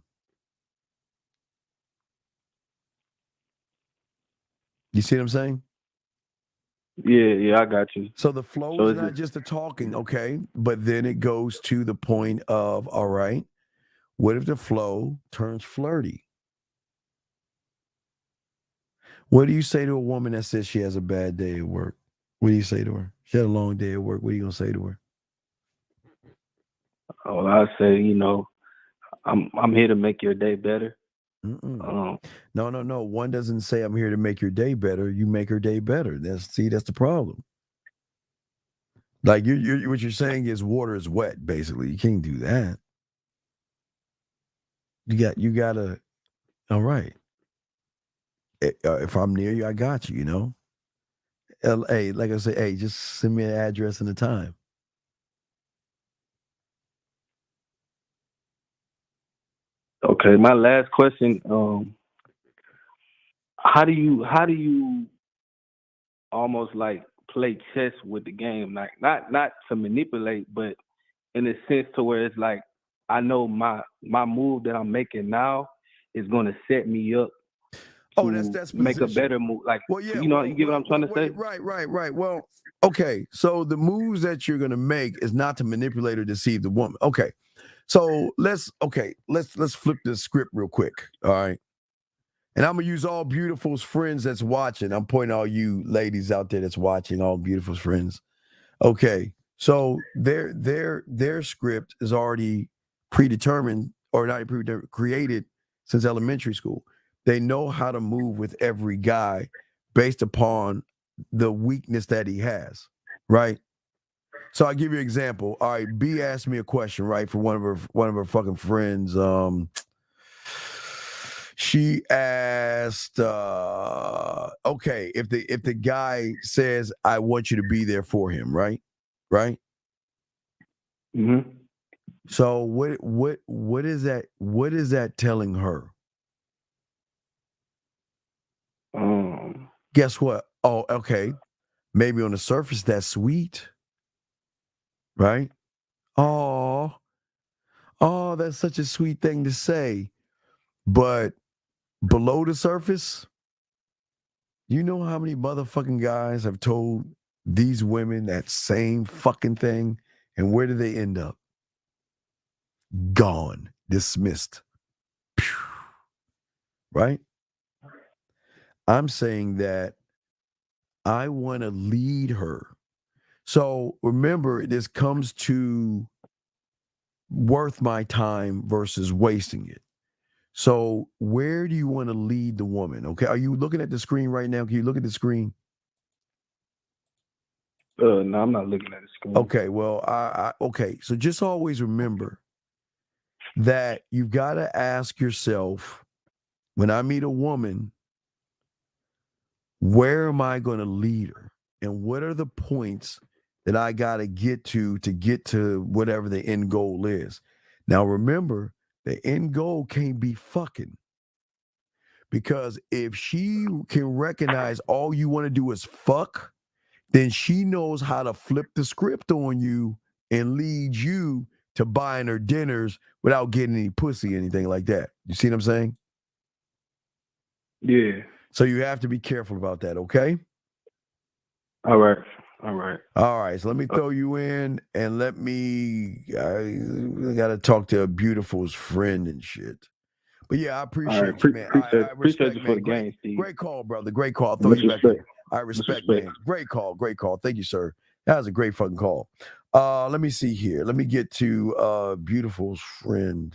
You see what I'm saying? Yeah, I got you. So the flow So is not just the talking, okay? But then it goes to the point of, all right, what if the flow turns flirty? What do you say to a woman that says she has a bad day at work? What do you say to her? She had a long day at work. What are you going to say to her? Oh, I say, I'm here to make your day better. No. One doesn't say I'm here to make your day better. You make her day better. That's the problem. Like you're what you're saying is water is wet. Basically, you can't do that. You gotta. All right. If I'm near you, I got you. You know. Hey, like I say, hey, just send me an address and a time. Okay, my last question. How do you almost like play chess with the game? Like not to manipulate, but in a sense to where it's like I know my move that I'm making now is going to set me up to make a better move. Like, you get what I'm trying to say? Right. Well, okay. So the moves that you're going to make is not to manipulate or deceive the woman. Okay. So let's flip the script real quick. All right. And I'm going to use all Beautiful's friends that's watching. I'm pointing all you ladies out there that's watching, all Beautiful's friends. Okay. So their script is already predetermined, or not predetermined, created since elementary school. They know how to move with every guy based upon the weakness that he has, right? So I'll give you an example. All right, B asked me a question, right, for one of her fucking friends. She asked, okay, if the guy says, I want you to be there for him, right? Right? Mm-hmm. So what is that telling her? Guess what? Oh, okay. Maybe on the surface that's sweet. Right? Oh, that's such a sweet thing to say. But below the surface, you know how many motherfucking guys have told these women that same fucking thing? And where do they end up? Gone, dismissed. Pew. Right? I'm saying that I want to lead her. So remember, this comes to worth my time versus wasting it. So where do you want to lead the woman? Okay, are you looking at the screen right now? Can you look at the screen? No, I'm not looking at the screen. Okay, well, okay. So just always remember that you've got to ask yourself, when I meet a woman, where am I going to lead her? And what are the points that I got to get to whatever the end goal is? Now, remember, the end goal can't be fucking. Because if she can recognize all you want to do is fuck, then she knows how to flip the script on you and lead you to buying her dinners without getting any pussy or anything like that. You see what I'm saying? Yeah. So you have to be careful about that, okay? All right. All right. So let me throw you in and I got to talk to a beautiful's friend and shit. But yeah, I appreciate you, man. I appreciate respect, you for man. the game, Steve. Great call, brother. Great call. I'll throw you back in. I respect, man. Great call. Thank you, sir. That was a great fucking call. Let me see here. Let me get to beautiful's friend.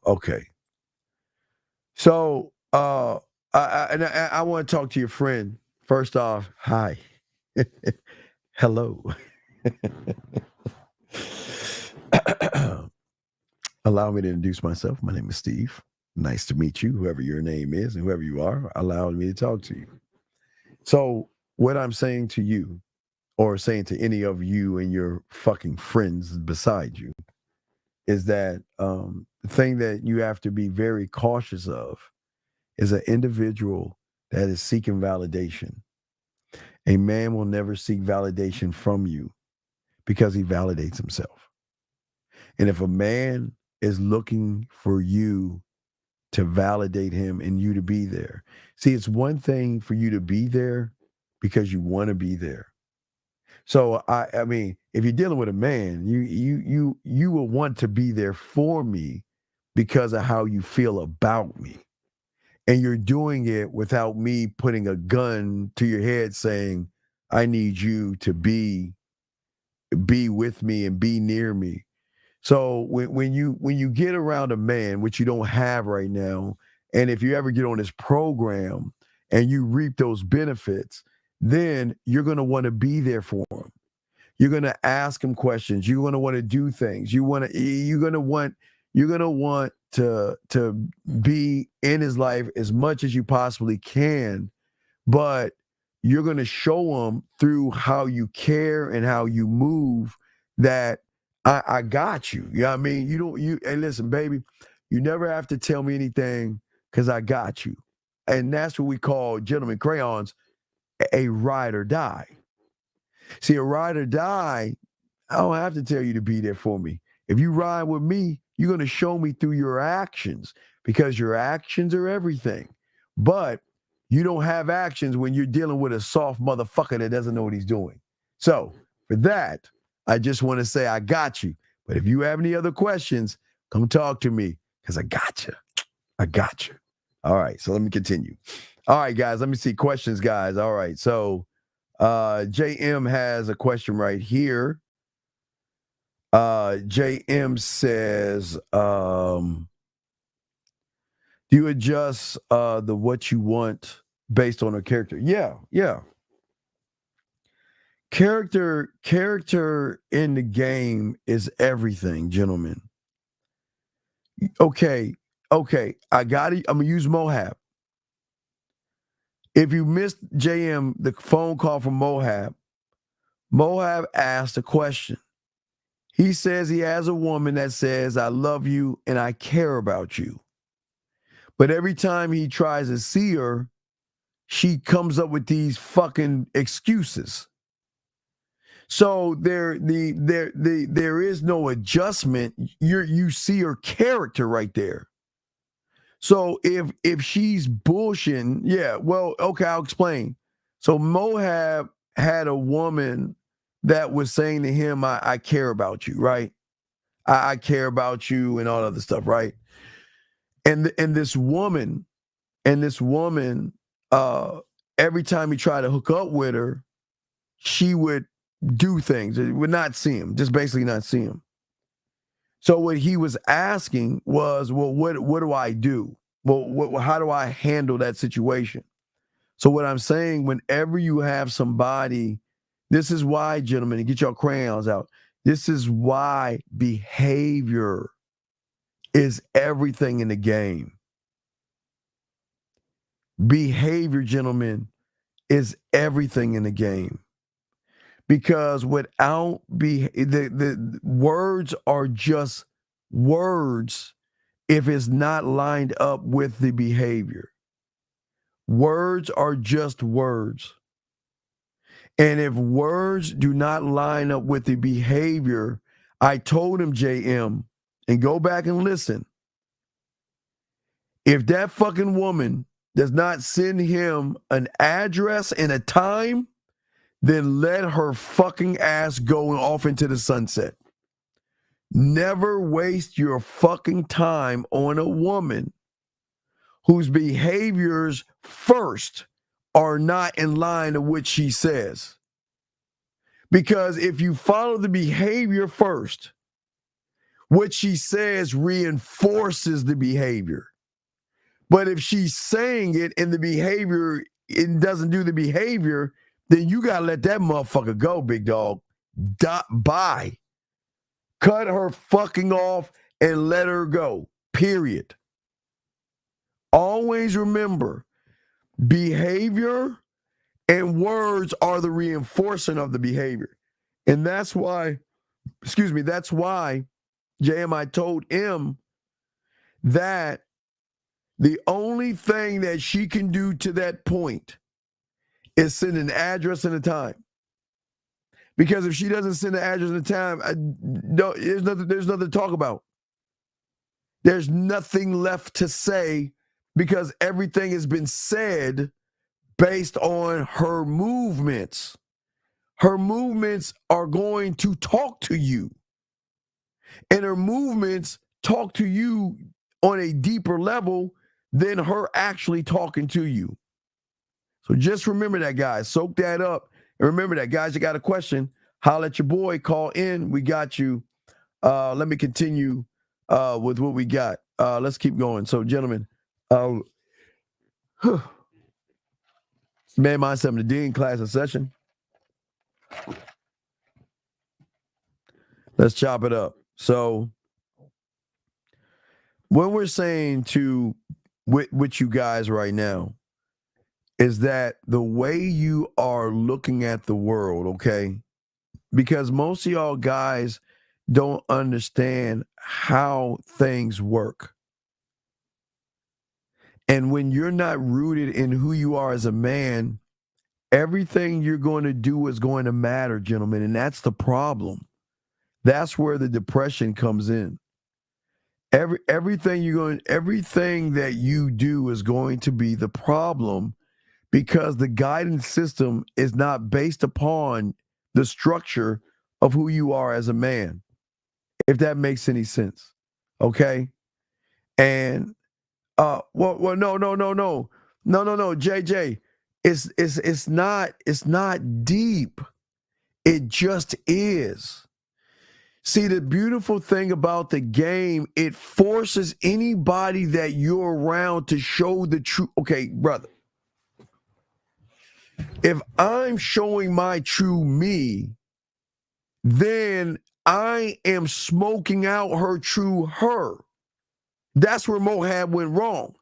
Okay. So I want to talk to your friend. First off, hi. Hello. Allow me to introduce myself. My name is Steve. Nice to meet you, whoever your name is and whoever you are. Allow me to talk to you. So what I'm saying to you, or saying to any of you and your fucking friends beside you, is that the thing that you have to be very cautious of is an individual that is seeking validation. A man will never seek validation from you because he validates himself. And if a man is looking for you to validate him and you to be there. See, it's one thing for you to be there because you want to be there. So I mean, if you're dealing with a man, you will want to be there for me because of how you feel about me. And you're doing it without me putting a gun to your head saying, I need you to be with me and be near me. So when you get around a man, which you don't have right now, and if you ever get on this program and you reap those benefits, then you're going to want to be there for him. You're going to ask him questions. You're going to want to do things. You're going to want to be in his life as much as you possibly can, but you're going to show him through how you care and how you move that I got you. You know what I mean? And listen, baby, you never have to tell me anything because I got you. And that's what we call, gentlemen crayons, a ride or die. See, a ride or die, I don't have to tell you to be there for me. If you ride with me, you're going to show me through your actions because your actions are everything. But you don't have actions when you're dealing with a soft motherfucker that doesn't know what he's doing. So for that, I just want to say I got you. But if you have any other questions, come talk to me because I got you. I got you. All right, so let me continue. All right, guys, let me see questions, guys. All right, so JM has a question right here. JM says, do you adjust the what you want based on her character? Yeah. Character in the game is everything, gentlemen. Okay. I got it. I'm gonna use Mohab. If you missed JM, the phone call from Mohab asked a question. He says he has a woman that says, I love you and I care about you. But every time he tries to see her, she comes up with these fucking excuses. So there is no adjustment. You see her character right there. So if she's bullshitting, yeah, well, okay, I'll explain. So Mohab had a woman that was saying to him, I care about you, right? I care about you and all other stuff, right? And this woman, every time he tried to hook up with her, she would do things. It would not see him, just basically not see him. So what he was asking was, well, what do I do? Well, how do I handle that situation? So what I'm saying, whenever you have somebody, this is why, gentlemen, and get your crayons out. This is why behavior is everything in the game. Behavior, gentlemen, is everything in the game. Because without the words are just words if it's not lined up with the behavior. Words are just words. And if words do not line up with the behavior, I told him, JM, and go back and listen. If that fucking woman does not send him an address and a time, then let her fucking ass go off into the sunset. Never waste your fucking time on a woman whose behaviors first are not in line with what she says. Because if you follow the behavior first, what she says reinforces the behavior. But if she's saying it and the behavior, it doesn't do the behavior, then you got to let that motherfucker go, big dog. Bye. Cut her fucking off and let her go, period. Always remember, behavior and words are the reinforcement of the behavior. And that's why, JM, I told him that the only thing that she can do to that point is send an address and a time. Because if she doesn't send an address and a time, there's nothing to talk about. There's nothing left to say because everything has been said based on her movements. Her movements are going to talk to you. And her movements talk to you on a deeper level than her actually talking to you. So just remember that, guys. Soak that up. And remember that, guys, you got a question, holler at your boy, call in. We got you. Let me continue with what we got. Let's keep going. So, gentlemen, Man Mindset, the Dean class in session. Let's chop it up. So, what we're saying with you guys right now is that the way you are looking at the world, okay? Because most of y'all guys don't understand how things work. And when you're not rooted in who you are as a man, everything you're going to do is going to matter, gentlemen. And that's the problem. That's where the depression comes in. Everything that you do is going to be the problem because the guidance system is not based upon the structure of who you are as a man, if that makes any sense. Okay? And no, JJ. It's not deep. It just is. See, the beautiful thing about the game, it forces anybody that you're around to show the truth. Okay, brother. If I'm showing my true me, then I am smoking out her true her. That's where Mohab went wrong.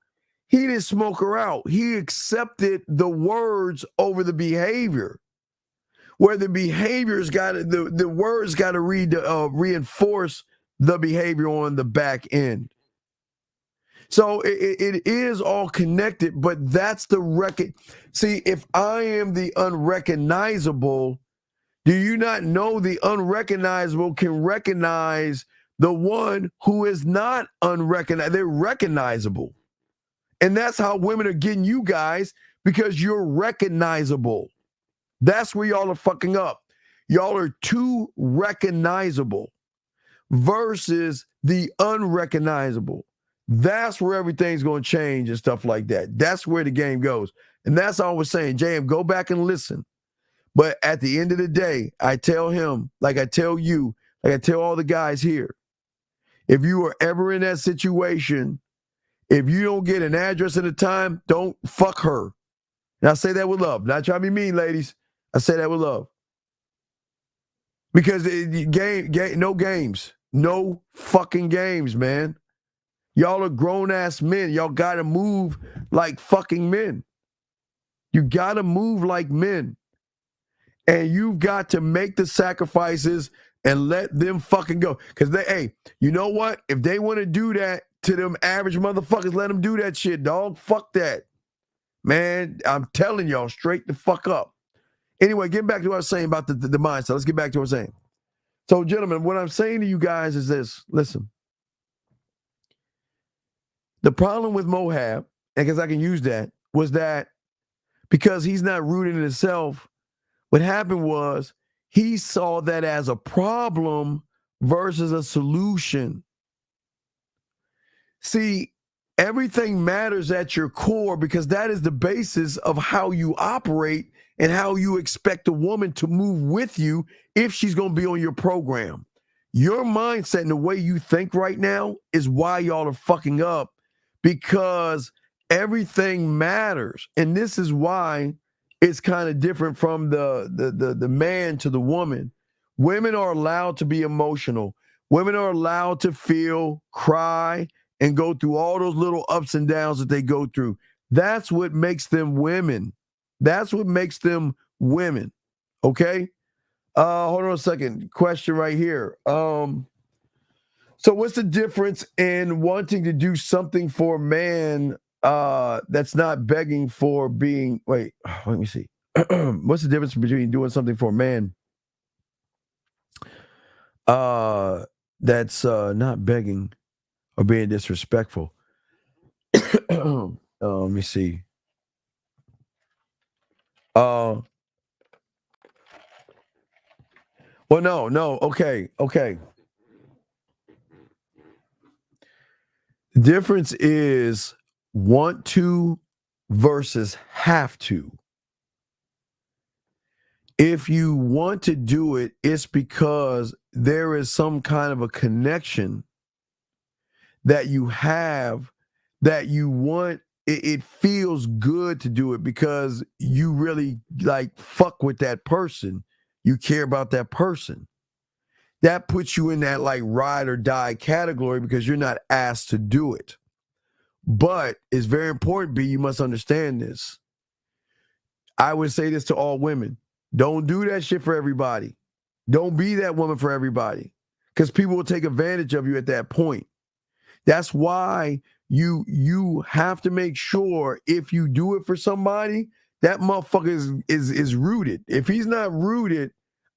He didn't smoke her out. He accepted the words over the behavior. Where the behavior's got to, the words got to reinforce the behavior on the back end. So it is all connected, but that's the record. See, if I am the unrecognizable, do you not know the unrecognizable can recognize the one who is not unrecognized? They're recognizable. And that's how women are getting you guys, because you're recognizable. That's where y'all are fucking up. Y'all are too recognizable versus the unrecognizable. That's where everything's going to change and stuff like that. That's where the game goes. And that's all I was saying. JM, go back and listen. But at the end of the day, I tell him, like I tell you, like I tell all the guys here, if you are ever in that situation, if you don't get an address at a time, don't fuck her. And I say that with love. Not trying to be mean, ladies. I say that with love. Because no games. No fucking games, man. Y'all are grown-ass men. Y'all got to move like fucking men. You got to move like men. And you've got to make the sacrifices and let them fucking go. Because hey, you know what? If they want to do that to them average motherfuckers, let them do that shit, dog. Fuck that. Man, I'm telling y'all, straight the fuck up. Anyway, getting back to what I was saying about the mindset. Let's get back to what I'm saying. So, gentlemen, what I'm saying to you guys is this. Listen. The problem with Mohab, and because I can use that, was that because he's not rooted in himself, what happened was he saw that as a problem versus a solution. See, everything matters at your core because that is the basis of how you operate and how you expect a woman to move with you if she's going to be on your program. Your mindset and the way you think right now is why y'all are fucking up, because everything matters. And this is why it's kind of different from the man to the woman. Women are allowed to be emotional. Women are allowed to feel, cry, and go through all those little ups and downs that they go through. That's what makes them women. That's what makes them women. Okay? Hold on a second. Question right here. So what's the difference in wanting to do something for a man that's not begging for being, wait, let me see. What's the difference between doing something for a man that's not begging or being disrespectful? Let me see. Well, no. Okay. The difference is want to versus have to. If you want to do it, it's because there is some kind of a connection that you have that you want. It feels good to do it because you really like fuck with that person. You care about that person. That puts you in that like ride or die category because you're not asked to do it. But it's very important, B, you must understand this. I would say this to all women. Don't do that shit for everybody. Don't be that woman for everybody, because people will take advantage of you at that point. That's why you have to make sure if you do it for somebody, that motherfucker is rooted. If he's not rooted,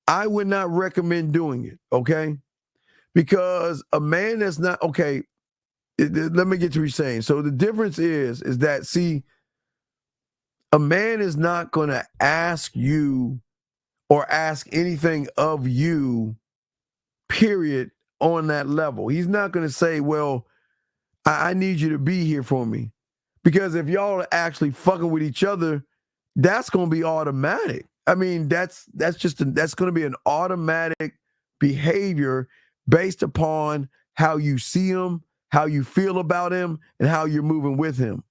I would not recommend doing it, okay? Because a man that's not, okay, let me get to what you're saying. So the difference is that, see, a man is not going to ask you or ask anything of you, period, on that level. He's not going to say, well, I need you to be here for me. Because if y'all are actually fucking with each other, that's going to be automatic. I mean, that's going to be an automatic behavior based upon how you see him, how you feel about him, and how you're moving with him.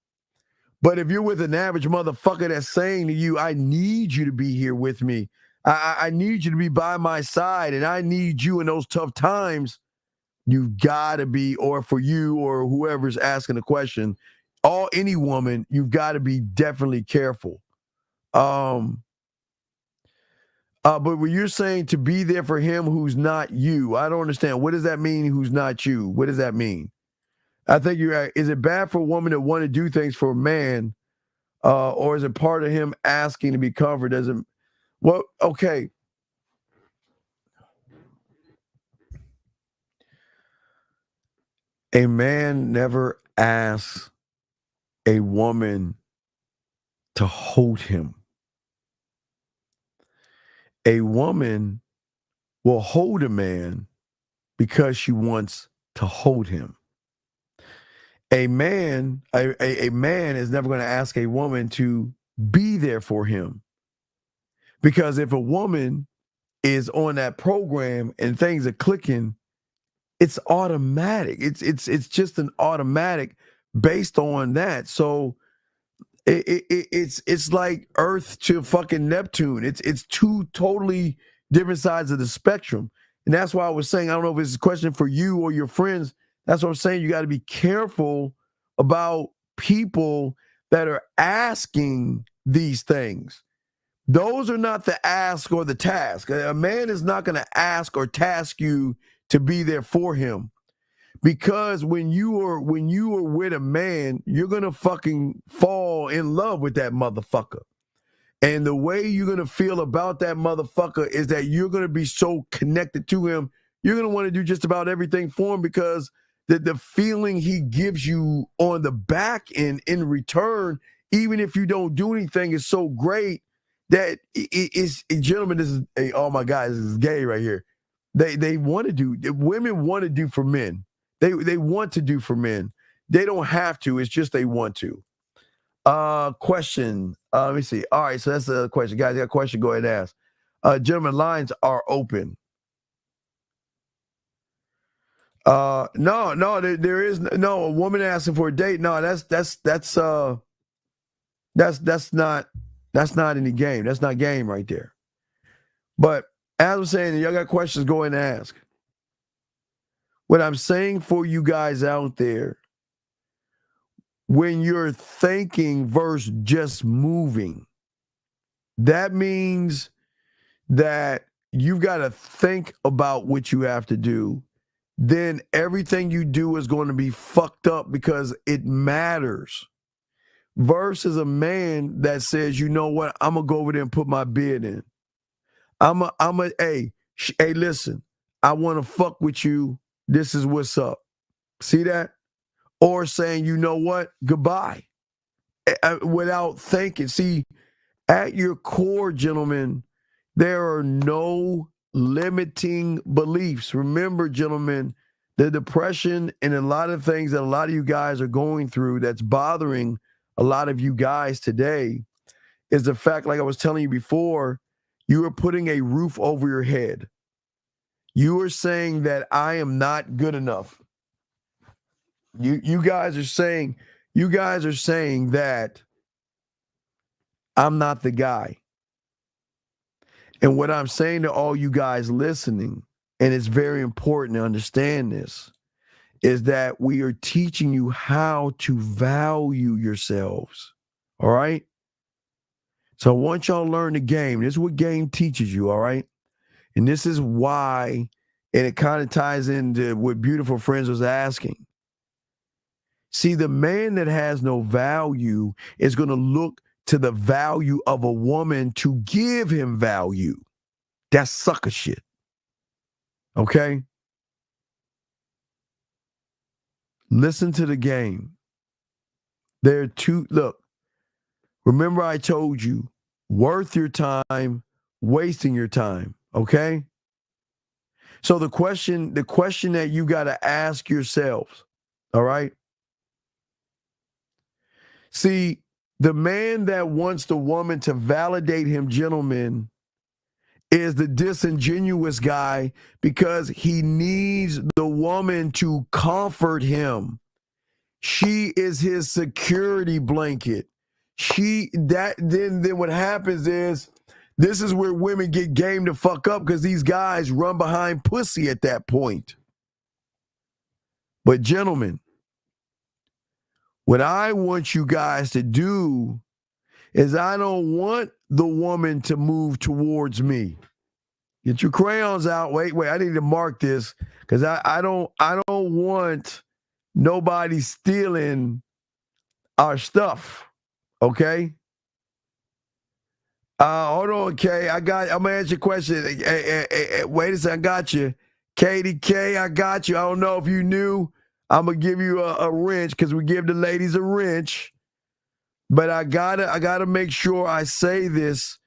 But if you're with an average motherfucker that's saying to you, I need you to be here with me. I need you to be by my side, and I need you in those tough times, you've got to be, or for you or whoever's asking the question, any woman, you've got to be definitely careful. But when you're saying to be there for him who's not you, I don't understand. What does that mean, who's not you? What does that mean? I think is it bad for a woman to want to do things for a man, or is it part of him asking to be comforted? Well, okay. A man never asks a woman to hold him. A woman will hold a man because she wants to hold him. A man is never going to ask a woman to be there for him. Because if a woman is on that program and things are clicking, it's automatic. It's just an automatic based on that. So it's like Earth to fucking Neptune. It's two totally different sides of the spectrum. And that's why I was saying, I don't know if it's a question for you or your friends. That's what I'm saying. You got to be careful about people that are asking these things. Those are not the ask or the task. A man is not going to ask or task you to be there for him. Because when you are with a man, you're going to fucking fall in love with that motherfucker. And the way you're going to feel about that motherfucker is that you're going to be so connected to him. You're going to want to do just about everything for him because the feeling he gives you on the back end in return, even if you don't do anything, is so great that it's, gentlemen, this is, oh my God, this is gay right here. They want to do, women want to do for men. They want to do for men. They don't have to. It's just they want to. Question. Let me see. All right, so that's the question. Guys, you got a question? Go ahead and ask. Gentlemen, lines are open. No, there is no a woman asking for a date. No, that's not any game. That's not game right there. But as I'm saying, y'all got questions, go ahead and ask. What I'm saying for you guys out there, when you're thinking versus just moving, that means that you've got to think about what you have to do. Then everything you do is going to be fucked up because it matters. Versus a man that says, you know what, I'm going to go over there and put my bid in. Hey, listen, I want to fuck with you. This is what's up. See that? Or saying, you know what, goodbye. Without thinking. See, at your core, gentlemen, there are no limiting beliefs. Remember, gentlemen, the depression and a lot of things that a lot of you guys are going through that's bothering a lot of you guys today is the fact, like I was telling you before, you are putting a roof over your head. You are saying that I am not good enough. You guys are saying that I'm not the guy. And what I'm saying to all you guys listening, and it's very important to understand this, is that we are teaching you how to value yourselves. All right? So I want y'all to learn the game. This is what game teaches you, all right? And this is why, and it kind of ties into what Beautiful Friends was asking. See, the man that has no value is going to look to the value of a woman to give him value. That's sucker shit. Okay? Listen to the game. There are two, look, remember I told you, worth your time, wasting your time, okay? So the question that you got to ask yourselves, all right? See, the man that wants the woman to validate him, gentlemen, is the disingenuous guy because he needs the woman to comfort him. She is his security blanket. then what happens is this is where women get game to fuck up because these guys run behind pussy at that point. But gentlemen, what I want you guys to do is I don't want the woman to move towards me. Get your crayons out. Wait, I need to mark this because I don't want nobody stealing our stuff. Okay? Hold on, okay. I'm gonna answer your question. Wait a second, I got you. Katie K, I got you. I don't know if you knew. I'm gonna give you a wrench because we give the ladies a wrench. But I gotta make sure I say this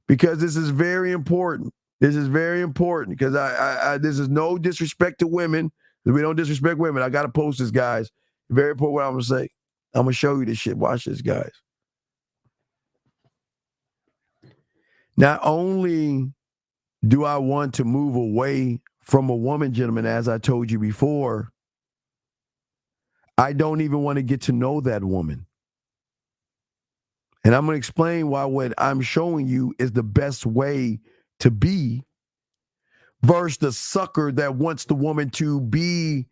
because this is very important. This is very important because this is no disrespect to women. We don't disrespect women. I gotta post this, guys. Very important what I'm gonna say. I'm gonna show you this shit. Watch this, guys. Not only do I want to move away from a woman, gentlemen, as I told you before, I don't even want to get to know that woman. And I'm going to explain why what I'm showing you is the best way to be versus the sucker that wants the woman to be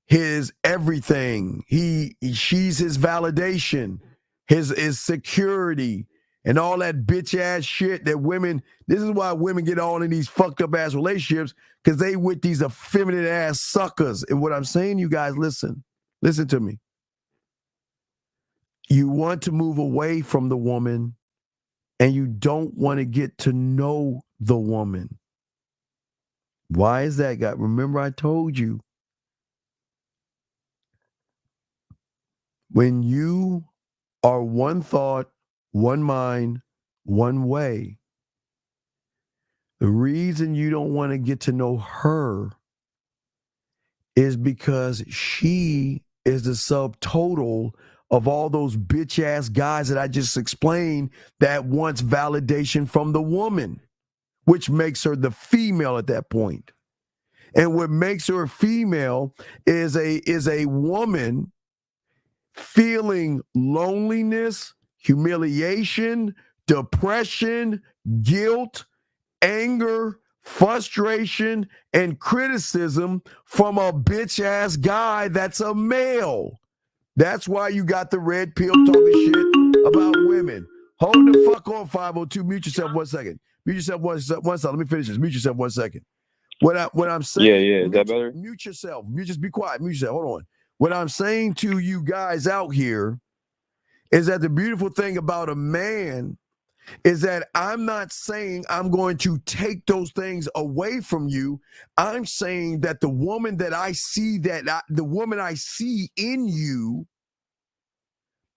his everything. She's his validation, his security, and all that bitch ass shit that women, this is why women get all in these fucked up ass relationships because they with these effeminate ass suckers. And what I'm saying, you guys, listen to me. You want to move away from the woman and you don't want to get to know the woman. Why is that, guy? Remember I told you, when you are one thought, one mind, one way, the reason you don't want to get to know her is because she is the subtotal of all those bitch ass guys that I just explained that wants validation from the woman, which makes her the female at that point. And what makes her a female is a woman feeling loneliness, humiliation, depression, guilt, anger, frustration, and criticism from a bitch ass guy that's a male. That's why you got the red pill talking shit about women. Hold the fuck on, 502. Mute yourself 1 second. Mute yourself one second. Let me finish this. Mute yourself 1 second. What I'm saying. Yeah. Is that better? Mute yourself. Just be quiet. Mute yourself. Hold on. What I'm saying to you guys out here is that the beautiful thing about a man is that I'm not saying I'm going to take those things away from you. I'm saying that the woman that I see, the woman I see in you,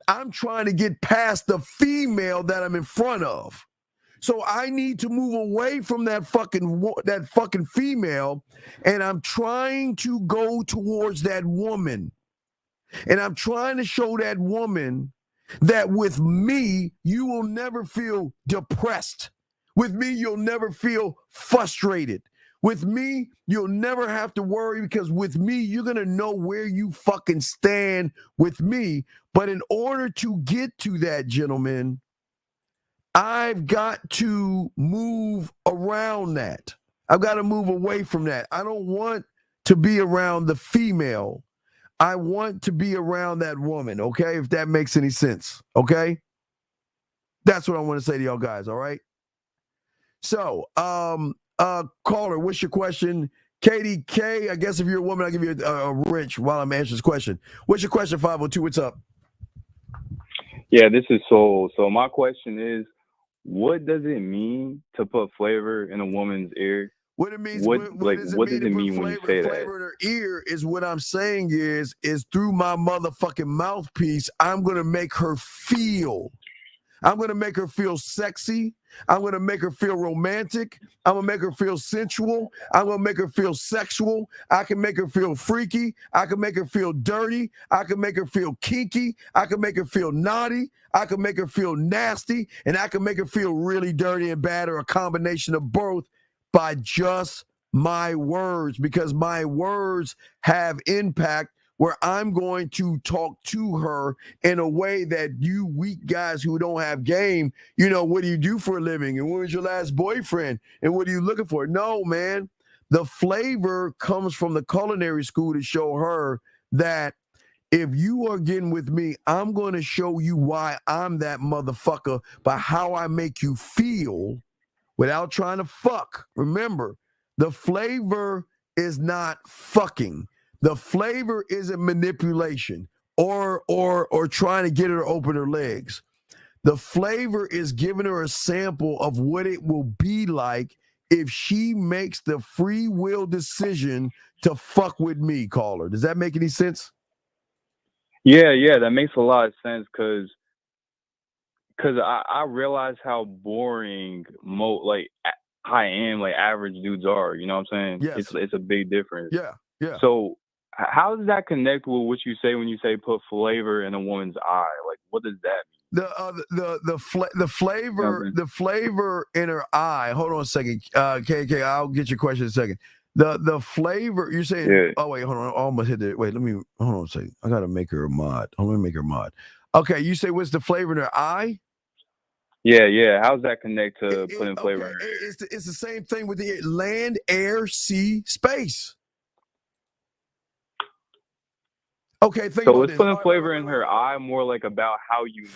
I'm trying to get past the female that I'm in front of. So I need to move away from that fucking female, and I'm trying to go towards that woman. And I'm trying to show that woman that with me, you will never feel depressed. With me, you'll never feel frustrated. With me, you'll never have to worry because with me, you're going to know where you fucking stand with me. But in order to get to that, gentlemen, I've got to move around that. I've got to move away from that. I don't want to be around the female. I want to be around that woman, okay? If that makes any sense, okay? That's what I want to say to y'all guys, all right? So, caller, what's your question? Katie K, I guess if you're a woman, I'll give you a wrench while I'm answering this question. What's your question, 502? What's up? Yeah, this is Soul. So my question is, what does it mean to put flavor in a woman's ear? What it means, what does it mean when you say that? Flavor in her ear is what I'm saying is through my motherfucking mouthpiece, I'm going to make her feel. I'm going to make her feel sexy. I'm going to make her feel romantic. I'm going to make her feel sensual. I'm going to make her feel sexual. I can make her feel freaky. I can make her feel dirty. I can make her feel kinky. I can make her feel naughty. I can make her feel nasty. And I can make her feel really dirty and bad, or a combination of both, by just my words, because my words have impact where I'm going to talk to her in a way that you weak guys who don't have game, you know, what do you do for a living? And when was your last boyfriend? And what are you looking for? No, man. The flavor comes from the culinary school to show her that if you are getting with me, I'm going to show you why I'm that motherfucker by how I make you feel without trying to fuck. Remember, the flavor is not fucking. The flavor isn't manipulation or trying to get her to open her legs. The flavor is giving her a sample of what it will be like if she makes the free will decision to fuck with me, caller. Does that make any sense? Yeah, that makes a lot of sense because I realize how boring high-end, like average dudes are. You know what I'm saying? Yes. It's a big difference. Yeah. So how does that connect with what you say when you say put flavor in a woman's eye? Like, what does that mean? The flavor in her eye. Hold on a second, KK. I'll get your question in a second. The flavor you're saying. Yeah. Oh wait, hold on. I almost hit it. Wait, let me hold on a second. I gotta make her a mod. Let me make her a mod. Okay, you say what's the flavor in her eye? Yeah. How does that connect to putting flavor in her eye? It's the same thing with the land, air, sea, space. Okay, think So about it's this. putting flavor in her eye more like about how you move,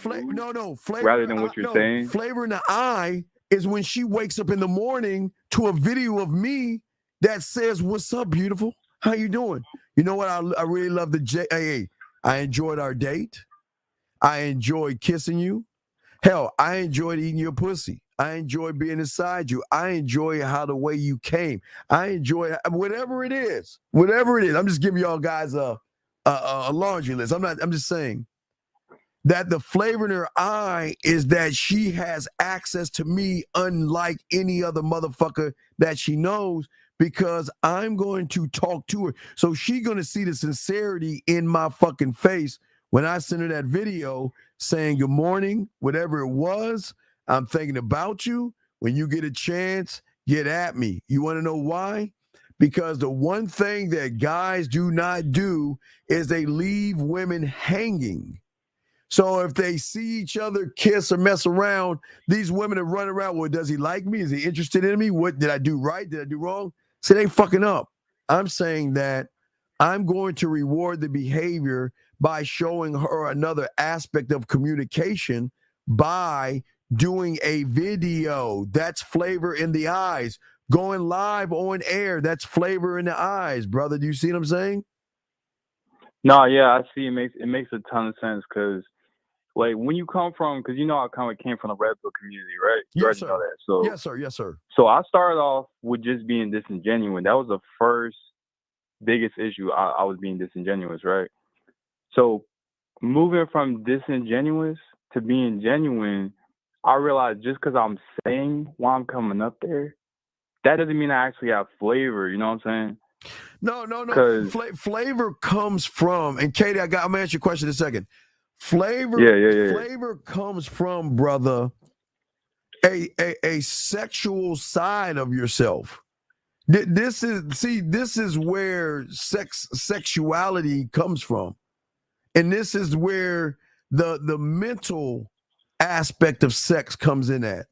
flavor rather than what you're saying. Flavor in the eye is when she wakes up in the morning to a video of me that says, "What's up, beautiful? How you doing? You know what? I really love the I enjoyed our date. I enjoyed kissing you. Hell, I enjoyed eating your pussy. I enjoyed being inside you. I enjoy how the way you came. I enjoy whatever it is. Whatever it is. I'm just giving y'all guys a laundry list. I'm just saying that the flavor in her eye is that she has access to me unlike any other motherfucker that she knows, because I'm going to talk to her. So she's going to see the sincerity in my fucking face when I send her that video saying, good morning, whatever it was, I'm thinking about you. When you get a chance, get at me. You want to know why? Because the one thing that guys do not do is they leave women hanging. So if they see each other kiss or mess around, these women are running around. Well, does he like me? Is he interested in me? What did I do right? Did I do wrong? So they fucking up. I'm saying that I'm going to reward the behavior by showing her another aspect of communication by doing a video. That's flavor in the eyes. Going live on air, that's flavor in the eyes, brother. Do you see what I'm saying? No, yeah, I see. It makes a ton of sense because, like, when you come from, because you know I kind of came from the Red Pill community, right? You Yes, already know sir. that. So Yes, sir. So I started off with just being disingenuous. That was the first biggest issue. I was being disingenuous, right? So moving from disingenuous to being genuine, I realized just because I'm saying why I'm coming up there, that doesn't mean I actually have flavor. You know what I'm saying? No. Flavor comes from, and Katie, I'm gonna ask you a question in a second. Flavor, Yeah. Flavor comes from, brother, a sexual side of yourself. This is where sexuality comes from, and this is where the mental aspect of sex comes in at.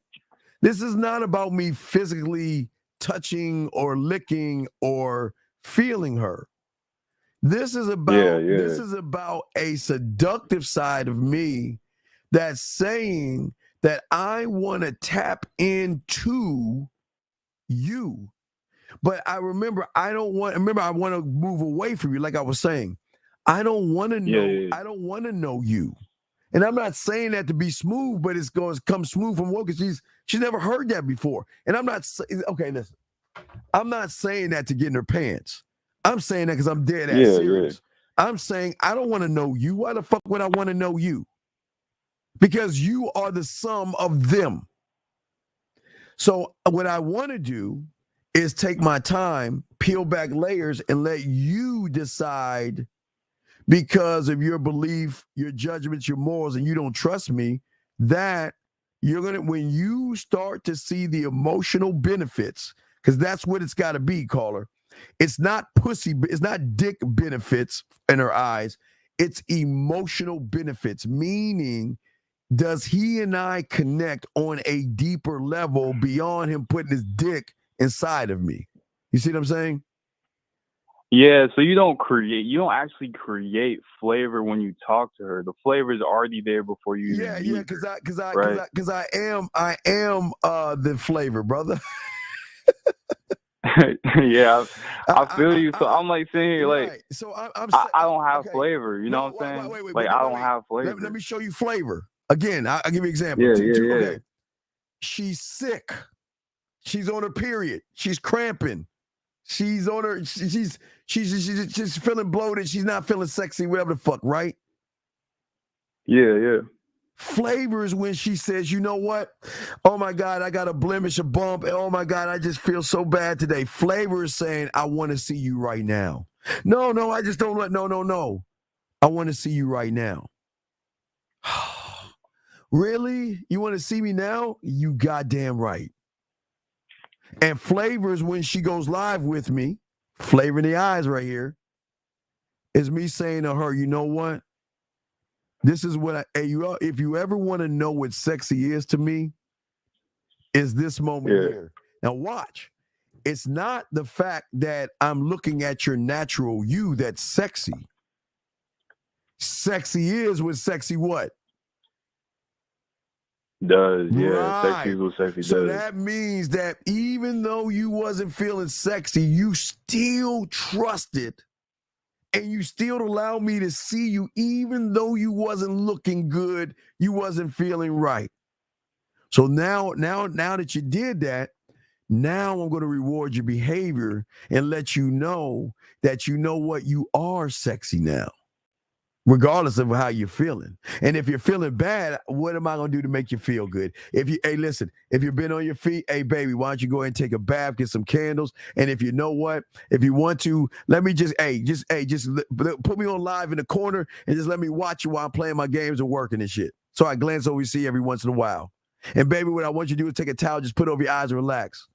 This is not about me physically touching or licking or feeling her. This is about a seductive side of me that's saying that I want to tap into you. But I want to move away from you, like I was saying. I don't want to know. I don't want to know you. And I'm not saying that to be smooth, but it's going to come smooth from work because she's never heard that before. And I'm not listen. I'm not saying that to get in her pants. I'm saying that because I'm dead ass serious. I'm saying I don't want to know you. Why the fuck would I want to know you? Because you are the sum of them. So what I want to do is take my time, peel back layers, and let you decide, because of your belief, your judgments, your morals, and you don't trust me, that you're going to, when you start to see the emotional benefits, because that's what it's got to be, caller. It's not pussy, it's not dick benefits in her eyes. It's emotional benefits, meaning does he and I connect on a deeper level beyond him putting his dick inside of me? You see what I'm saying? Yeah, so you don't actually create flavor when you talk to her. The flavor is already there before you even meet her, Because I am the flavor, brother. Yeah, I feel you. So I'm like saying here, like, right. So I don't have flavor. You know what I'm saying? Like, I don't have flavor. Let me show you flavor. Again, I'll give you an example. Yeah. Okay. She's sick. She's on her period. She's cramping. She's on her. She's feeling bloated. She's not feeling sexy. Whatever the fuck, right? Yeah. Flavor is when she says, you know what? Oh my God, I got a blemish, a bump. Oh my God, I just feel so bad today. Flavor is saying, I want to see you right now. No, I just don't let, no. I want to see you right now. Really? You want to see me now? You goddamn right. And flavor is when she goes live with me, flavor in the eyes right here, is me saying to her, you know what? This is what if you ever want to know what sexy is to me, is this moment here. Now watch. It's not the fact that I'm looking at your natural you that's sexy. Sexy is what sexy what? Does. Yeah, Right. sexy is what sexy So does. that means that even though you wasn't feeling sexy, you still trusted and you still allowed me to see you, even though you wasn't looking good, you wasn't feeling right. So now that you did that, now I'm going to reward your behavior and let you know that you know what, you are sexy now, regardless of how you're feeling. And if you're feeling bad, what am I going to do to make you feel good? Listen, if you've been on your feet, hey, baby, why don't you go ahead and take a bath, get some candles. And if you know what, if you want to, let me just put me on live in the corner and just let me watch you while I'm playing my games and working and shit. So I glance over, you see every once in a while. And baby, what I want you to do is take a towel, just put it over your eyes and relax.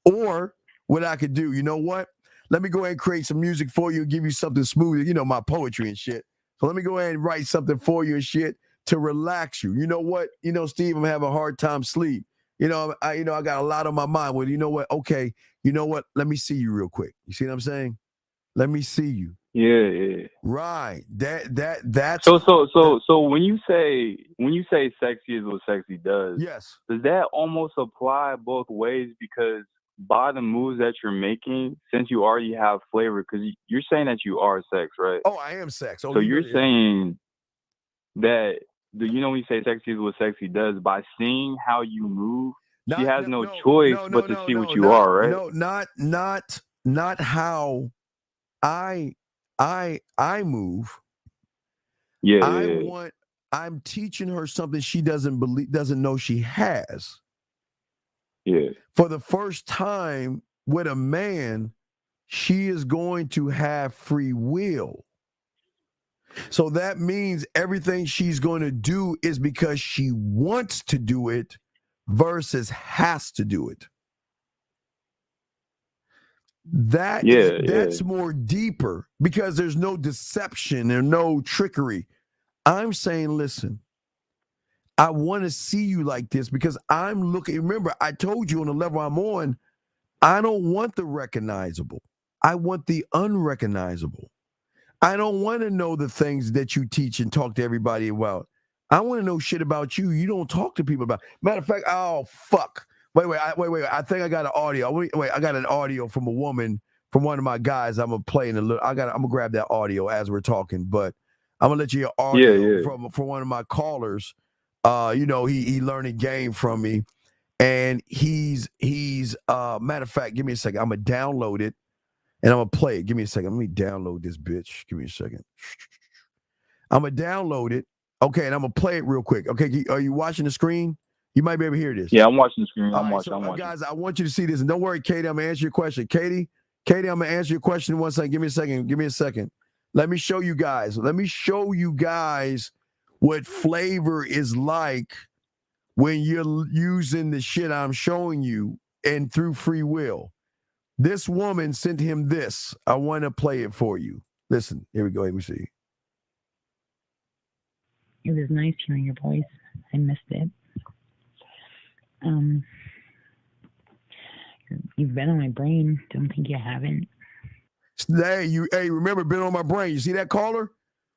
Or what I could do, you know what? Let me go ahead and create some music for you and give you something smooth, you know, my poetry and shit. So let me go ahead and write something for you and shit to relax you. You know what? You know, Steve, I'm having a hard time sleep. You know, I got a lot on my mind. Well, you know what? Okay, you know what? Let me see you real quick. You see what I'm saying? Let me see you. Yeah. Right. That's So when you say sexy is what sexy does, yes, does that almost apply both ways? Because by the moves that you're making, since you already have flavor, because you're saying that you are sex, right? Oh, I am sex. Oh, so you're saying that when you say sexy is what sexy does, by seeing how you move, she has no choice but to see what you are, right? No, not how I move. Yeah. I'm teaching her something she doesn't know she has. Yeah. For the first time with a man, she is going to have free will. So that means everything she's going to do is because she wants to do it versus has to do it. That's more deeper because there's no deception and no trickery. I'm saying, listen, I want to see you like this because I'm looking. Remember, I told you on the level I'm on, I don't want the recognizable. I want the unrecognizable. I don't want to know the things that you teach and talk to everybody about. I want to know shit about you. You don't talk to people about. Matter of fact, oh fuck. Wait. I think I got an audio. Wait. I got an audio from a woman, from one of my guys. I'm gonna play in a little. I'm gonna grab that audio as we're talking, but I'm gonna let you hear audio from one of my callers. He learned a game from me, and he's matter of fact, give me a second. I'm gonna download it. And I'm going to play it. Give me a second. Let me download this bitch. Give me a second. I'm going to download it. Okay, and I'm going to play it real quick. Okay, are you watching the screen? You might be able to hear this. Yeah, I'm watching the screen. I'm All right, watching. Guys, I want you to see this. And don't worry, Katie, I'm going to answer your question. Katie, I'm going to answer your question in 1 second. Give me a second. Let me show you guys. What flavor is like when you're using the shit I'm showing you and through free will. This woman sent him this. I want to play it for you. Listen, here we go. Let me see. It was nice hearing your voice. I missed it. You've been on my brain. Don't think you haven't. Hey, remember, been on my brain. You see that caller?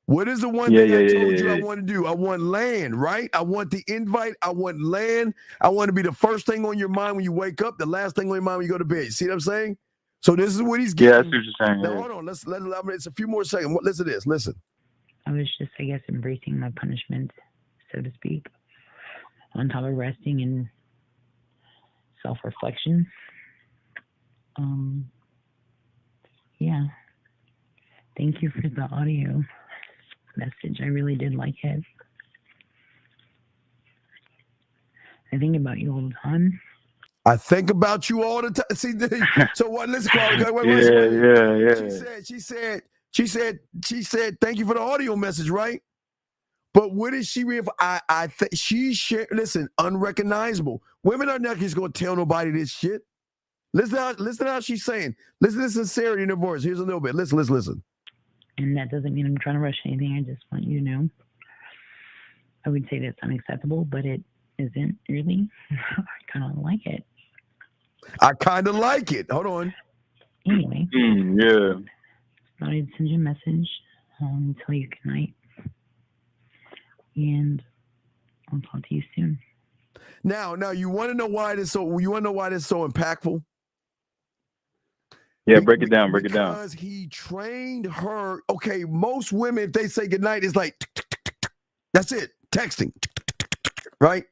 What is the one Yeah, thing I told yeah. you I want to do? I want land, right? I want the invite. I want land. I want to be the first thing on your mind when you wake up, the last thing on your mind when you go to bed. You see what I'm saying? So this is what he's getting. Yeah, I see what you're saying. Now, Yeah. hold on. It's a few more seconds. Listen to this. Listen. I was just, I guess, embracing my punishment, so to speak, on top of resting and self-reflection. Yeah. Thank you for the audio message. I really did like it. I think about you all the time. I think about you all the time. See, so what? Listen, Carl. Wait. Yeah. She said, thank you for the audio message, right? But what is she? I think she's sharing. Listen, unrecognizable. Women are not just going to tell nobody this shit. Listen to how she's saying. Listen to the sincerity in her voice. Here's a little bit. Listen. And that doesn't mean I'm trying to rush anything. I just want you to know. I would say that's unacceptable, but it isn't really. I kind of like it. I kind of like it. Hold on. Anyway. Yeah. Thought I'd send you a message, tell you good night. And I'll talk to you soon. Now, you want to know why this so impactful? Yeah, break it down. Because he trained her. Okay, most women, if they say goodnight, it's like, that's it, texting, right?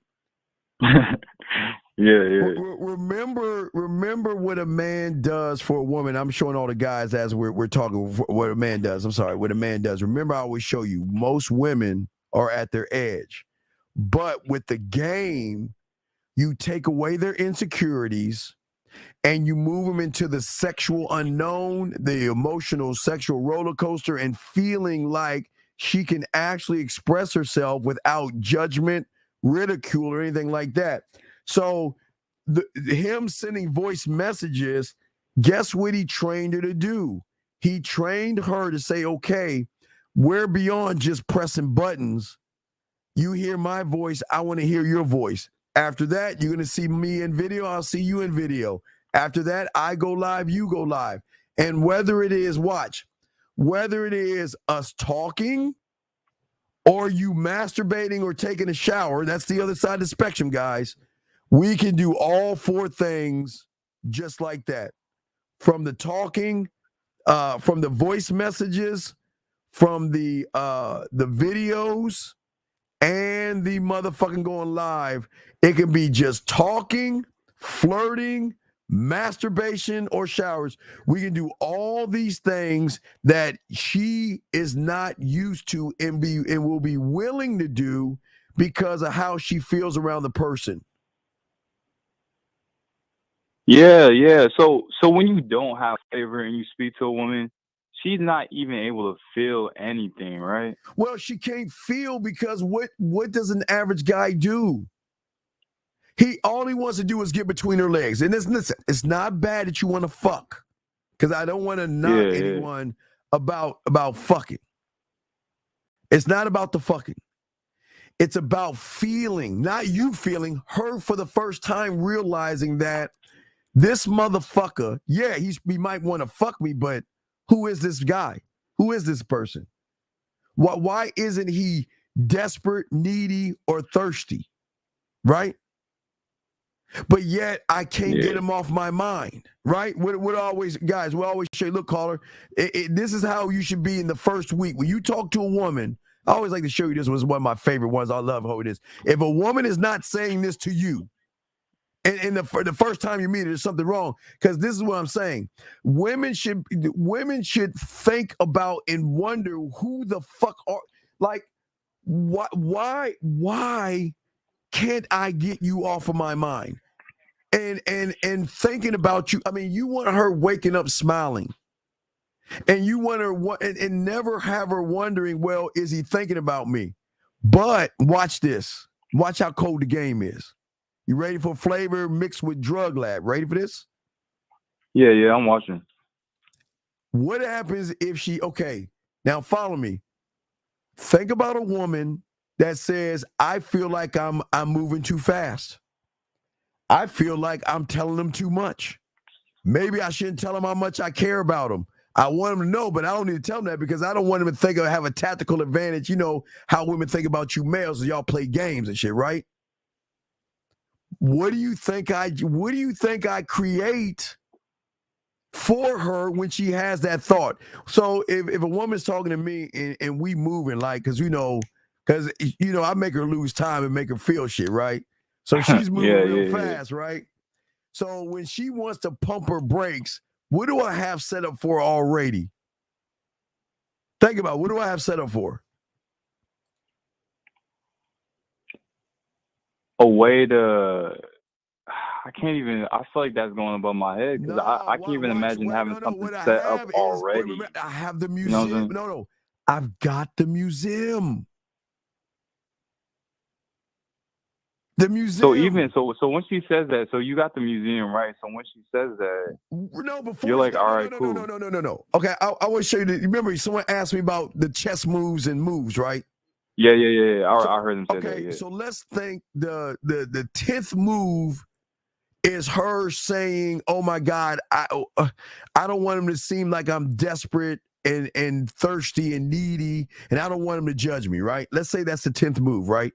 Yeah. Remember what a man does for a woman. I'm showing all the guys as we're talking what a man does. I'm sorry, what a man does. Remember, I always show you, most women are at their edge. But with the game, you take away their insecurities and you move them into the sexual unknown, the emotional sexual roller coaster, and feeling like she can actually express herself without judgment, ridicule, or anything like that. So him sending voice messages, guess what he trained her to do? He trained her to say, okay, we're beyond just pressing buttons. You hear my voice, I want to hear your voice. After that, you're going to see me in video, I'll see you in video. After that, I go live, you go live. And whether it is us talking or you masturbating or taking a shower, that's the other side of the spectrum, guys. We can do all four things just like that. From the talking, from the voice messages, from the videos, and the motherfucking going live. It can be just talking, flirting, masturbation, or showers. We can do all these things that she is not used to and will be willing to do because of how she feels around the person. Yeah. So when you don't have favor and you speak to a woman, she's not even able to feel anything, right? Well, she can't feel because what does an average guy do? All he wants to do is get between her legs. And listen, it's not bad that you want to fuck, because I don't want to knock anyone about fucking. It's not about the fucking. It's about feeling, not you feeling, her for the first time realizing that this motherfucker, he might want to fuck me, but who is this guy? Who is this person? Why isn't he desperate, needy, or thirsty? Right? But yet I can't get him off my mind. Right? We always say, look, caller, this is how you should be in the first week. When you talk to a woman, I always like to show you this was one of my favorite ones. I love how it is. If a woman is not saying this to you, and the first time you meet her, there's something wrong. Because this is what I'm saying. Women should think about and wonder who the fuck are, like, why can't I get you off of my mind? And thinking about you. I mean, you want her waking up smiling. And you want her and never have her wondering, well, is he thinking about me? But watch this. Watch how cold the game is. You ready for flavor mixed with drug lab? Ready for this? Yeah, I'm watching. What happens if she, okay, now follow me. Think about a woman that says, I feel like I'm moving too fast. I feel like I'm telling them too much. Maybe I shouldn't tell them how much I care about them. I want them to know, but I don't need to tell them that because I don't want them to think I have a tactical advantage. You know how women think about you males, y'all play games and shit, right? What do you think I create for her when she has that thought? So if a woman's talking to me and we moving like, because I make her lose time and make her feel shit, right? So she's moving real fast, right? So when she wants to pump her brakes, what do I have set up for already? Think about what do I have set up for? A way to, I can't even, I feel like that's going above my head because I can't even imagine having something set up already. I have the museum. You know no, I've got the museum. The museum. So even so when she says that, so you got the museum, right? So when she says that, you're like, all right, cool. No. Okay, I want to show you. Remember, someone asked me about the chess moves and moves, right? Yeah. I heard them say that. Yeah. So let's think the 10th move is her saying, "Oh my God, I don't want him to seem like I'm desperate and thirsty and needy, and I don't want him to judge me." Right? Let's say that's the 10th move, right?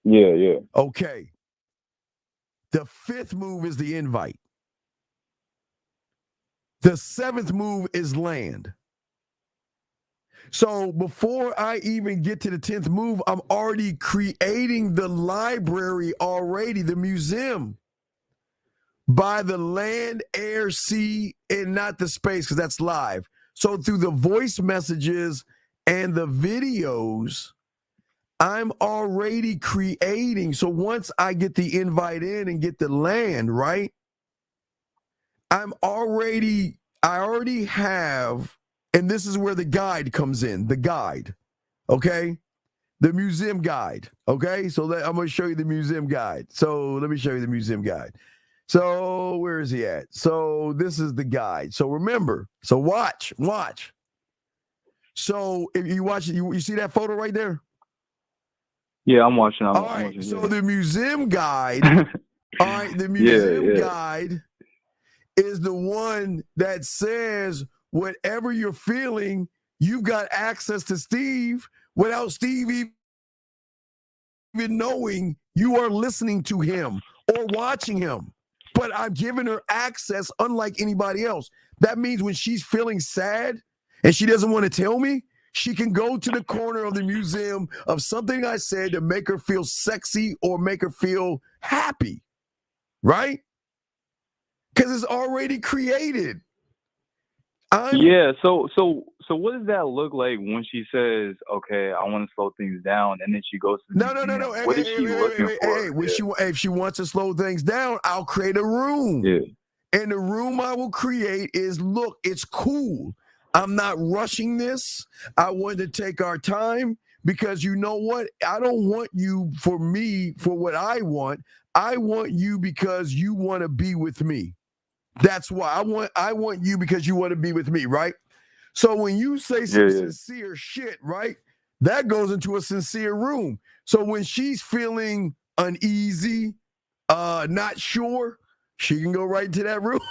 Yeah. Okay. The 5th move is the invite. The 7th move is land. So before I even get to the 10th move, I'm already creating the library already, the museum, by the land, air, sea, and not the space, because that's live. So through the voice messages and the videos, I'm already creating. So once I get the invite in and get the land, right? I already have, and this is where the guide comes in, the guide, okay? The museum guide, okay? So I'm going to show you the museum guide. So let me show you the museum guide. So where is he at? So this is the guide. So remember, so watch. So if you watch it, you see that photo right there? Yeah, I'm watching. All right, so the museum guide, all right, the museum guide is the one that says whatever you're feeling, you've got access to Steve without Steve even knowing you are listening to him or watching him. But I'm giving her access unlike anybody else. That means when she's feeling sad and she doesn't want to tell me, she can go to the corner of the museum of something I said to make her feel sexy or make her feel happy, right? Because it's already created. So what does that look like when she says, "Okay, I want to slow things down," and then she goes to No. What is she looking for? If she wants to slow things down, I'll create a room. Yeah. And the room I will create is, look, it's cool. I'm not rushing this. I want to take our time because you know what? I don't want you for me for what I want. I want you because you want to be with me. That's why I want you because you want to be with me, right? So when you say some sincere shit, right? That goes into a sincere room. So when she's feeling uneasy, not sure, she can go right into that room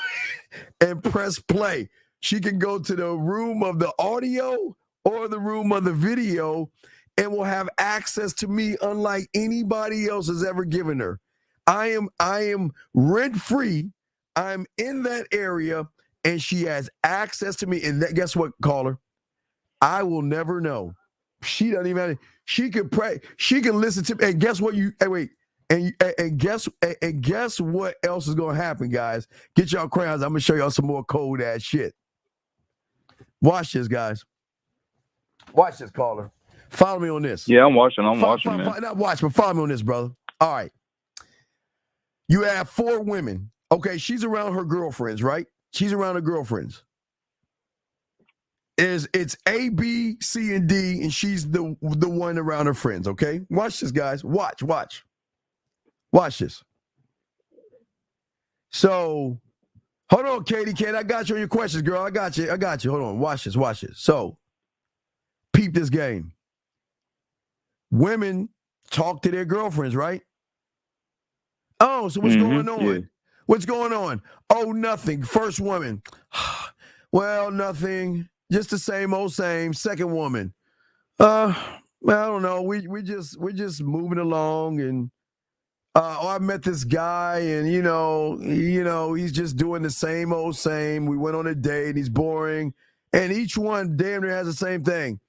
and press play. She can go to the room of the audio or the room of the video and will have access to me unlike anybody else has ever given her. I am rent-free. I'm in that area and she has access to me. And guess what, caller? I will never know. She doesn't even, she can pray. She can listen to me. And guess what And guess what else is going to happen, guys? Get y'all crayons. I'm going to show y'all some more cold ass shit. Watch this, guys. Watch this, caller. Follow me on this. Yeah, I'm watching, man. Not watch, but follow me on this, brother. All right. You have 4 women. Okay, she's around her girlfriends, right? She's around her girlfriends. It's A, B, C, and D, and she's the one around her friends, okay? Watch this, guys. Watch this. So Hold on, Katie. I got you on your questions, girl. I got you. Hold on. Watch this. So, peep this game. Women talk to their girlfriends, right? Oh, so what's going on? Yeah. What's going on? Oh, nothing. First woman. Well, nothing. Just the same old same. Second woman. Well, I don't know. We're just moving along, and I met this guy, and you know, he's just doing the same old same. We went on a date. He's boring, and each one damn near has the same thing.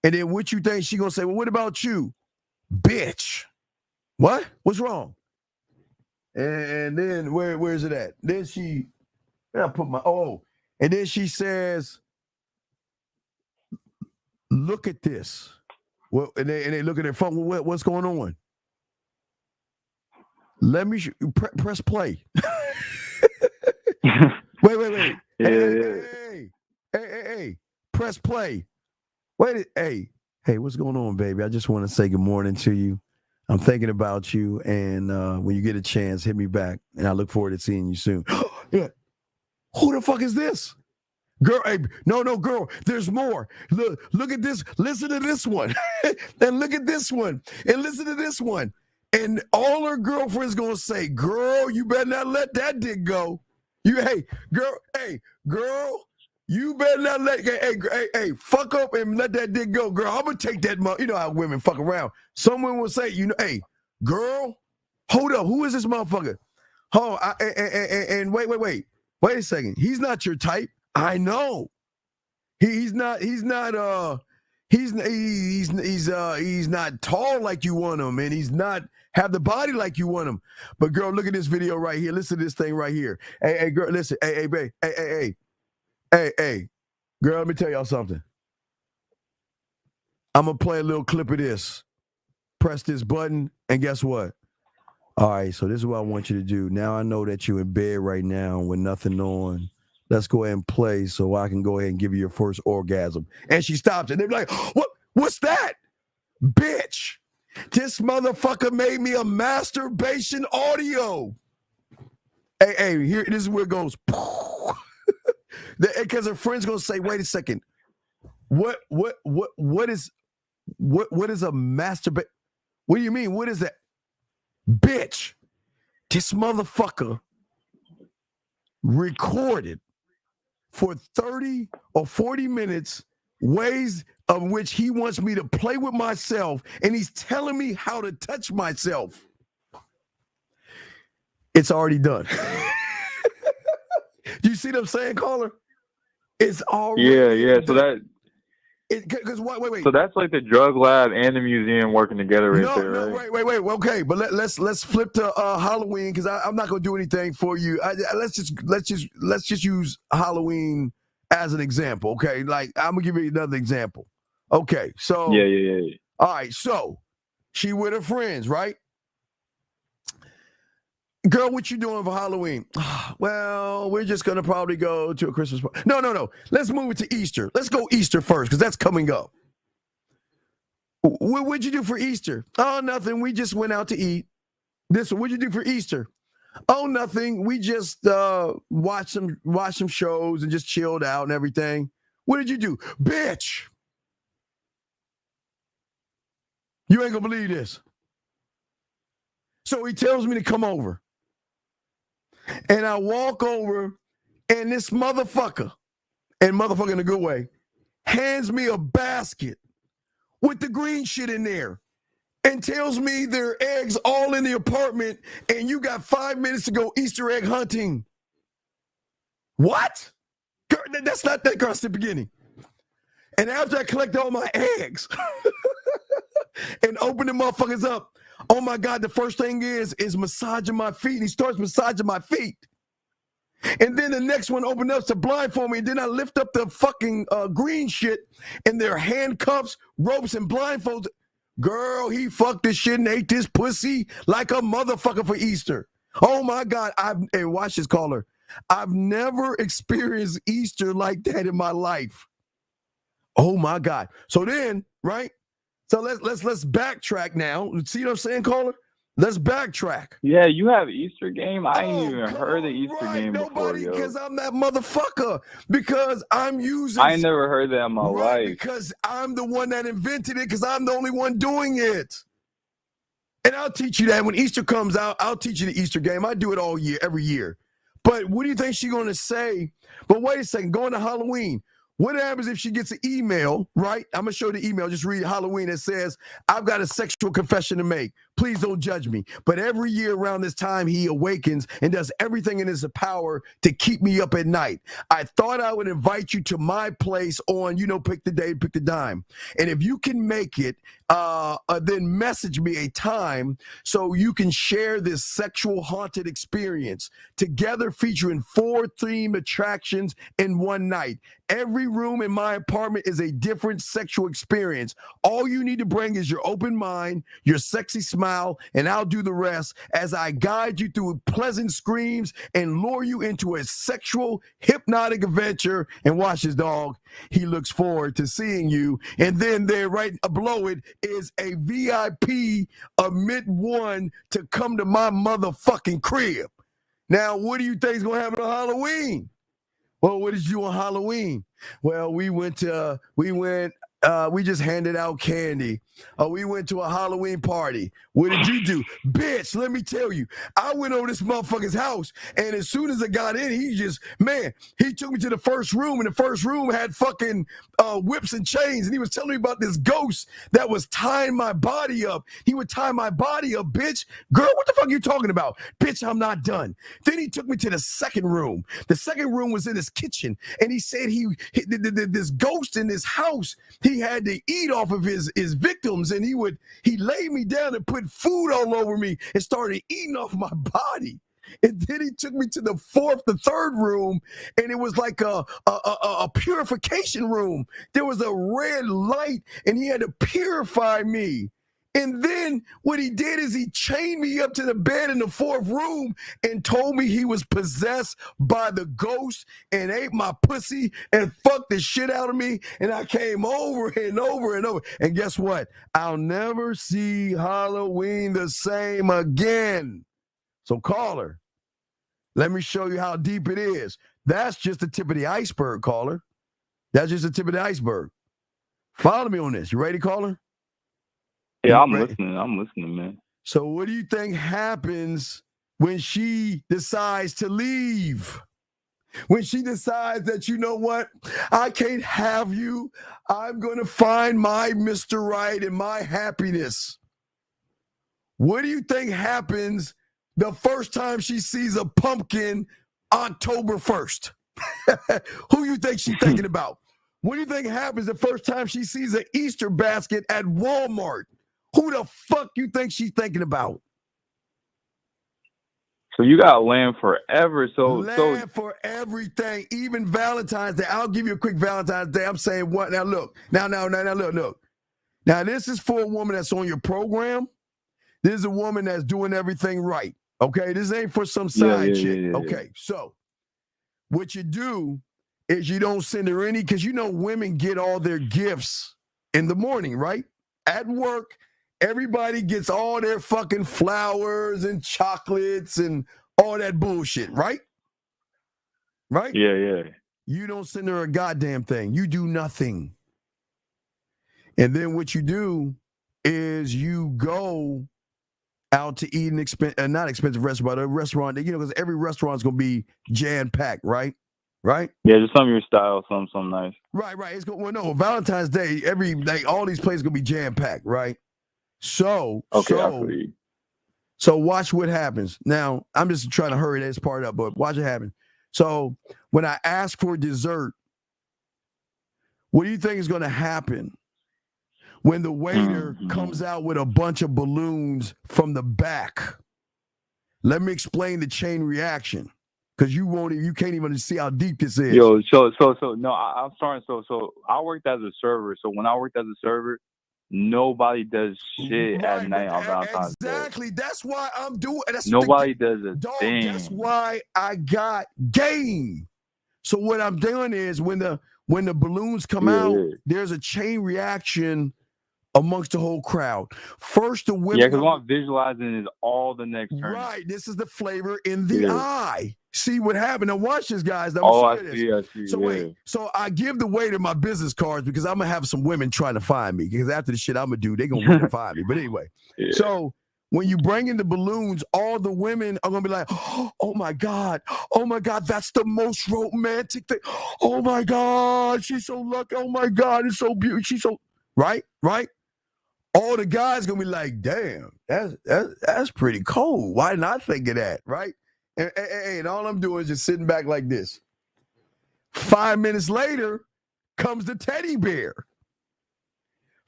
And then what you think she gonna say? Well, what about you, bitch? What? What's wrong? And then where's it at? Then I put my and then she says, "Look at this." Well, and they look at their phone. What's going on? Let me press play. Wait. Hey, press play. Wait, hey, what's going on, baby? I just want to say good morning to you. I'm thinking about you, and when you get a chance, hit me back, and I look forward to seeing you soon. Yeah. Who the fuck is this? Girl, hey, no, girl, there's more. Look at this. Listen to this one. And look at this one. And listen to this one. And all her girlfriends gonna say, girl, you better not let that dick go. Girl, you better not let, hey, fuck up and let that dick go, girl. I'm gonna take that, you know how women fuck around. Someone will say, hey, girl, hold up, who is this motherfucker? Oh, and wait a second. He's not your type. I know. He's not tall like you want him, and he's not have the body like you want him. But girl, look at this video right here. Listen to this thing right here. Hey, girl, listen. Hey, babe. Hey, girl, let me tell y'all something. I'm gonna play a little clip of this. Press this button, and guess what? All right, so this is what I want you to do. Now I know that you're in bed right now with nothing on. Let's go ahead and play so I can go ahead and give you your first orgasm. And she stops it. They're like, what's that? Bitch, this motherfucker made me a masturbation audio. Hey, here, this is where it goes. Because her friend's gonna say, wait a second. What is a masturbate? What do you mean? What is that? Bitch, this motherfucker recorded for 30 or 40 minutes ways of which he wants me to play with myself, and he's telling me how to touch myself. It's already done. Do you see what I'm saying, caller? It's already Yeah. So that. Because wait. So that's like the drug lab and the museum working together there, right? Wait. Okay, but let's flip to Halloween, because I'm not gonna do anything for you. Let's just use Halloween as an example. Okay, like I'm gonna give you another example. Okay, so Yeah. All right, so she with her friends, right? Girl, what you doing for Halloween? Well, we're just going to probably go to a Christmas party. No. Let's move it to Easter. Let's go Easter first, because that's coming up. What'd you do for Easter? Oh, nothing. We just went out to eat. What'd you do for Easter? Oh, nothing. We just watched some shows and just chilled out and everything. What did you do? Bitch! You ain't going to believe this. So he tells me to come over. And I walk over, and this motherfucker, and motherfucker in a good way, hands me a basket with the green shit in there and tells me there are eggs all in the apartment, and you got 5 minutes to go Easter egg hunting. What? Girl, that's not that, girl. That's the beginning. And after I collect all my eggs and open the motherfuckers up, oh my God, the first thing is massaging my feet. He starts massaging my feet. And then the next one opens up to blindfold me. And then I lift up the fucking green shit, and their handcuffs, ropes, and blindfolds. Girl, he fucked this shit and ate this pussy like a motherfucker for Easter. Oh my God. And watch this, caller. I've never experienced Easter like that in my life. Oh my God. So then, right? So let's backtrack now. See what I'm saying, caller? Let's backtrack. Yeah, you have Easter game. I ain't even heard the Easter game before, Nobody, yo. because I'm that motherfucker. Because I'm using. I ain't never heard that in my life. Because I'm the one that invented it. Because I'm the only one doing it. And I'll teach you that when Easter comes out. I'll teach you the Easter game. I do it all year, every year. But what do you think she's going to say? But wait a second. Going to Halloween. What happens if she gets an email, right? I'm going to show you the email. Just read Halloween. It says, I've got a sexual confession to make. Please don't judge me. But every year around this time, he awakens and does everything in his power to keep me up at night. I thought I would invite you to my place on, pick the day, pick the dime. And if you can make it, then message me a time so you can share this sexual haunted experience together, featuring 4 themed attractions in one night. Every room in my apartment is a different sexual experience. All you need to bring is your open mind, your sexy smile, and I'll do the rest as I guide you through pleasant screams and lure you into a sexual, hypnotic adventure. And watch his dog. He looks forward to seeing you. And then there, right below it, is a VIP Admit One to come to my motherfucking crib. Now, what do you think is going to happen on Halloween? Well, what did you do on Halloween? Well, we just handed out candy. We went to a Halloween party. What did you do? Bitch, let me tell you. I went over this motherfucker's house, and as soon as I got in, he took me to the first room, and the first room had fucking whips and chains, and he was telling me about this ghost that was tying my body up. He would tie my body up, bitch. Girl, what the fuck are you talking about? Bitch, I'm not done. Then he took me to the second room. The second room was in his kitchen, and he said this ghost in this house, he had to eat off of his victims, and he laid me down and put food all over me and started eating off my body. And then he took me to the third room, and it was like a purification room. There was a red light, and he had to purify me. And then what he did is he chained me up to the bed in the fourth room and told me he was possessed by the ghost and ate my pussy and fucked the shit out of me. And I came over and over and over. And guess what? I'll never see Halloween the same again. So caller, let me show you how deep it is. That's just the tip of the iceberg, caller. That's just the tip of the iceberg. Follow me on this. You ready, caller? Yeah, I'm listening, man. So what do you think happens when she decides to leave? When she decides that, you know what, I can't have you. I'm going to find my Mr. Right and my happiness. What do you think happens the first time she sees a pumpkin October 1st? Who you think she's thinking about? What do you think happens the first time she sees an Easter basket at Walmart? Who the fuck you think she's thinking about? So you got land forever. Land for everything, even Valentine's Day. I'll give you a quick Valentine's Day. I'm saying what? Now look. Now look. Now this is for a woman that's on your program. This is a woman that's doing everything right. Okay, this ain't for some side chick. Yeah. Okay, so what you do is you don't send her any, because women get all their gifts in the morning, right? At work. Everybody gets all their fucking flowers and chocolates and all that bullshit, right? Right? Yeah. You don't send her a goddamn thing. You do nothing. And then what you do is you go out to eat not expensive restaurant, but a restaurant, because every restaurant's going to be jam-packed, right? Right? Yeah, just some of your style, something nice. Right. Valentine's Day, all these places going to be jam-packed, right? So watch what happens. Now, I'm just trying to hurry this part up, but watch it happen. So when I ask for dessert, what do you think is going to happen when the waiter comes out with a bunch of balloons from the back? Let me explain the chain reaction, because you can't even see how deep this is. Yo, no, I'm starting. So I worked as a server. So when I worked as a server, nobody does shit at night on Valentine's Day. Exactly. That's why I'm doing. Nobody does a thing. That's why I got game. So what I'm doing is when the balloons come out, there's a chain reaction amongst the whole crowd. First, the women. Yeah, because what I'm visualizing is all the next turn. Right. This is the flavor in the eye. See what happened. Now watch this, guys. Now, I see. So wait. So I give the waiter my business cards because I'm gonna have some women trying to find me. Because after the shit I'm gonna do, they're gonna want to find me. But anyway, so when you bring in the balloons, all the women are gonna be like, oh my God, that's the most romantic thing. Oh my God, she's so lucky. Oh my God, it's so beautiful. She's so right. All the guys gonna be like, damn, that's pretty cold. Why not think of that, right? And all I'm doing is just sitting back like this. 5 minutes later comes the teddy bear.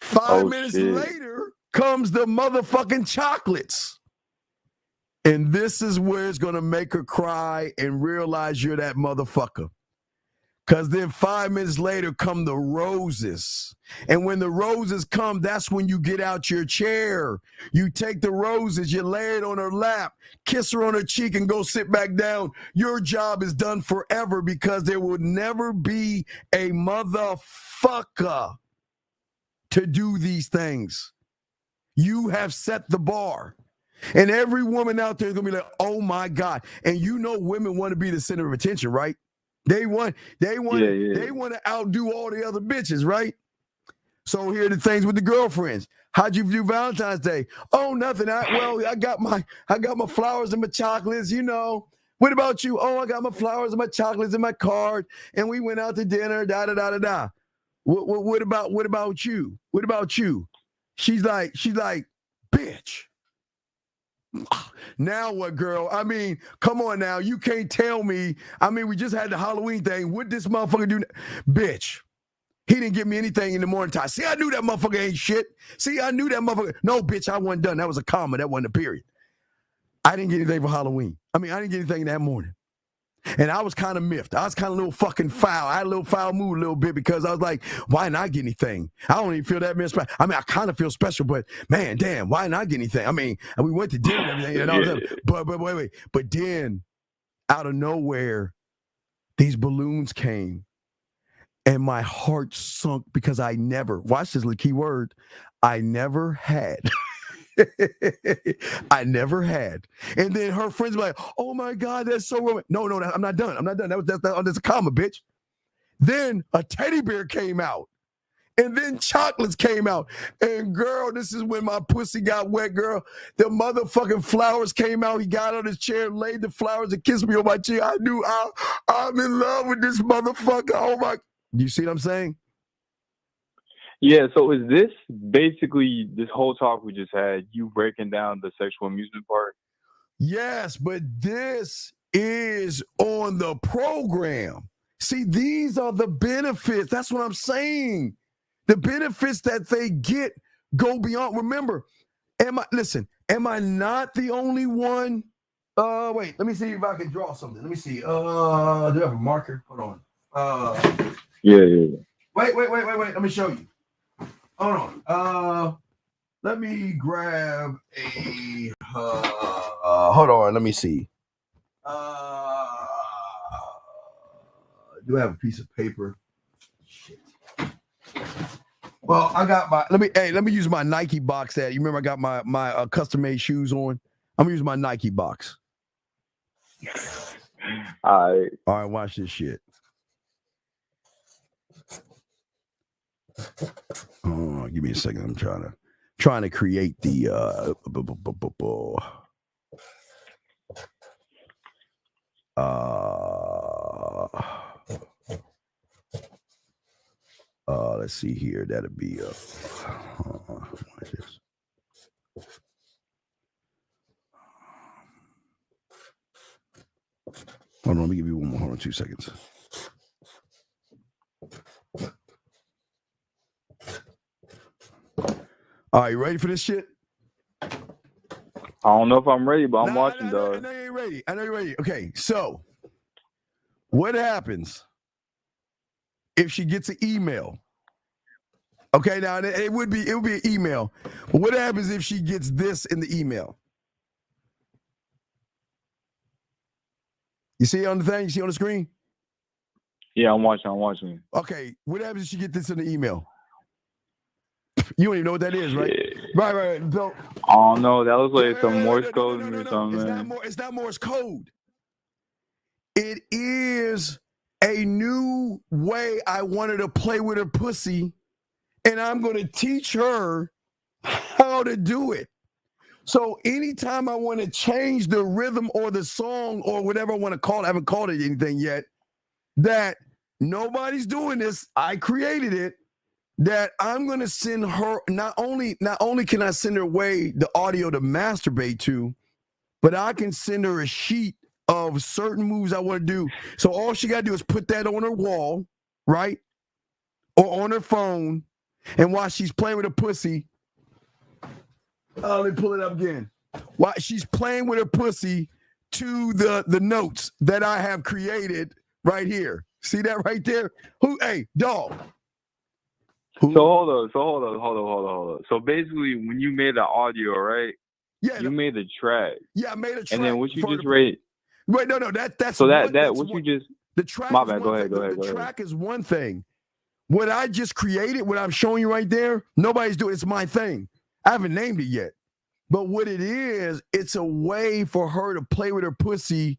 5 minutes later comes the motherfucking chocolates. And this is where it's gonna make her cry and realize you're that motherfucker. Because then 5 minutes later come the roses. And when the roses come, that's when you get out your chair. You take the roses, you lay it on her lap, kiss her on her cheek, and go sit back down. Your job is done forever because there will never be a motherfucker to do these things. You have set the bar. And every woman out there is going to be like, oh my God. And you know women want to be the center of attention, right? They want to outdo all the other bitches, right? So here are the things with the girlfriends. How'd you do Valentine's Day? Oh, nothing. I got my flowers and my chocolates, you know. What about you? Oh, I got my flowers and my chocolates and my card, and we went out to dinner. Da da da da da. What about you? What about you? She's like, bitch. Now what, girl? I mean, come on now. You can't tell me. I mean, we just had the Halloween thing. What this motherfucker do? Bitch. He didn't give me anything in the morning time. See, I knew that motherfucker ain't shit. See, I knew that motherfucker. No, bitch, I wasn't done. That was a comma. That wasn't a period. I didn't get anything for Halloween. I mean, I didn't get anything that morning. And I was kind of miffed. I was kind of a little fucking foul. I had a little foul mood a little bit because I was like, why not get anything? I don't even feel that much special. I mean, I kind of feel special, but man, damn, why not get anything? I mean, we went to dinner and everything. And all that, but wait. But then, out of nowhere, these balloons came. And my heart sunk because I never, watch this key word, I never had. I never had. And then her friends were like, oh my God, that's so romantic. No, I'm not done. That's a comma, bitch. Then a teddy bear came out. And then chocolates came out. And girl, this is when my pussy got wet, girl. The motherfucking flowers came out. He got on his chair, laid the flowers, and kissed me on my cheek. I knew I'm in love with this motherfucker. Oh my. Do you see what I'm saying? Yeah, so is this basically this whole talk we just had, you breaking down the sexual amusement part? Yes, but this is on the program. See, these are the benefits. That's what I'm saying. The benefits that they get go beyond. Remember, am I not the only one? Wait, let me see if I can draw something. Let me see. Do I have a marker? Hold on. Yeah. Wait. Let me show you. Hold on. Let me grab a. Hold on. Let me see. Do I have a piece of paper? Shit. Well, I got my. Let me use my Nike box. That you remember, I got my custom made shoes on. I'm gonna use my Nike box. All right. Watch this shit. Oh, give me a second. I'm trying to create the let's see here. That'll be watch this. Hold on, let me give you one more. Hold on 2 seconds. All right, you ready for this shit? I don't know if I'm ready, but I'm watching, dog. I know you're ready. Okay, so what happens if she gets an email? Okay, now it would be an email. But what happens if she gets this in the email? You see it on the thing? You see it on the screen? Yeah, I'm watching. Okay, what happens if she gets this in the email? You don't even know what that is, right? Right. So, Oh no, that was like some Morse code or something. it's not Morse code. It is a new way I wanted to play with her pussy, and I'm going to teach her how to do it. So anytime I want to change the rhythm or the song or whatever I want to call it, I haven't called it anything yet, that nobody's doing this, I created it, that I'm going to send her, not only can I send her away the audio to masturbate to, but I can send her a sheet of certain moves I want to do. So all she got to do is put that on her wall, right? Or on her phone. And while she's playing with her pussy, let me pull it up again. While she's playing with her pussy to the notes that I have created right here. See that right there? Hey, dog. So hold on. So basically, when you made the audio, right? Yeah. You made the track. Yeah, I made a track. And then what you just read. Wait, no. That's so that's what you just. The track. My bad. Go ahead. The track is one thing. What I just created, what I'm showing you right there, nobody's doing. It's my thing. I haven't named it yet. But what it is, it's a way for her to play with her pussy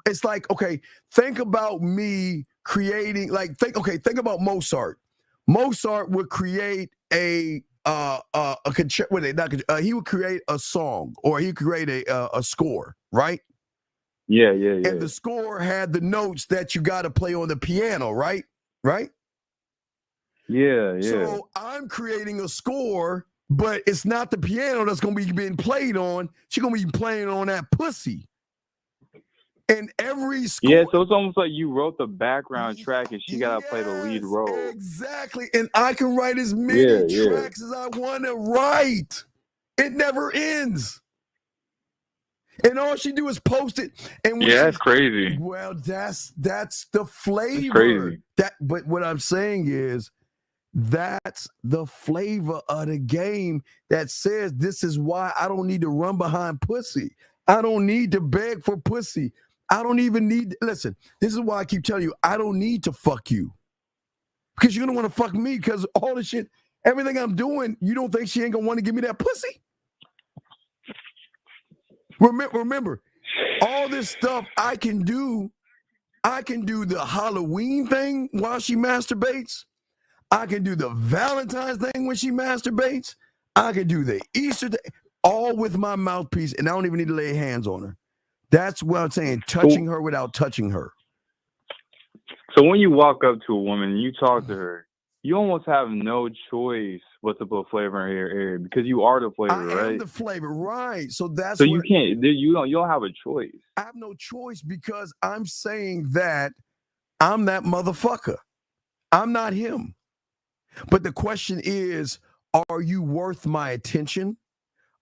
it's like, okay, think about me creating, think about Mozart. Mozart would create he would create a song, or he would create a score, right? Yeah. And the score had the notes that you got to play on the piano, right? Right? Yeah. So I'm creating a score, but it's not the piano that's going to be being played on. She's going to be playing on that pussy. And every score. Yeah, so it's almost like you wrote the background track and she got to play the lead role. Exactly. And I can write as many tracks as I want to write. It never ends. And all she do is post it. And that's crazy. Well, that's the flavor. That's crazy. But what I'm saying is, that's the flavor of the game that says this is why I don't need to run behind pussy. I don't need to beg for pussy. I don't even need, listen, this is why I keep telling you, I don't need to fuck you. Because you're going to want to fuck me because all the shit, everything I'm doing, you don't think she ain't going to want to give me that pussy? Remember, all this stuff I can do the Halloween thing while she masturbates. I can do the Valentine's thing when she masturbates. I can do the Easter thing, all with my mouthpiece, and I don't even need to lay hands on her. That's what I'm saying, touching her without touching her. So when you walk up to a woman and you talk to her, you almost have no choice but to put flavor in her ear because you are the flavor, right? I am the flavor, right? So that's you can't. You don't have a choice. I have no choice because I'm saying that I'm that motherfucker. I'm not him. But the question is, are you worth my attention?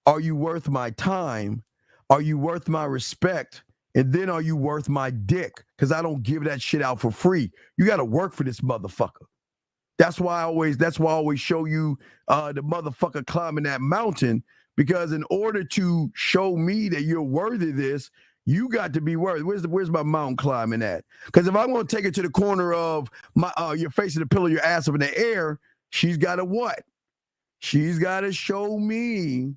Are you worth my time? Are you worth my respect? And then are you worth my dick? Because I don't give that shit out for free. You got to work for this motherfucker. That's why I always show you the motherfucker climbing that mountain, because in order to show me that you're worthy of this, you got to be worthy. Where's my mountain climbing at? Because if I'm going to take it to the corner of my you're facing the pillar, your ass up in the air, she's got to what? She's got to show me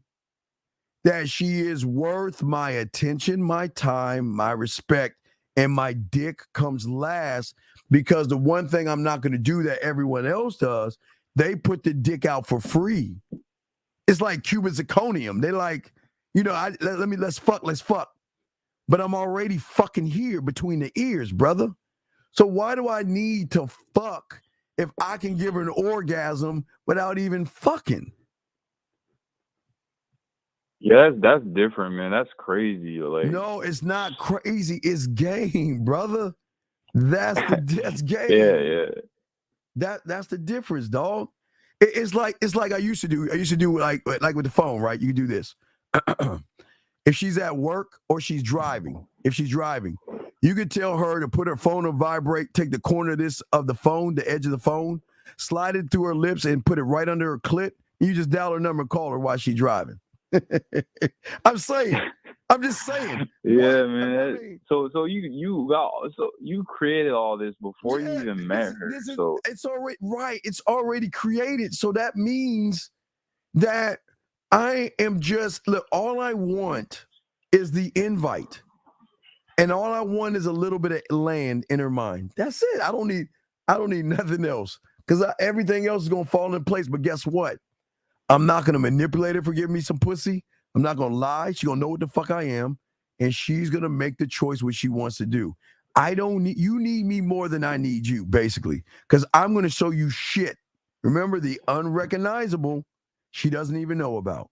that she is worth my attention, my time, my respect, and my dick comes last, because the one thing I'm not going to do that everyone else does, they put the dick out for free. It's like Cuban zirconium. They like, let's fuck. But I'm already fucking here between the ears, brother. So why do I need to fuck if I can give her an orgasm without even fucking? Yeah, that's different, man. That's crazy. Like, no, it's not crazy. It's game, brother. That's game. Yeah. That's the difference, dog. It's like I used to do like with the phone, right? You do this. If she's at work or she's driving, you could tell her to put her phone on vibrate, take the corner of the phone, the edge of the phone, slide it through her lips and put it right under her clit. You just dial her number and call her while she's driving. I'm saying, I'm just saying. Yeah, man. So you created all this before you even met her. So it's already right. It's already created. So that means that I am just look. All I want is the invite, and all I want is a little bit of land in her mind. That's it. I don't need nothing else because everything else is gonna fall in place. But guess what? I'm not gonna manipulate her for giving me some pussy. I'm not gonna lie. She's gonna know what the fuck I am, and she's gonna make the choice what she wants to do. I don't need you need me more than I need you, basically, because I'm gonna show you shit. Remember the unrecognizable she doesn't even know about.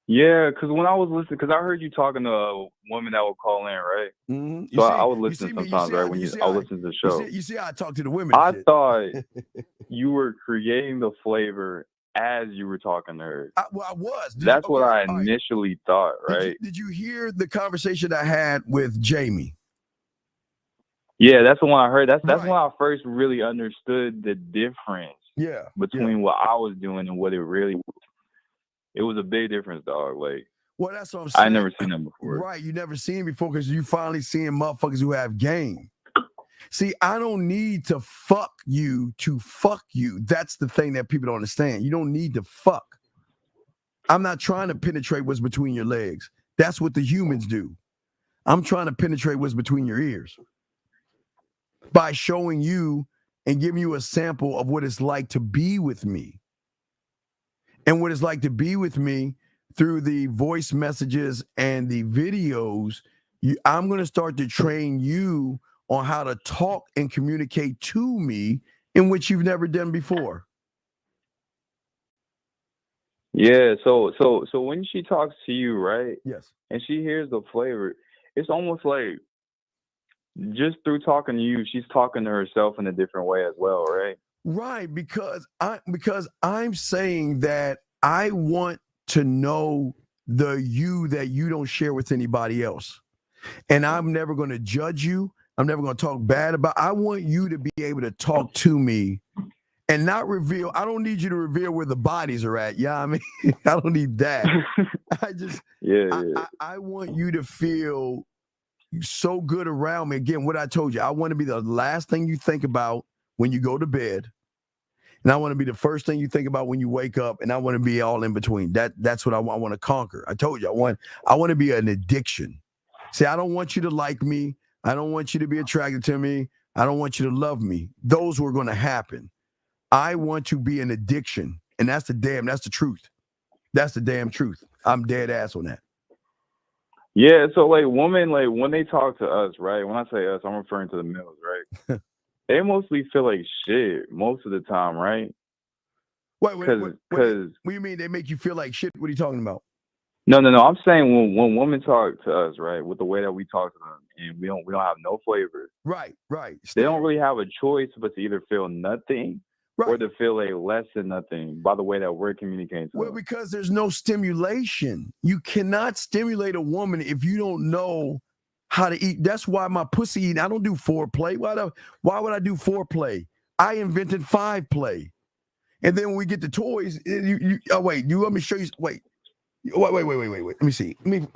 yeah, because when I was listening, because I heard you talking to a woman that would call in, right? Mm-hmm. So I would listen sometimes, right? When I would listen to the show. You see how I talk to the women. I thought you were creating the flavor as you were talking to her. I was. That's what I initially thought, right? Did you hear the conversation I had with Jamie? Yeah, that's the one I heard. That's when I first really understood the difference. Yeah. Between what I was doing and what it really was. It was a big difference, dog. Like, well, that's what I'm saying. I never seen that before. Right, you never seen before because you finally seeing motherfuckers who have game. See, I don't need to fuck you to fuck you. That's the thing that people don't understand. You don't need to fuck. I'm not trying to penetrate what's between your legs. That's what the humans do. I'm trying to penetrate what's between your ears by showing you and giving you a sample of what it's like to be with me. And what it's like to be with me through the voice messages and the videos. I'm going to start to train you on how to talk and communicate to me in which you've never done before. Yeah, so when she talks to you, right? Yes. And she hears the flavor, it's almost like just through talking to you, she's talking to herself in a different way as well, right? Right, because I'm saying that I want to know the you that you don't share with anybody else. And I'm never going to judge you. I'm never going to talk bad about. I want you to be able to talk to me and not reveal. I don't need you to reveal where the bodies are at. Yeah, I mean, I don't need that. I just I want you to feel so good around me. Again, what I told you, I want to be the last thing you think about when you go to bed. And I want to be the first thing you think about when you wake up, and I want to be all in between. That's what I want to conquer. I told you, I want to be an addiction. See, I don't want you to like me. I don't want you to be attracted to me. I don't want you to love me. Those were going to happen. I want to be an addiction, and that's the truth. That's the damn truth. I'm dead ass on that. Yeah, so like women, like when they talk to us, right? When I say us, I'm referring to the males, right? They mostly feel like shit most of the time, right? Wait. What do you mean they make you feel like shit? What are you talking about? No. I'm saying when women talk to us, right, with the way that we talk to them, and we don't have no flavor. Right. They don't really have a choice but to either feel nothing or to feel a less than nothing by the way that we're communicating to them. Well, because there's no stimulation. You cannot stimulate a woman if you don't know how to eat. That's why my pussy eating. I don't do foreplay. Why would I do foreplay? I invented 5-play. And then when we get the toys, you wait. You want me to show you? Wait. Let me see. Wait.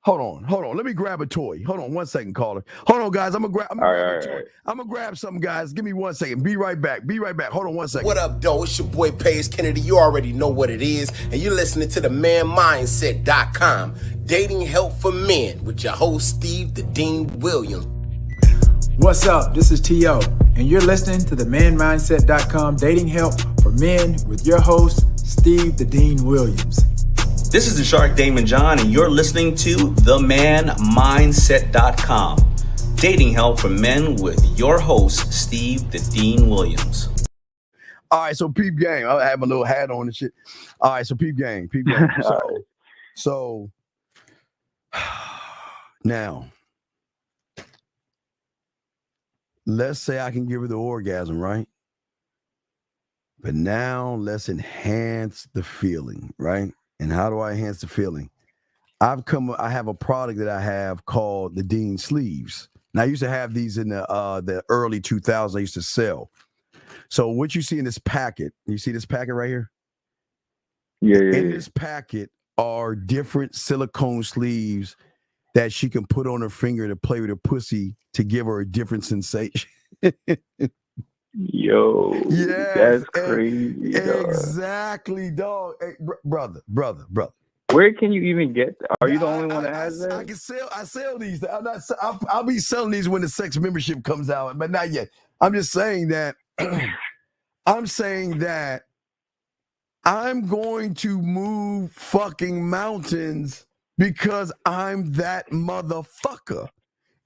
Hold on. Let me grab a toy. Hold on 1 second, caller. Hold on, guys. I'm gonna grab a toy. I'm gonna grab something, guys. Give me 1 second. Be right back. Hold on 1 second. What up, though? It's your boy Paige Kennedy. You already know what it is, and you're listening to the manmindset.com, dating help for men, with your host Steve the Dean Williams. What's up? This is T.O., and you're listening to the manmindset.com, dating help for men, with your host Steve the Dean Williams. This is the Shark Damon John, and you're listening to themanmindset.com, dating help for men, with your host, Steve the Dean Williams. All right, so peep game. I have a little hat on and shit. All right, so peep game. So now, let's say I can give her the orgasm, right? But now let's enhance the feeling, right? And how do I enhance the feeling? I have a product that I have called the Dean Sleeves. Now I used to have these in the early 2000s. I used to sell. So what you see in this packet, you see this packet right here? Yeah. In this packet are different silicone sleeves that she can put on her finger to play with her pussy to give her a different sensation. Yo, Yes, that's crazy. Dog. exactly, dog. Hey, brother. Where can you even get that? Are you the only one that has that? I sell these. I'll be selling these when the sex membership comes out, but not yet. I'm just saying that. I'm saying that I'm going to move fucking mountains because I'm that motherfucker,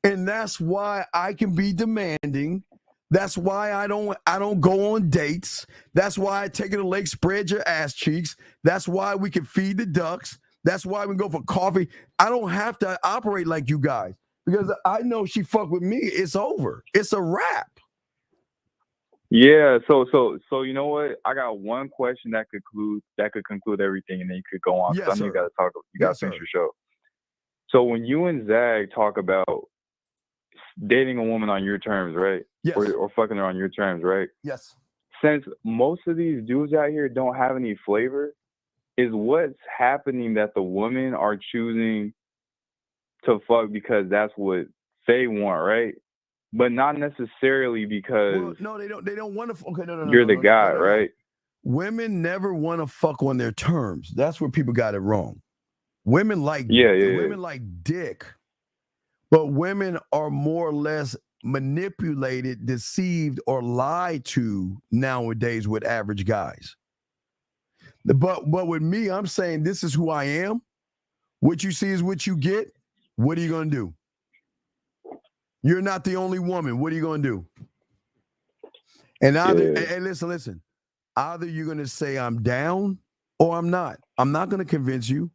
and that's why I can be demanding. That's why I don't go on dates. That's why I take it to the lake, spread your ass cheeks. That's why we can feed the ducks. That's why we can go for coffee. I don't have to operate like you guys because I know she fuck with me. It's over. It's a wrap. Yeah. So you know what? I got one question that could conclude everything, and then you could go on. Yes, I know you sir. got to finish your show. So when you and Zag talk about dating a woman on your terms, right? Yes. Or fucking her on your terms, right? Yes. Since most of these dudes out here don't have any flavor, is what's happening that the women are choosing to fuck because that's what they want, right? But not necessarily because No, they don't want to. Okay, no. you're the guy, right? Women never want to fuck on their terms. That's where people got it wrong. Women like women like dick, but women are more or less manipulated, deceived, or lied to nowadays with average guys. But with me, I'm saying this is who I am. What you see is what you get. What are you gonna do? You're not the only woman. What are you gonna do? And either, and listen. Either you're gonna say I'm down or I'm not. I'm not gonna convince you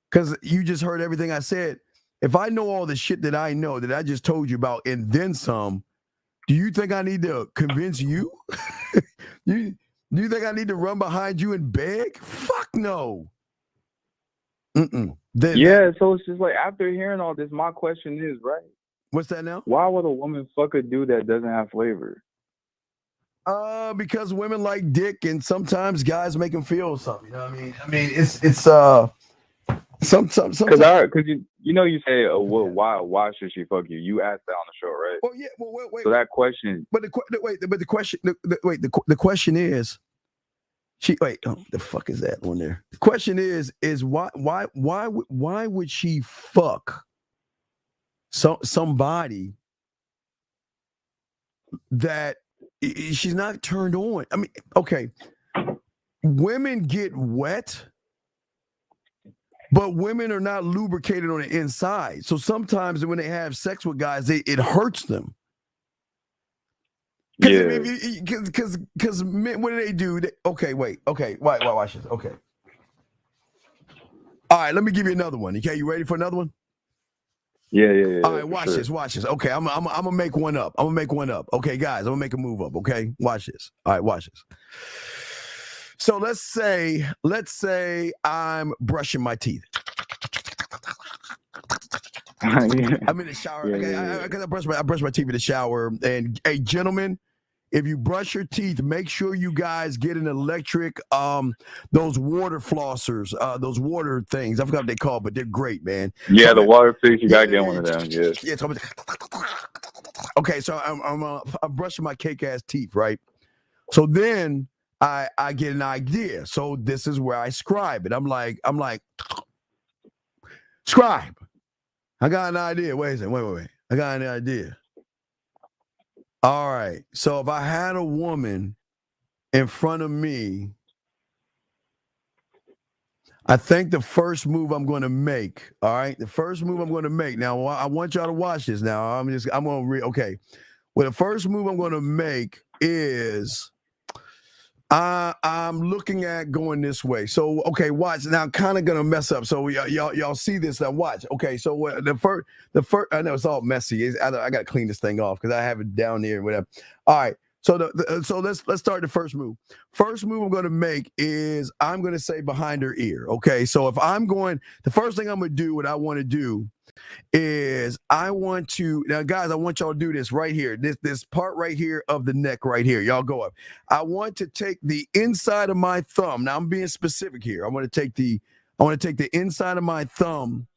because you just heard everything I said. If I know all the shit that I know that I just told you about and then some, do you think I need to convince you? Do you think I need to run behind you and beg? Fuck no. So it's just like after hearing all this, my question is, right? What's that now? Why would a woman fuck a dude that doesn't have flavor? Because women like dick, and sometimes guys make them feel something. You know what I mean? It's sometimes because you say, well, why should she fuck you? You asked that on the show, right? Well, yeah. Well, wait. So that question. But the question is, the fuck is that one there? The question is why would she fuck somebody that she's not turned on? I mean, okay, women get wet, but women are not lubricated on the inside. So sometimes when they have sex with guys, it hurts them. Because men, what do they do? Watch this. Okay. All right, let me give you another one. Okay, you ready for another one? Yeah. All right, watch this. Okay, I'm gonna make one up. Okay, guys, I'm gonna make a move up. Okay, watch this. All right, watch this. So let's say I'm brushing my teeth. I'm in the shower. I brush my teeth in the shower. And hey, gentlemen, if you brush your teeth, make sure you guys get an electric, those water flossers, those water things. I forgot what they call, but they're great, man. Yeah, the water fix. You gotta get one of them. Yeah. Okay, so I'm brushing my cake ass teeth, right? So then I get an idea. So this is where I scribe it. I'm like, scribe. I got an idea. Wait a second. Wait. I got an idea. All right. So if I had a woman in front of me, I think the first move I'm going to make, all right? The first move I'm going to make. Now, I want y'all to watch this now. I'm going to read. Okay. Well, the first move I'm going to make is I'm looking at going this way. So, okay, watch. Now I'm kind of going to mess up. So y'all see this now. Watch. Okay, so the first, I know it's all messy. I got to clean this thing off because I have it down there and whatever. All right. So so let's start the first move. First move I'm going to make is I'm going to say behind her ear. Okay. So if I'm going, the first thing I'm going to do, what I want to do is I want to, now guys, I want y'all to do this right here. This part right here of the neck right here. Y'all go up. I want to take the inside of my thumb. Now I'm being specific here. I want to take the I want to take the inside of my thumb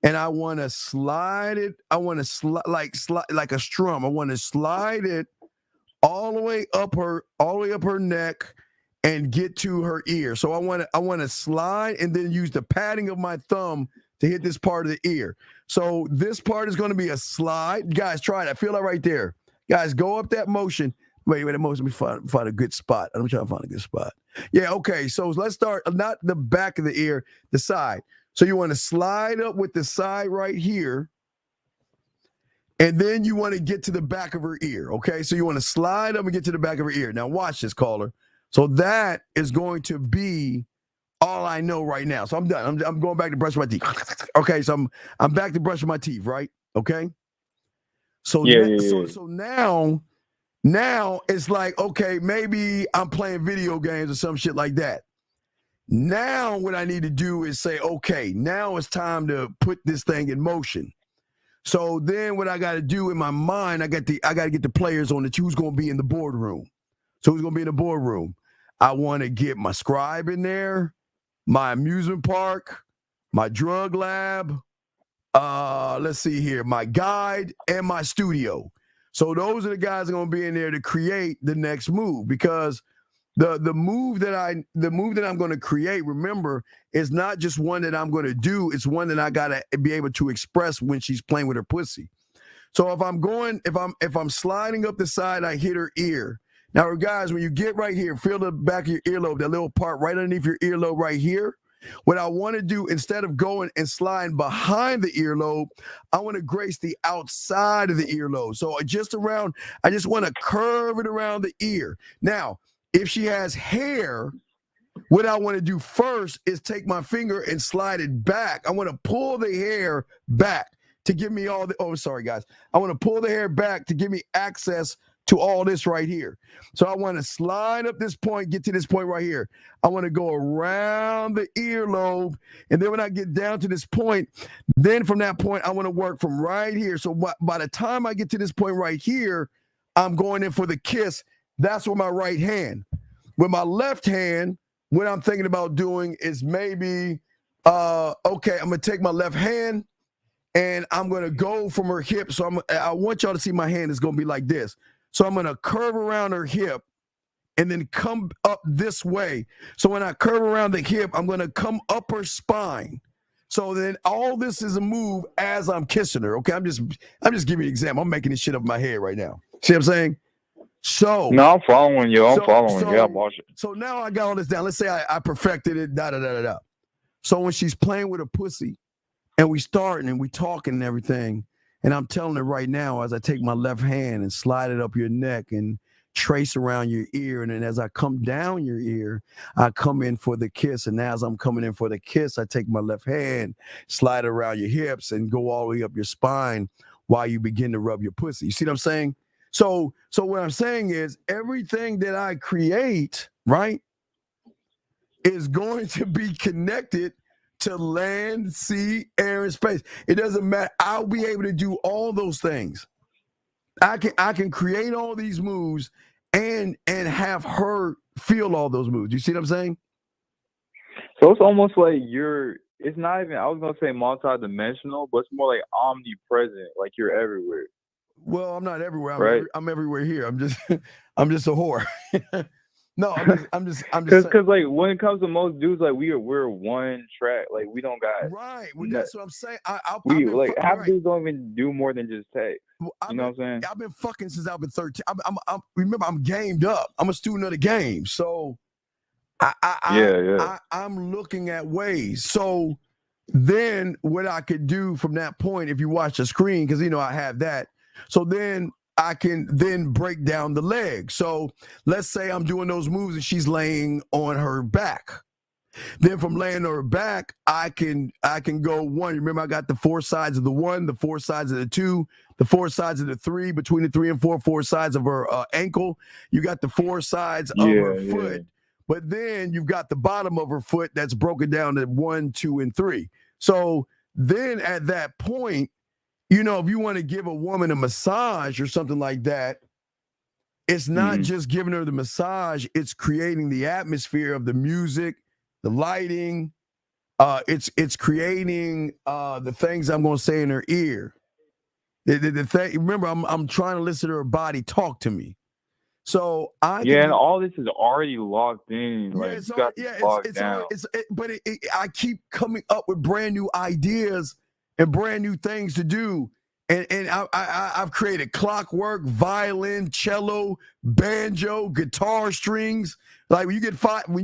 and I want to slide it. I want to slide like a strum. I want to slide it all the way up her neck and get to her ear. So I want to slide and then use the padding of my thumb to hit this part of the ear. So this part is going to be a slide. Guys, try that. Feel that right there. Guys, go up that motion. Wait a motion. Let me find a good spot. I'm trying to find a good spot. Yeah, okay. So let's start, not the back of the ear, the side. So you want to slide up with the side right here. And then you want to get to the back of her ear, okay? So you want to slide up and get to the back of her ear. Now watch this, caller. So that is going to be all I know right now. So I'm done. I'm going back to brush my teeth. Okay, so I'm back to brushing my teeth, right? Okay? So so now it's like, okay, maybe I'm playing video games or some shit like that. Now what I need to do is say, okay, now it's time to put this thing in motion. So then what I got to do in my mind, I got to get the players on who's going to be in the boardroom. So who's going to be in the boardroom? I want to get my scribe in there, my amusement park, my drug lab, let's see here, my guide, and my studio. So those are the guys that are going to be in there to create the next move, because the move that I'm going to create, remember, is not just one that I'm going to do. It's one that I got to be able to express when she's playing with her pussy. So if I'm sliding up the side, I hit her ear. Now, guys, when you get right here, feel the back of your earlobe, that little part right underneath your earlobe right here. What I want to do, instead of going and sliding behind the earlobe, I want to grace the outside of the earlobe. So I just want to curve it around the ear. Now, if she has hair, what I want to do first is take my finger and slide it back. I want to pull the hair back to give me all the, sorry guys. I want to pull the hair back to give me access to all this right here. So I want to slide up this point, get to this point right here. I want to go around the earlobe. And then when I get down to this point, then from that point, I want to work from right here. So by the time I get to this point right here, I'm going in for the kiss. That's with my right hand. With my left hand, what I'm thinking about doing is maybe, okay, I'm going to take my left hand and I'm going to go from her hip. So I want y'all to see my hand is going to be like this. So I'm going to curve around her hip and then come up this way. So when I curve around the hip, I'm going to come up her spine. So then all this is a move as I'm kissing her. Okay, I'm just giving you an example. I'm making this shit up in my head right now. See what I'm saying? So no, I'm following you. I'm following you. Yeah, watch it. So now I got all this down. Let's say I perfected it. So when she's playing with her pussy, and we starting and we talking and everything, and I'm telling her right now, as I take my left hand and slide it up your neck and trace around your ear, and then as I come down your ear, I come in for the kiss. And as I'm coming in for the kiss, I take my left hand, slide it around your hips, and go all the way up your spine while you begin to rub your pussy. You see what I'm saying? So what I'm saying is everything that I create, right, is going to be connected to land, sea, air, and space. It doesn't matter. I'll be able to do all those things. I can create all these moves and have her feel all those moves. You see what I'm saying? So it's almost like it's not even, I was going to say multi-dimensional, but it's more like omnipresent, like you're everywhere. Well, I'm not everywhere. I'm Right. everywhere here. I'm just a whore. No, I'm just Because like when it comes to most dudes, like we're one track. Like we don't got right. Well, that's what I'm saying. I've we been like fucking half right. dudes don't even do more than just text. You know what I'm saying? I've been fucking since I've been 13. Remember, I'm gamed up. I'm a student of the game. So I'm looking at ways. So then what I could do from that point, if you watch the screen, because I have that. So then I can then break down the leg. So let's say I'm doing those moves and she's laying on her back. Then from laying on her back, I can go one. Remember, I got the four sides of the one, the four sides of the two, the four sides of the three, between the 3 and 4 sides of her ankle. You got the four sides of her foot. But then you've got the bottom of her foot that's broken down to 1, 2, and 3. So then at that point, if you want to give a woman a massage or something like that, it's not just giving her the massage, it's creating the atmosphere of the music, the lighting, It's creating the things I'm going to say in her ear. The thing. Remember, I'm trying to listen to her body talk to me. So and all this is already logged in. Like, it's you got logged down. But I keep coming up with brand new ideas and brand new things to do. And I've created clockwork, violin, cello, banjo, guitar strings. Like when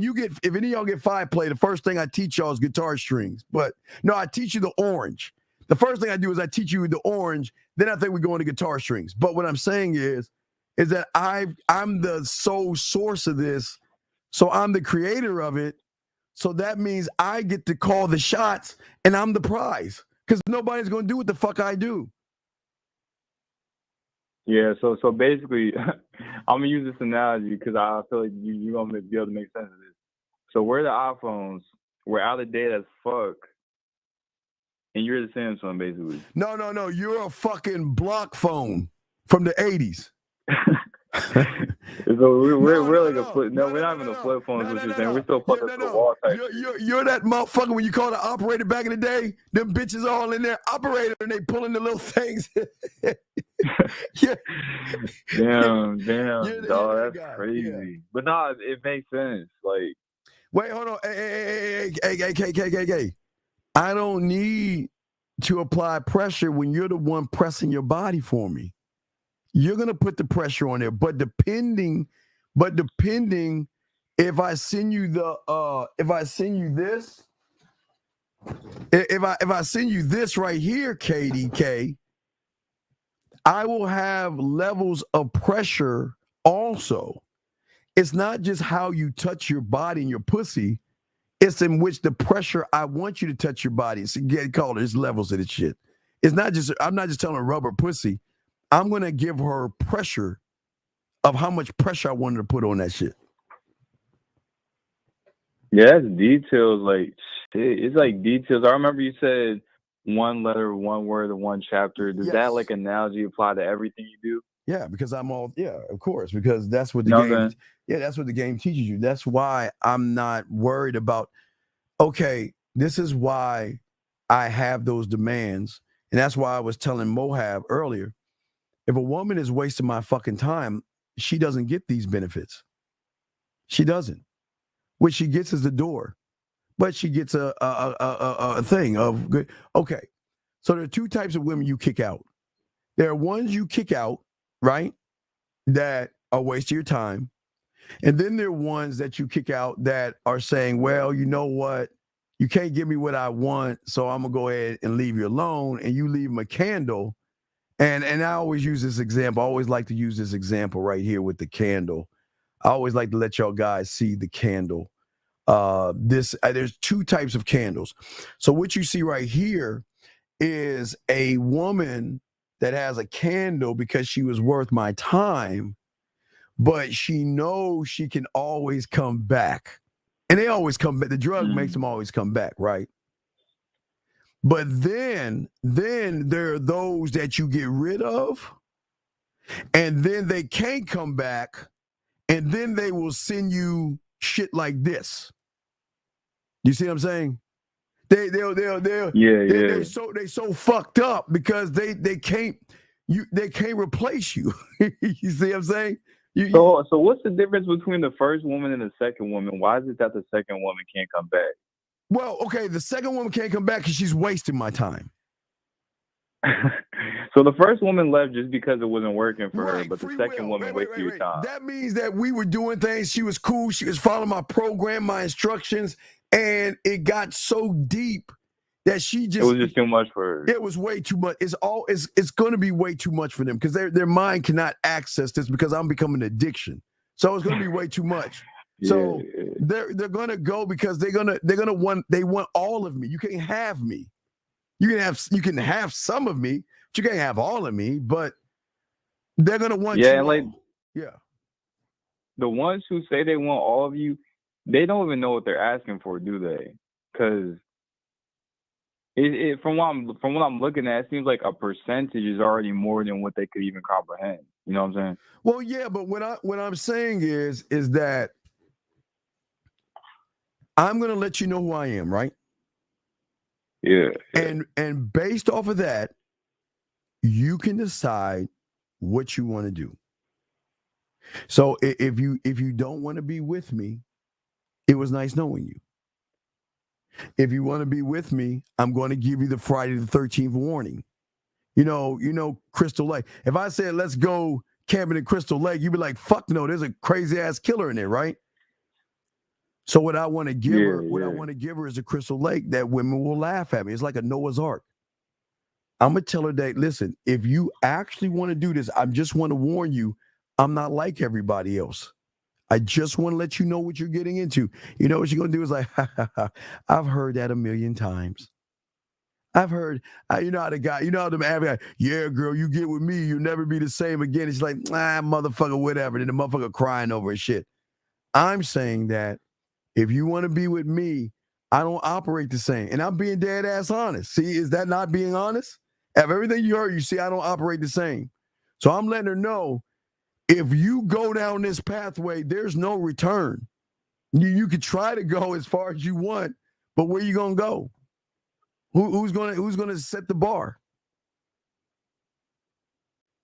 you get if any of y'all get 5-play, the first thing I teach y'all is guitar strings. But no, I teach you the orange. The first thing I do is I teach you the orange. Then I think we go into guitar strings. But what I'm saying is that I'm the sole source of this. So I'm the creator of it. So that means I get to call the shots and I'm the prize because nobody's going to do what the fuck I do. Yeah, so basically, I'm gonna use this analogy because I feel like you're gonna be able to make sense of this. So we're the iPhones, we're out of date as fuck, and you're the Samsung, basically. No, you're a fucking block phone from the 80s. So we're like a flip. No, we're not even a flip phone. Is what you're saying? We're still fucking the wall type. You're that motherfucker when you call the operator back in the day. Them bitches all in there, operator, and they pulling the little things. Yeah. Damn, dog, that's crazy. Yeah. But no, it makes sense. Like, wait, hold on, hey. I don't need to apply pressure when you're the one pressing your body for me. You're gonna put the pressure on there, but depending, if I send you this, if I send you this right here, KDK, I will have levels of pressure also. It's not just how you touch your body and your pussy, it's in which the pressure I want you to touch your body. It's there's levels of this shit. It's not just, I'm not just telling her rubber pussy. I'm going to give her pressure of how much pressure I wanted to put on that shit. Yeah, that's details. Like, shit. It's like details. I remember you said one letter, one word, or one chapter. Does that like analogy apply to everything you do? Yeah, because of course, because that's what the game. Yeah, that's what the game teaches you. That's why I'm not worried about. Okay, this is why I have those demands, and that's why I was telling Mohab earlier. If a woman is wasting my fucking time, she doesn't get these benefits. She doesn't. What she gets is the door, but she gets a thing of good. Okay, so there are two types of women you kick out. There are ones you kick out, right, that are wasting your time. And then there are ones that you kick out that are saying, well, you know what? You can't give me what I want, so I'm going to go ahead and leave you alone. And you leave them a candle. And I always use this example. I always like to use this example right here with the candle. I always like to let y'all guys see the candle. There's two types of candles. So what you see right here is a woman that has a candle because she was worth my time, but she knows she can always come back. And they always come back. The drug makes them always come back, right? But then there are those that you get rid of, and then they can't come back, and then they will send you shit like this. You see what I'm saying? They so fucked up because they can't replace you. You see what I'm saying? So what's the difference between the first woman and the second woman? Why is it that the second woman can't come back? Well, okay, the second woman can't come back because she's wasting my time. So the first woman left just because it wasn't working for her, but the second woman wasted your time. That means that we were doing things. She was cool. She was following my program, my instructions, and it got so deep that it was just too much for her. It was way too much. It's going to be way too much for them because their mind cannot access this because I'm becoming an addiction. So it's going to be way too much. So they're going to go because they want all of me. You can't have me. You can have some of me, but you can't have all of me. But they're going to want you. Yeah. The ones who say they want all of you, they don't even know what they're asking for, do they? Because from what I'm looking at, it seems like a percentage is already more than what they could even comprehend. You know what I'm saying? Well, yeah, but what I'm saying is that I'm going to let you know who I am, right? Yeah. And based off of that, you can decide what you want to do. So if you don't want to be with me, it was nice knowing you. If you want to be with me, I'm going to give you the Friday the 13th warning. You know, Crystal Lake. If I said, let's go camping in Crystal Lake, you'd be like, fuck no, there's a crazy ass killer in there, right? So what I want to give her is a Crystal Lake that women will laugh at me. It's like a Noah's Ark. I'm going to tell her that, listen, if you actually want to do this, I just want to warn you, I'm not like everybody else. I just want to let you know what you're getting into. You know what you're going to do is like, I've heard that a million times. I've heard, you know how the guy, you know how the guy, yeah, girl, you get with me, you'll never be the same again. It's like, motherfucker, whatever. Then the motherfucker crying over and shit. I'm saying that if you want to be with me, I don't operate the same. And I'm being dead ass honest. See, is that not being honest? Of everything you heard, you see, I don't operate the same. So I'm letting her know, if you go down this pathway, there's no return. You could try to go as far as you want, but where you gonna go? Who's gonna set the bar?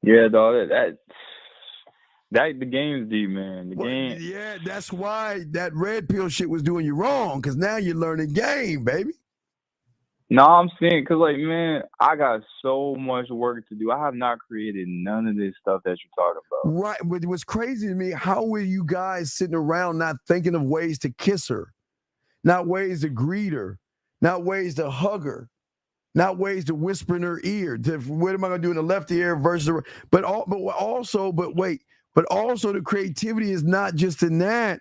Yeah, dog. That the game's deep, man. The game. Yeah, that's why that red pill shit was doing you wrong, because now you're learning game, baby. No, I'm saying, because, like, man, I got so much work to do. I have not created none of this stuff that you're talking about. Right. But what's crazy to me, how were you guys sitting around not thinking of ways to kiss her, not ways to greet her, not ways to hug her, not ways to whisper in her ear? What am I going to do in the left ear versus the right? But also the creativity is not just in that.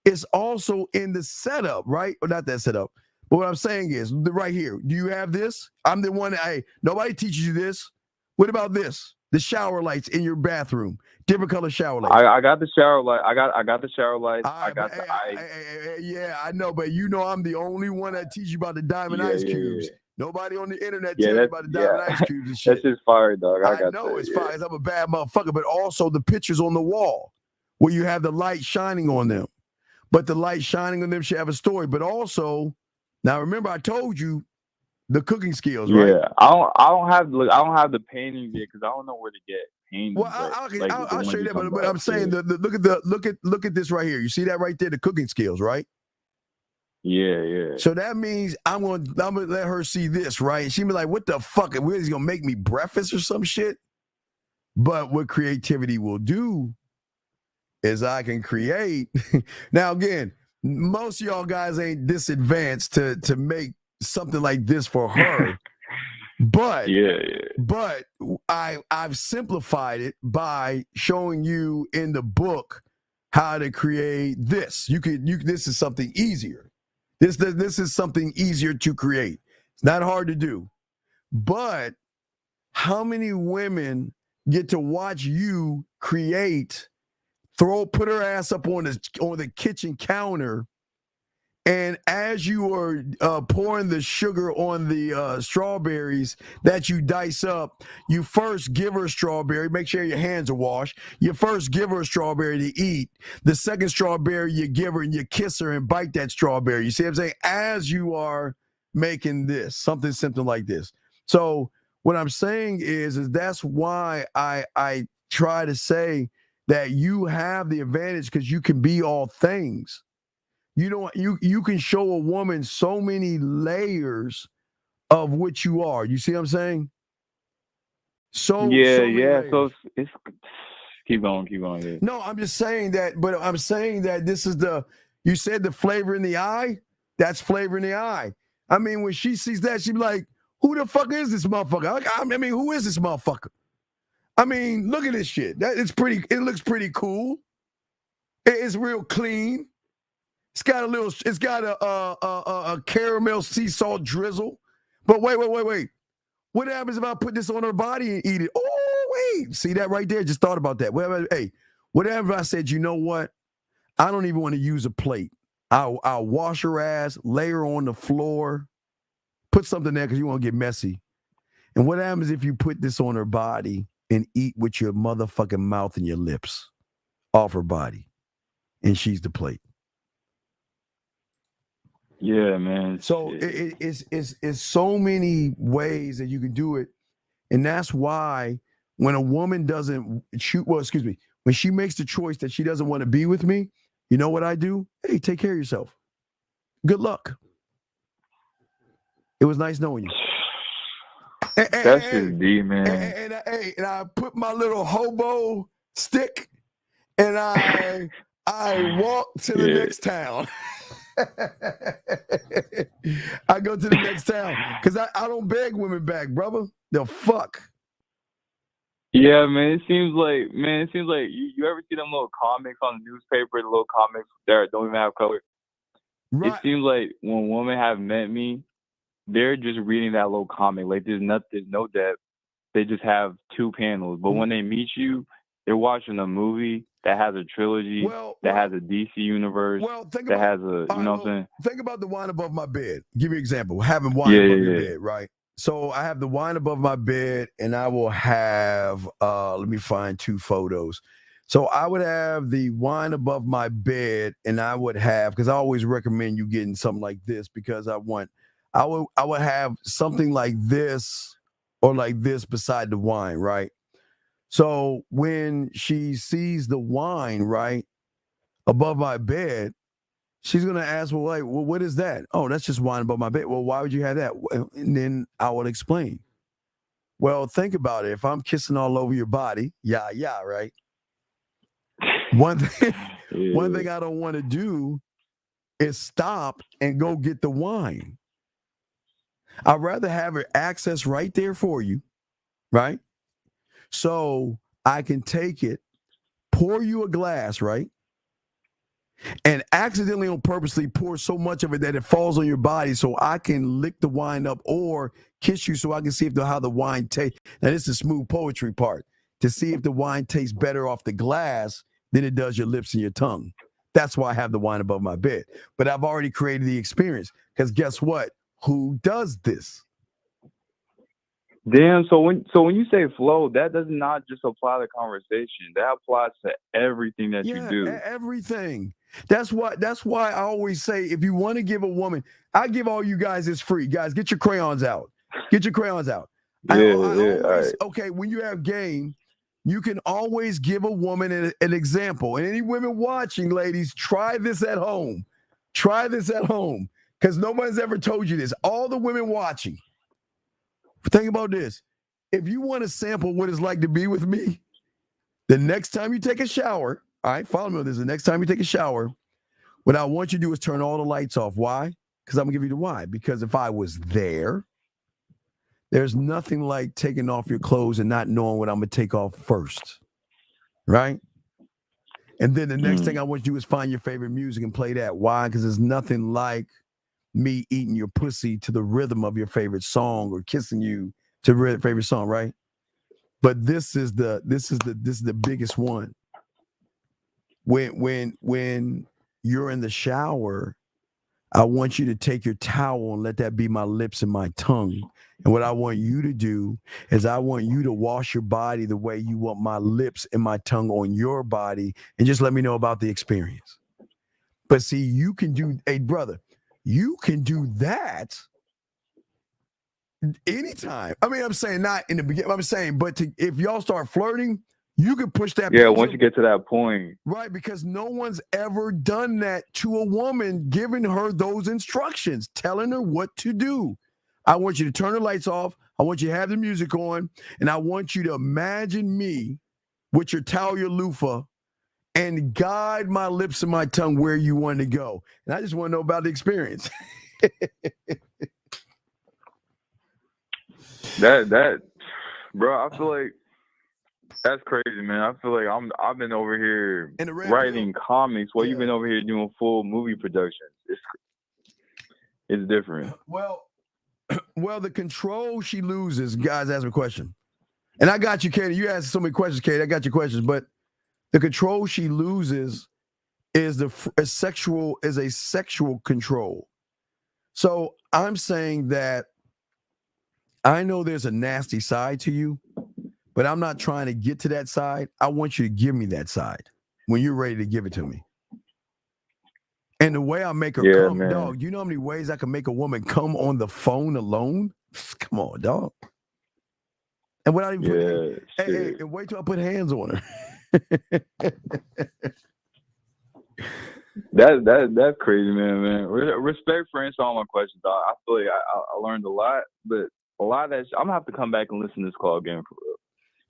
It's also in the setup, right? Or not that setup. But what I'm saying is, right here, do you have this? I'm the one that, nobody teaches you this. What about this? The shower lights in your bathroom, different color shower lights. I got the shower light. I got the shower lights. Yeah, I know, but you know I'm the only one that teaches you about the diamond ice cubes. Yeah. Nobody on the internet tells you about the diamond ice cubes and shit. That's just fire, dog. I know it's fire. I'm a bad motherfucker, but also the pictures on the wall where you have the light shining on them. But the light shining on them should have a story. But also, now remember, I told you the cooking skills, right? Yeah, I don't have the painting yet because I don't know where to get painting. Well, I'll show you that, but I'm saying look at this right here. You see that right there, the cooking skills, right? Yeah. So that means I'm gonna let her see this, right? She be like, "What the fuck? Is he gonna make me breakfast or some shit?" But what creativity will do is I can create. Now again, most of y'all guys ain't this advanced to make something like this for her. But but I've simplified it by showing you in the book how to create this. This is something easier. This is something easier to create. It's not hard to do. But how many women get to watch you create, put her ass up on the kitchen counter, and as you are pouring the sugar on the strawberries that you dice up, you first give her a strawberry. Make sure your hands are washed. You first give her a strawberry to eat. The second strawberry you give her and you kiss her and bite that strawberry. You see what I'm saying? As you are making this, something like this. So what I'm saying is that's why I try to say that you have the advantage because you can be all things. You can show a woman so many layers of what you are. You see what I'm saying? Yeah. So it's keep going. Yeah. No, I'm just saying that. But I'm saying that this is you said the flavor in the eye. That's flavor in the eye. I mean, when she sees that, she be like, "Who the fuck is this motherfucker?" I mean, who is this motherfucker? I mean, look at this shit. It looks pretty cool. It's real clean. It's got a caramel sea salt drizzle. But wait. What happens if I put this on her body and eat it? Oh, wait. See that right there? Just thought about that. What happens if I said, you know what? I don't even want to use a plate. I'll wash her ass, lay her on the floor, put something there because you want to get messy. And what happens if you put this on her body and eat with your motherfucking mouth and your lips off her body? And she's the plate. Yeah, man. So it's so many ways that you can do it. And that's why when a woman doesn't when she makes the choice that she doesn't want to be with me, you know what I do? Hey, take care of yourself. Good luck. It was nice knowing you. That's just deep, man. And I put my little hobo stick and I walk to the next town. I go to the next town because I don't beg women back, brother. They'll fuck. Yeah, man. It seems like you ever see them little comics on the newspaper, the little comics that don't even have color. Right. It seems like when women have met me, they're just reading that little comic. Like there's no depth. They just have 2 panels. But when they meet you, they're watching a movie that has a trilogy, that has a DC universe, that has a, you know what I'm saying? Think about the wine above my bed. Give you an example. Having wine above your bed, right? So I have the wine above my bed, and I will have, let me find 2 photos. So I would have the wine above my bed, and I would have, because I always recommend you getting something like this because I would have something like this or like this beside the wine, right? So when she sees the wine, right, above my bed, she's going to ask, well, what is that? Oh, that's just wine above my bed. Well, why would you have that? And then I would explain. Well, think about it. If I'm kissing all over your body, yeah, right? One thing I don't want to do is stop and go get the wine. I'd rather have her access right there for you, right? So I can take it, pour you a glass, right? And accidentally on purposely pour so much of it that it falls on your body so I can lick the wine up or kiss you so I can see how the wine tastes. Now, this is the smooth poetry part. To see if the wine tastes better off the glass than it does your lips and your tongue. That's why I have the wine above my bed. But I've already created the experience because guess what? Who does this? Damn, so when you say flow, that does not just apply to conversation. That applies to everything that you do. Everything. That's why I always say if you want to give a woman, I give all you guys this free. Guys, get your crayons out. Get your crayons out. Okay, when you have game, you can always give a woman an example. And any women watching, ladies, try this at home. Try this at home. Because nobody's ever told you this. All the women watching. Think about this. If you want to sample what it's like to be with me, the next time you take a shower, all right, follow me on this. The next time you take a shower, what I want you to do is turn all the lights off. Why? Because I'm going to give you the why. Because if I was there, there's nothing like taking off your clothes and not knowing what I'm going to take off first. Right? And then the next thing I want you to do is find your favorite music and play that. Why? Because there's nothing like me eating your pussy to the rhythm of your favorite song or kissing you to your favorite song, right? But this is the biggest one. When you're in the shower, I want you to take your towel and let that be my lips and my tongue. And what I want you to do is I want you to wash your body the way you want my lips and my tongue on your body, and just let me know about the experience. But see, you can do, hey, brother, you can do that anytime. I mean, I'm saying not in the beginning. I'm saying, but if y'all start flirting, you can push that. Yeah, once you get to that point. Right, because no one's ever done that to a woman, giving her those instructions, telling her what to do. I want you to turn the lights off. I want you to have the music on. And I want you to imagine me with your towel, your loofah, and guide my lips and my tongue where you want to go. And I just want to know about the experience. That, bro, I feel like that's crazy, man. I feel like I've been over here writing comics while you've been over here doing full movie productions. It's different. Well, the control she loses, guys, ask me a question. And I got you, Katie. You asked so many questions, Katie. I got your questions. But the control she loses is a sexual control. So I'm saying that I know there's a nasty side to you, but I'm not trying to get to that side. I want you to give me that side when you're ready to give it to me. And the way I make her Yeah, come, man. dog, you know how many ways I can make a woman come on the phone alone? Come on, dog. And without even putting, hey, and wait till I put hands on her. That's crazy, man. Respect for answering all my questions, dog. I feel like I learned a lot, but a lot of that I'm gonna have to come back and listen to this call again for real.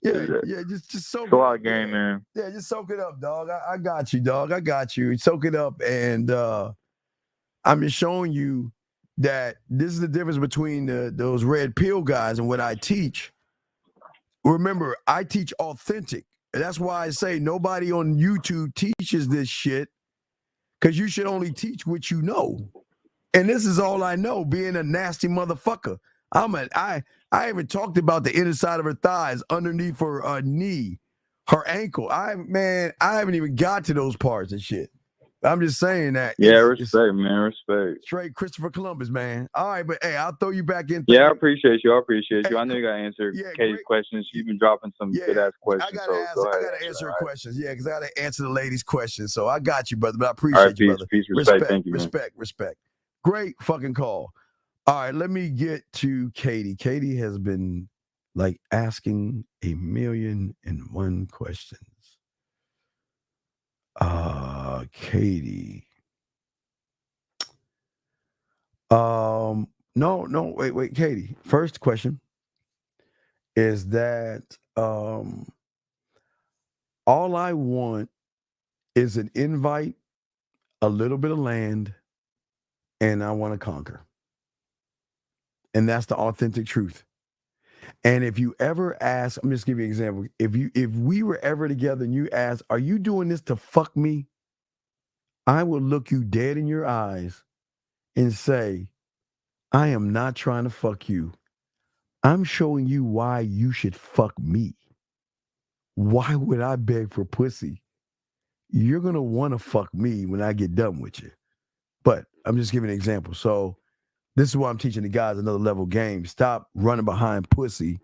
Yeah, just soak It's a it lot up, of game, man. Yeah, just soak it up, dog. I got you, dog. I got you. Soak it up, and I'm just showing you that this is the difference between those red pill guys and what I teach. Remember, I teach authentic. And that's why I say nobody on YouTube teaches this shit, because you should only teach what you know. And this is all I know, being a nasty motherfucker. I haven't talked about the inner side of her thighs, underneath her knee, her ankle. I haven't even got to those parts and shit. I'm just saying that. Yeah, respect, man. Respect. Straight Christopher Columbus, man. All right, but hey, I'll throw you back in. Yeah, I appreciate you. I know you got to answer Katie's questions. She's been dropping some good ass questions. I gotta answer her questions. Yeah, because I gotta answer the ladies' questions. So I got you, brother. But I All appreciate right, you, peace, brother. peace, respect. Thank you, man. Respect. Great fucking call. All right, let me get to Katie. Katie has been like asking 1,000,001 questions. Katie. No, wait, Katie. First question is that all I want is an invite, a little bit of land, and I want to conquer. And that's the authentic truth. And if you ever ask, I'm just giving you an example. If we were ever together and you ask, are you doing this to fuck me? I will look you dead in your eyes and say, I am not trying to fuck you. I'm showing you why you should fuck me. Why would I beg for pussy? You're going to want to fuck me when I get done with you. But I'm just giving an example. So this is why I'm teaching the guys another level game. Stop running behind pussy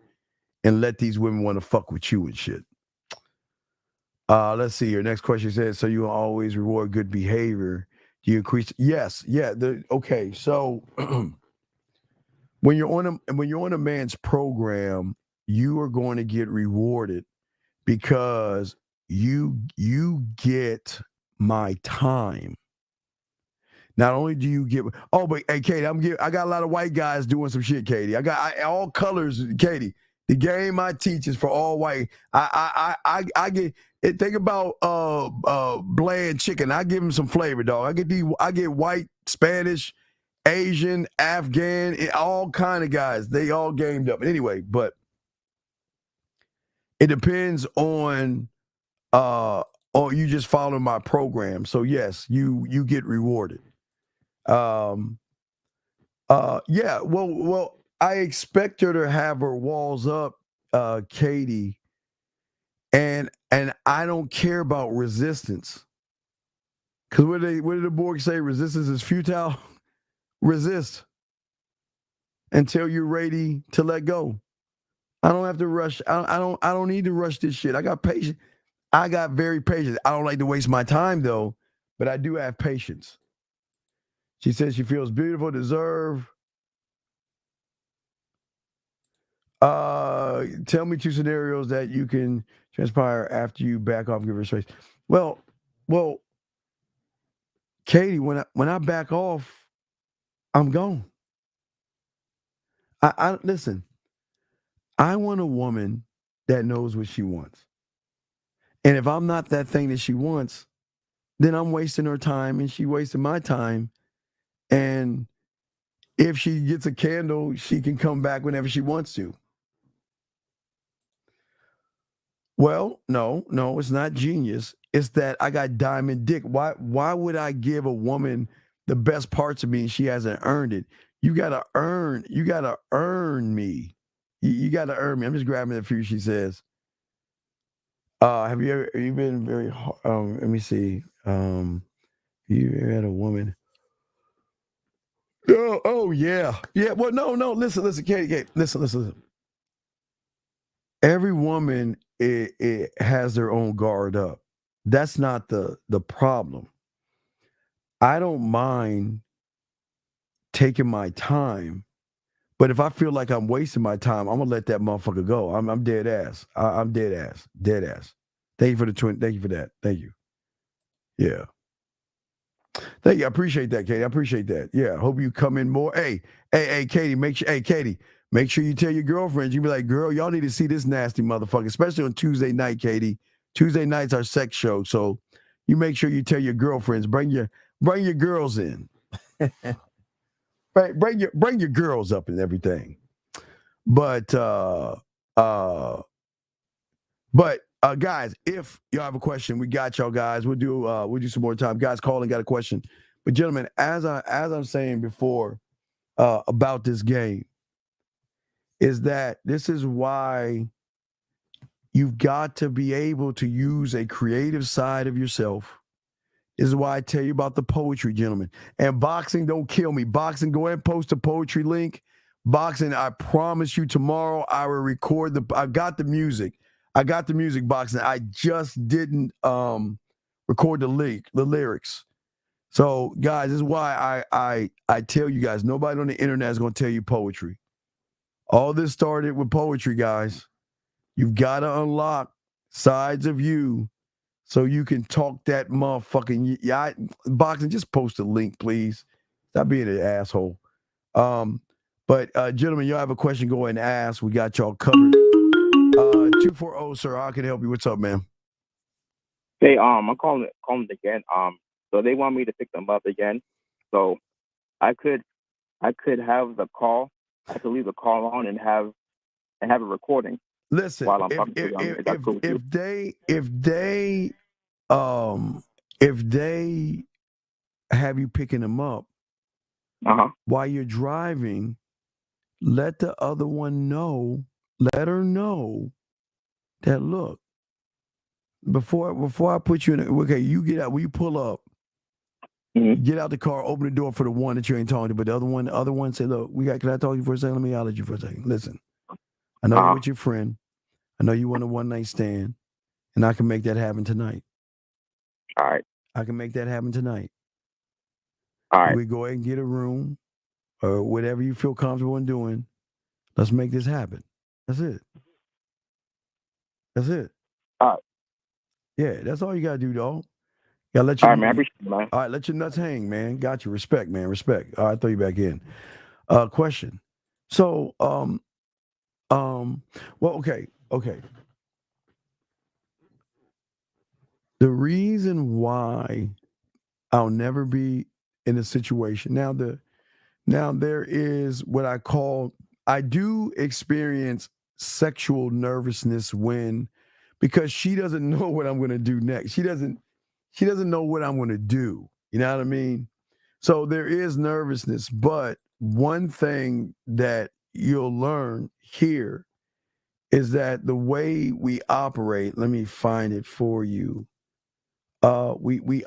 and let these women want to fuck with you and shit. Let's see here. Next question says, so you always reward good behavior. Do you increase? Yes. Yeah. Okay. So when you're on a man's program, you are going to get rewarded because you get my time. Not only do you get, but hey, Katie, I got a lot of white guys doing some shit, Katie. I got all colors, Katie. The game I teach is for all white. I get it. Think about bland chicken. I give them some flavor, dog. I get white, Spanish, Asian, Afghan, all kind of guys. They all gamed up. Anyway, but it depends on you just following my program. So yes, you get rewarded. Yeah, well, I expect her to have her walls up, Katie, and I don't care about resistance. Because what did the Borg say? Resistance is futile. Resist until you're ready to let go. I don't have to rush. I don't need to rush this shit. I got patience. I got very patient. I don't like to waste my time though, but I do have patience. She says she feels beautiful, deserve. Tell me 2 scenarios that you can transpire after you back off and give her space. Well, Katie, when I back off, I'm gone. I listen. I want a woman that knows what she wants. And if I'm not that thing that she wants, then I'm wasting her time and she wasting my time. And if she gets a candle, she can come back whenever she wants to. Well, no, it's not genius. It's that I got diamond dick. Why would I give a woman the best parts of me and she hasn't earned it? You gotta earn me. You gotta earn me. I'm just grabbing a few, she says. Have you been very let me see. You ever had a woman? Oh yeah. Yeah. Well, no. Listen, Katie, listen. Every woman it has their own guard up. That's not the problem. I don't mind taking my time, but if I feel like I'm wasting my time, I'm gonna let that motherfucker go. I'm dead ass. I'm dead ass. Dead ass. Thank you for the twin. Thank you for that. Thank you. Yeah. Thank you. I appreciate that, Katie. I appreciate that. Yeah. Hope you come in more. Hey, Katie, make sure you tell your girlfriends. You be like, girl, y'all need to see this nasty motherfucker, especially on Tuesday night, Katie. Tuesday night's our sex show. So you make sure you tell your girlfriends, bring your girls in. bring your girls up and everything. But guys, if y'all have a question, we got y'all guys. We'll do some more time. Guys, calling, got a question. But gentlemen, as I'm saying before about this game, is that this is why you've got to be able to use a creative side of yourself. This is why I tell you about the poetry, gentlemen. And boxing, don't kill me. Boxing, go ahead and post a poetry link. Boxing, I promise you tomorrow I will record I got the music. Boxing. I just didn't record the lyrics. So, guys, this is why I tell you guys, nobody on the internet is going to tell you poetry. All this started with poetry, guys. You've got to unlock sides of you so you can talk that motherfucking boxing. Just post a link, please. Stop being an asshole. But gentlemen, y'all have a question, go ahead and ask. We got y'all covered. 240, sir, I can help you. What's up, man? Hey, I'm calling again. So they want me to pick them up again. So I could have the call. I could leave the call on and have a recording. Listen, while I'm talking to them. If they have you picking them up while you're driving, let the other one know. Let her know that, look, before I put you in, okay, you get out. When you pull up, get out the car, open the door for the one that you ain't talking to, but the other one say, look, can I talk to you for a second? Let me holler at you for a second. Listen, I know you're with your friend. I know you want a one-night stand, and I can make that happen tonight. All right. I can make that happen tonight. All right. We go ahead and get a room or whatever you feel comfortable in doing. Let's make this happen. That's it. All right. Yeah, that's all you got to do, dog. Gotta let you, all right, man. I appreciate it, man. All right, let your nuts hang, man. Got you. Respect, man. Respect. All right, throw you back in. Question. So, well, okay. The reason why I'll never be in a situation now there is what I do experience sexual nervousness because she doesn't know what I'm going to do next. She doesn't know what I'm going to do. You know what I mean? So there is nervousness, but one thing that you'll learn here is that the way we operate, let me find it for you. We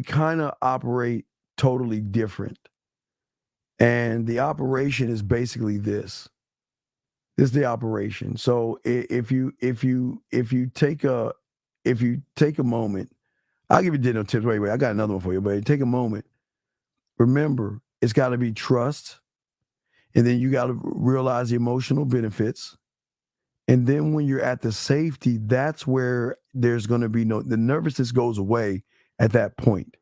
kind of operate totally different. And the operation is basically this. This is the operation. So if you take a moment, I'll give you dinner tips. Wait, I got another one for you, but take a moment. Remember, it's got to be trust. And then you got to realize the emotional benefits. And then when you're at the safety, that's where there's going to be the nervousness goes away at that point.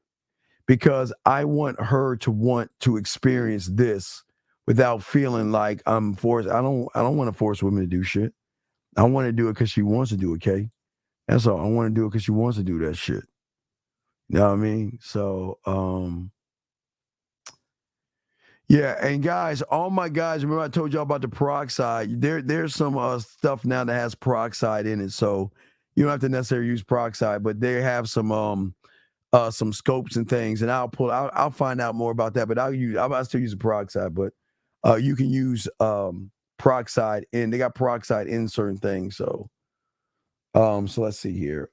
Because I want her to want to experience this without feeling like I'm forced. I don't want to force women to do shit. I want to do it because she wants to do it, okay? That's all. I want to do it because she wants to do that shit. You know what I mean? So, yeah, and guys, all my guys, remember I told y'all about the peroxide. There's some stuff now that has peroxide in it, so you don't have to necessarily use peroxide, but they have some scopes and things, and I'll find out more about that. But I'll still use the peroxide, but you can use peroxide, and they got peroxide in certain things. So let's see here.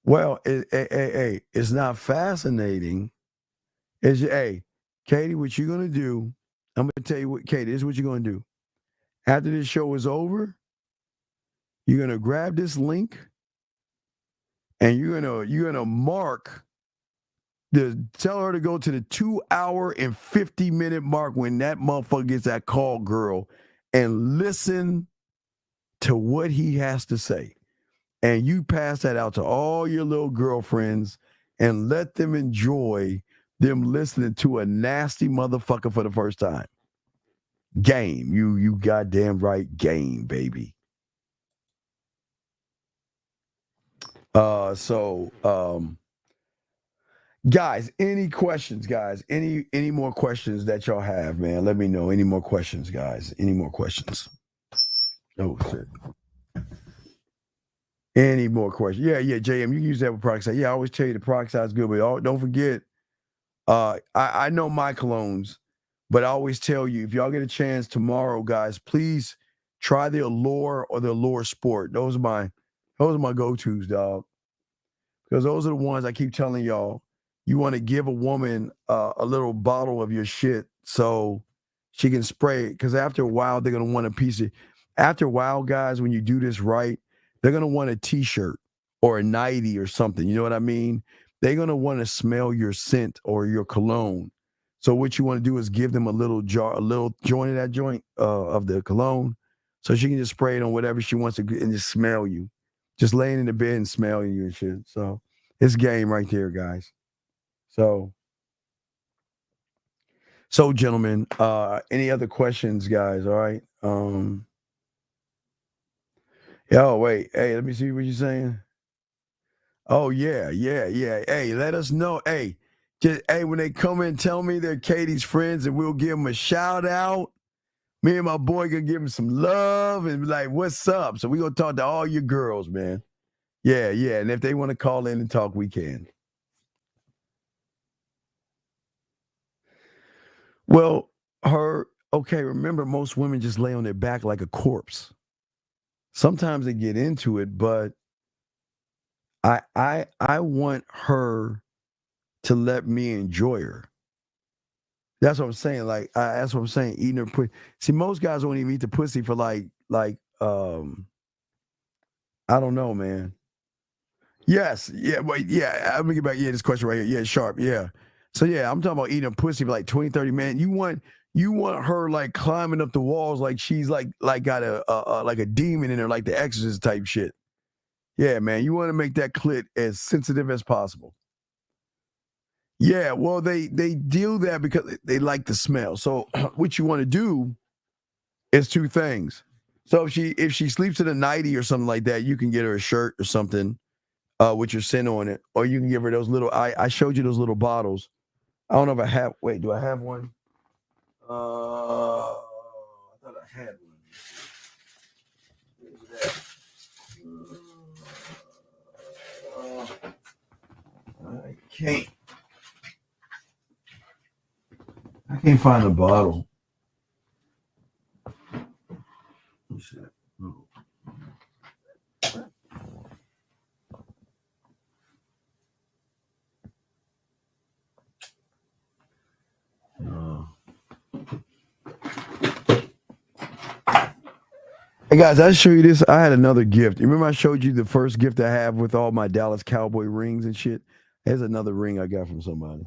Well, it's not fascinating. Hey, Katie, what you're going to do, I'm going to tell you what, Katie, this is what you're going to do. After this show is over, you're going to grab this link and you're gonna mark tell her to go to the 2 hour and 50-minute mark when that motherfucker gets that call, girl, and listen to what he has to say. And you pass that out to all your little girlfriends and let them enjoy them listening to a nasty motherfucker for the first time. Game. You goddamn right, game, baby. Guys, any questions, guys? Any more questions that y'all have, man? Let me know. Any more questions, guys? Any more questions? Oh, shit. Any more questions? Yeah, JM, you can use that with peroxide. Yeah, I always tell you the peroxide is good, but don't forget, I know my colognes, but I always tell you, if y'all get a chance tomorrow, guys, please try the Allure or the Allure Sport. Those are my go-tos, dog. Because those are the ones I keep telling y'all. You want to give a woman a little bottle of your shit so she can spray it. Because after a while, they're going to want a piece of. After a while, guys, when you do this right, they're going to want a T-shirt or a nightie or something. You know what I mean? They're going to want to smell your scent or your cologne. So what you want to do is give them a little jar, a little joint of that joint of the cologne, so she can just spray it on whatever she wants to and just smell you. Just laying in the bed and smelling you and shit. So it's game right there, guys. So gentlemen, any other questions, guys? All right. Oh, wait. Hey, let me see what you're saying. Oh, yeah. Hey, let us know. Hey, when they come in, tell me they're Katie's friends and we'll give them a shout out. Me and my boy gonna give them some love and be like, what's up? So we're gonna talk to all your girls, man. Yeah. And if they want to call in and talk, we can. Well, remember, most women just lay on their back like a corpse. Sometimes they get into it, but I want her to let me enjoy her. That's what I'm saying. That's what I'm saying. Eating her pussy. See, most guys won't even eat the pussy for I don't know, man. Yes. Yeah. Wait. Yeah. I'm gonna get back. Yeah. This question right here. Yeah. Sharp. Yeah. So yeah, I'm talking about eating a pussy for like 20, 30 minutes. You want her like climbing up the walls like she's like got a demon in her, like the Exorcist type shit. Yeah, man. You want to make that clit as sensitive as possible. Yeah, well, they do that because they like the smell. So what you want to do is two things. So if she sleeps in a nightie or something like that, you can get her a shirt or something with your scent on it, or you can give her those little. I showed you those little bottles. I don't know if I have. Wait, do I have one? I thought I had one. Where's that? I can't find the bottle. Hey guys, I'll show you this. I had another gift. You remember I showed you the first gift I have with all my Dallas Cowboy rings and shit? Here's another ring I got from somebody.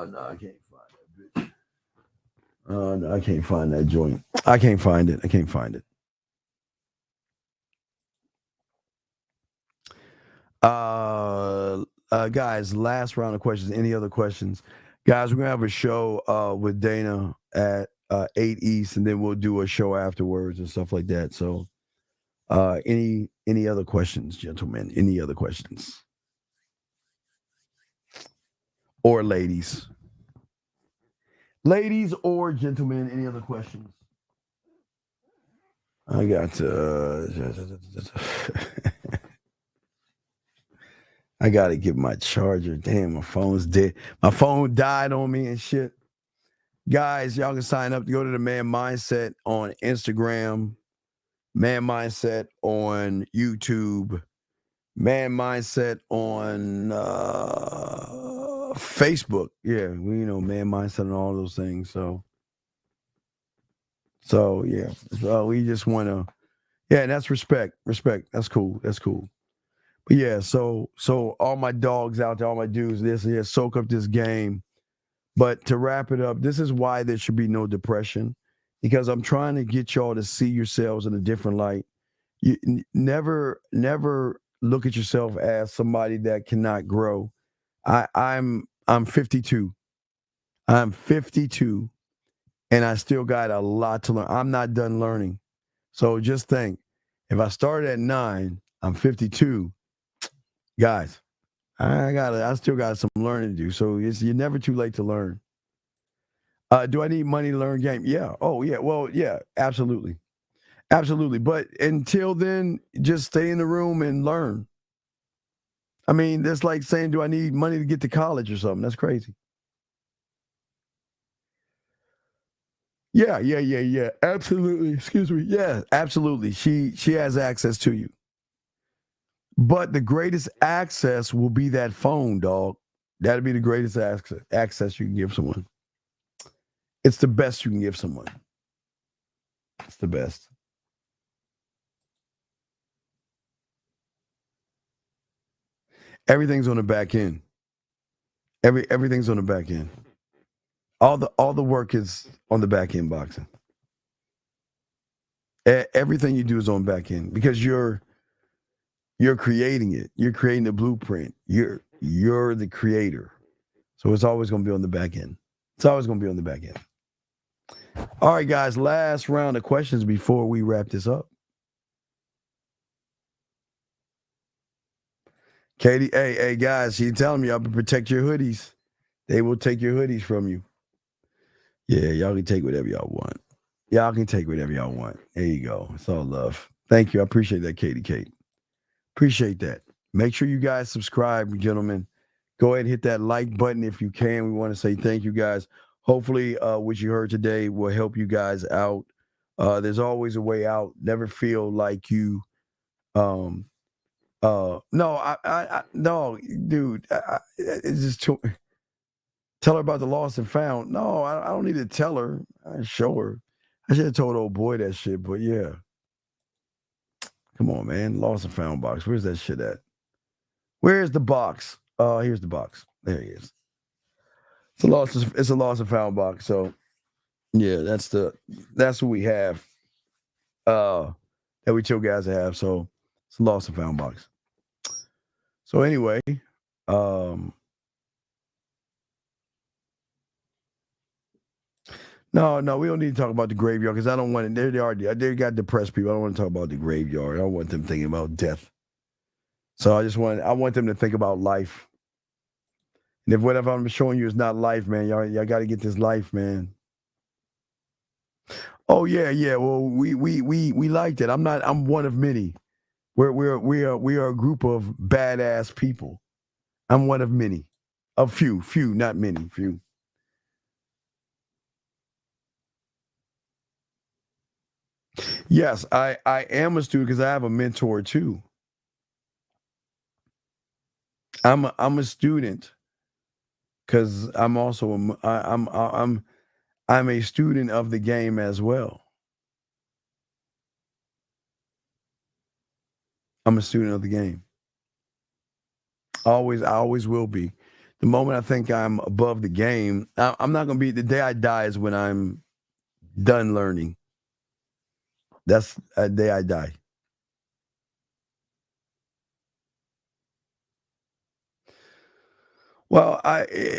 No, I can't find that bitch. No, I can't find that joint. I can't find it. Guys, last round of questions. Any other questions? Guys, we're going to have a show with Dana at 8 East, and then we'll do a show afterwards and stuff like that. So any other questions, gentlemen? Any other questions? Or ladies? Ladies or gentlemen, any other questions? I got I got to get my charger. Damn, my phone's dead. My phone died on me and shit. Guys, y'all can sign up to go to the Man Mindset on Instagram, Man Mindset on YouTube, Man Mindset on Facebook. Yeah, Man Mindset and all those things. So yeah. So we just want to Yeah, and that's respect. Respect. That's cool. That's cool. But yeah, so all my dogs out there, all my dudes, soak up this game. But to wrap it up, this is why there should be no depression, because I'm trying to get y'all to see yourselves in a different light. You never look at yourself as somebody that cannot grow. I'm 52. I'm 52, and I still got a lot to learn. I'm not done learning. So just think, if I started at 9, I'm 52. Guys, I still got some learning to do. So you're never too late to learn. Do I need money to learn game? Yeah. Oh, yeah. Well, yeah, absolutely. Absolutely. But until then, just stay in the room and learn. I mean, that's like saying, do I need money to get to college or something? That's crazy. Yeah. Absolutely. Excuse me. Yeah, absolutely. She has access to you. But the greatest access will be that phone, dog. That'll be the greatest access you can give someone. It's the best you can give someone. It's the best. Everything's on the back end. Everything's on the back end. All the work is on the back end, boxing. Everything you do is on back end because you're creating it. You're creating the blueprint. You're the creator. So it's always going to be on the back end. It's always going to be on the back end. All right, guys, last round of questions before we wrap this up. Katie, hey, guys, she's telling me y'all can protect your hoodies. They will take your hoodies from you. Yeah, y'all can take whatever y'all want. Y'all can take whatever y'all want. There you go. It's all love. Thank you. I appreciate that, Katie Kate. Appreciate that. Make sure you guys subscribe, gentlemen. Go ahead and hit that like button if you can. We want to say thank you, guys. Hopefully, what you heard today will help you guys out. There's always a way out. Never feel like you no, dude. It's just too. Tell her about the lost and found. No, I don't need to tell her. I show her. I should have told old boy that shit, but yeah. Come on, man. Lost and found box. Where's that shit at? Where's the box? Here's the box. There he is. It's a lost and found box. So yeah, that's what we have. That we tell guys to have. So it's a lost and found box. So anyway, No, we don't need to talk about the graveyard because I don't want it. They got depressed people. I don't want to talk about the graveyard. I don't want them thinking about death. So I want them to think about life. And if whatever I'm showing you is not life, man, y'all got to get this life, man. Oh yeah. Well, we liked it. I'm one of many. We are a group of badass people. I'm one of many. A few, not many, few. Yes, I am a student because I have a mentor too. I'm a student because I'm also I'm a student of the game as well. I'm a student of the game. I always will be. The moment I think I'm above the game, I'm not going to be. The day I die is when I'm done learning. That's the day I die. Well,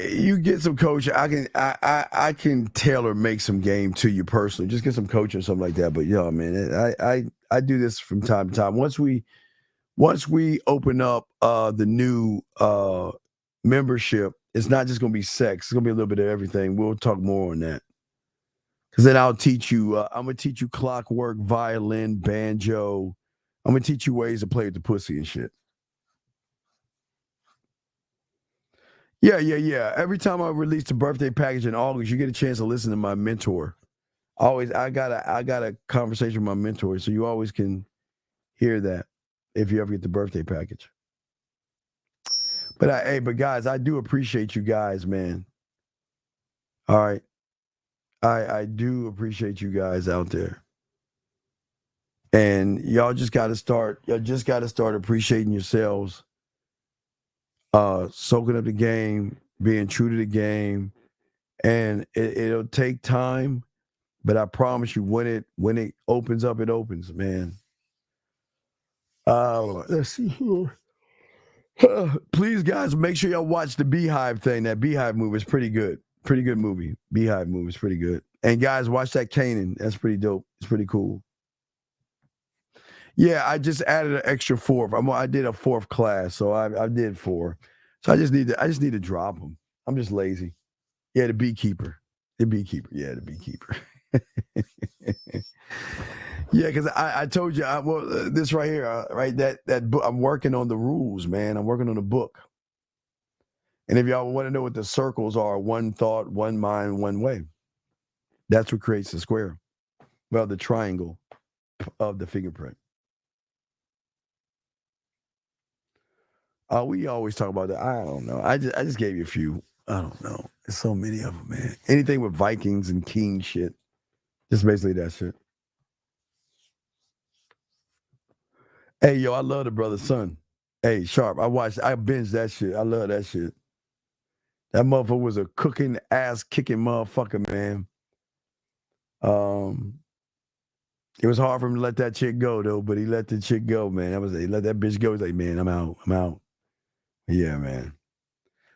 you get some coaching. I can tailor make some game to you personally. Just get some coaching or something like that. But yeah, man, I do this from time to time. Once we open up the new membership, it's not just going to be sex. It's going to be a little bit of everything. We'll talk more on that. Because then I'll teach you, I'm going to teach you clockwork, violin, banjo. I'm going to teach you ways to play with the pussy and shit. Yeah. Every time I release the birthday package in August, you get a chance to listen to my mentor. I got a conversation with my mentor, so you always can hear that if you ever get the birthday package. But guys, I do appreciate you guys, man. All right. I do appreciate you guys out there. And y'all just got to start appreciating yourselves, soaking up the game, being true to the game. And it'll take time, but I promise you, when it opens up, it opens, man. Let's see here. Please, guys, make sure y'all watch the Beehive thing. That Beehive movie is pretty good. Pretty good movie. Beehive movie is pretty good. And guys, watch that Kanan. That's pretty dope. It's pretty cool. Yeah, I just added an extra fourth. I did a fourth class, so I did 4. So I just need to drop them. I'm just lazy. Yeah, the beekeeper. Yeah, the beekeeper. Yeah, because I told you, this right here, right? That book. I'm working on the rules, man. I'm working on the book. And if y'all want to know what the circles are, one thought, one mind, one way. That's what creates the square. Well, the triangle of the fingerprint. We always talk about that. I don't know. I just gave you a few. I don't know. There's so many of them, man. Anything with Vikings and King shit. Just basically that shit. Hey, yo, I love the Brother Son. Hey, Sharp, I binged that shit. I love that shit. That motherfucker was a cooking, ass-kicking motherfucker, man. It was hard for him to let that chick go, though, but he let the chick go, man. He let that bitch go. He's like, man, I'm out. Yeah, man.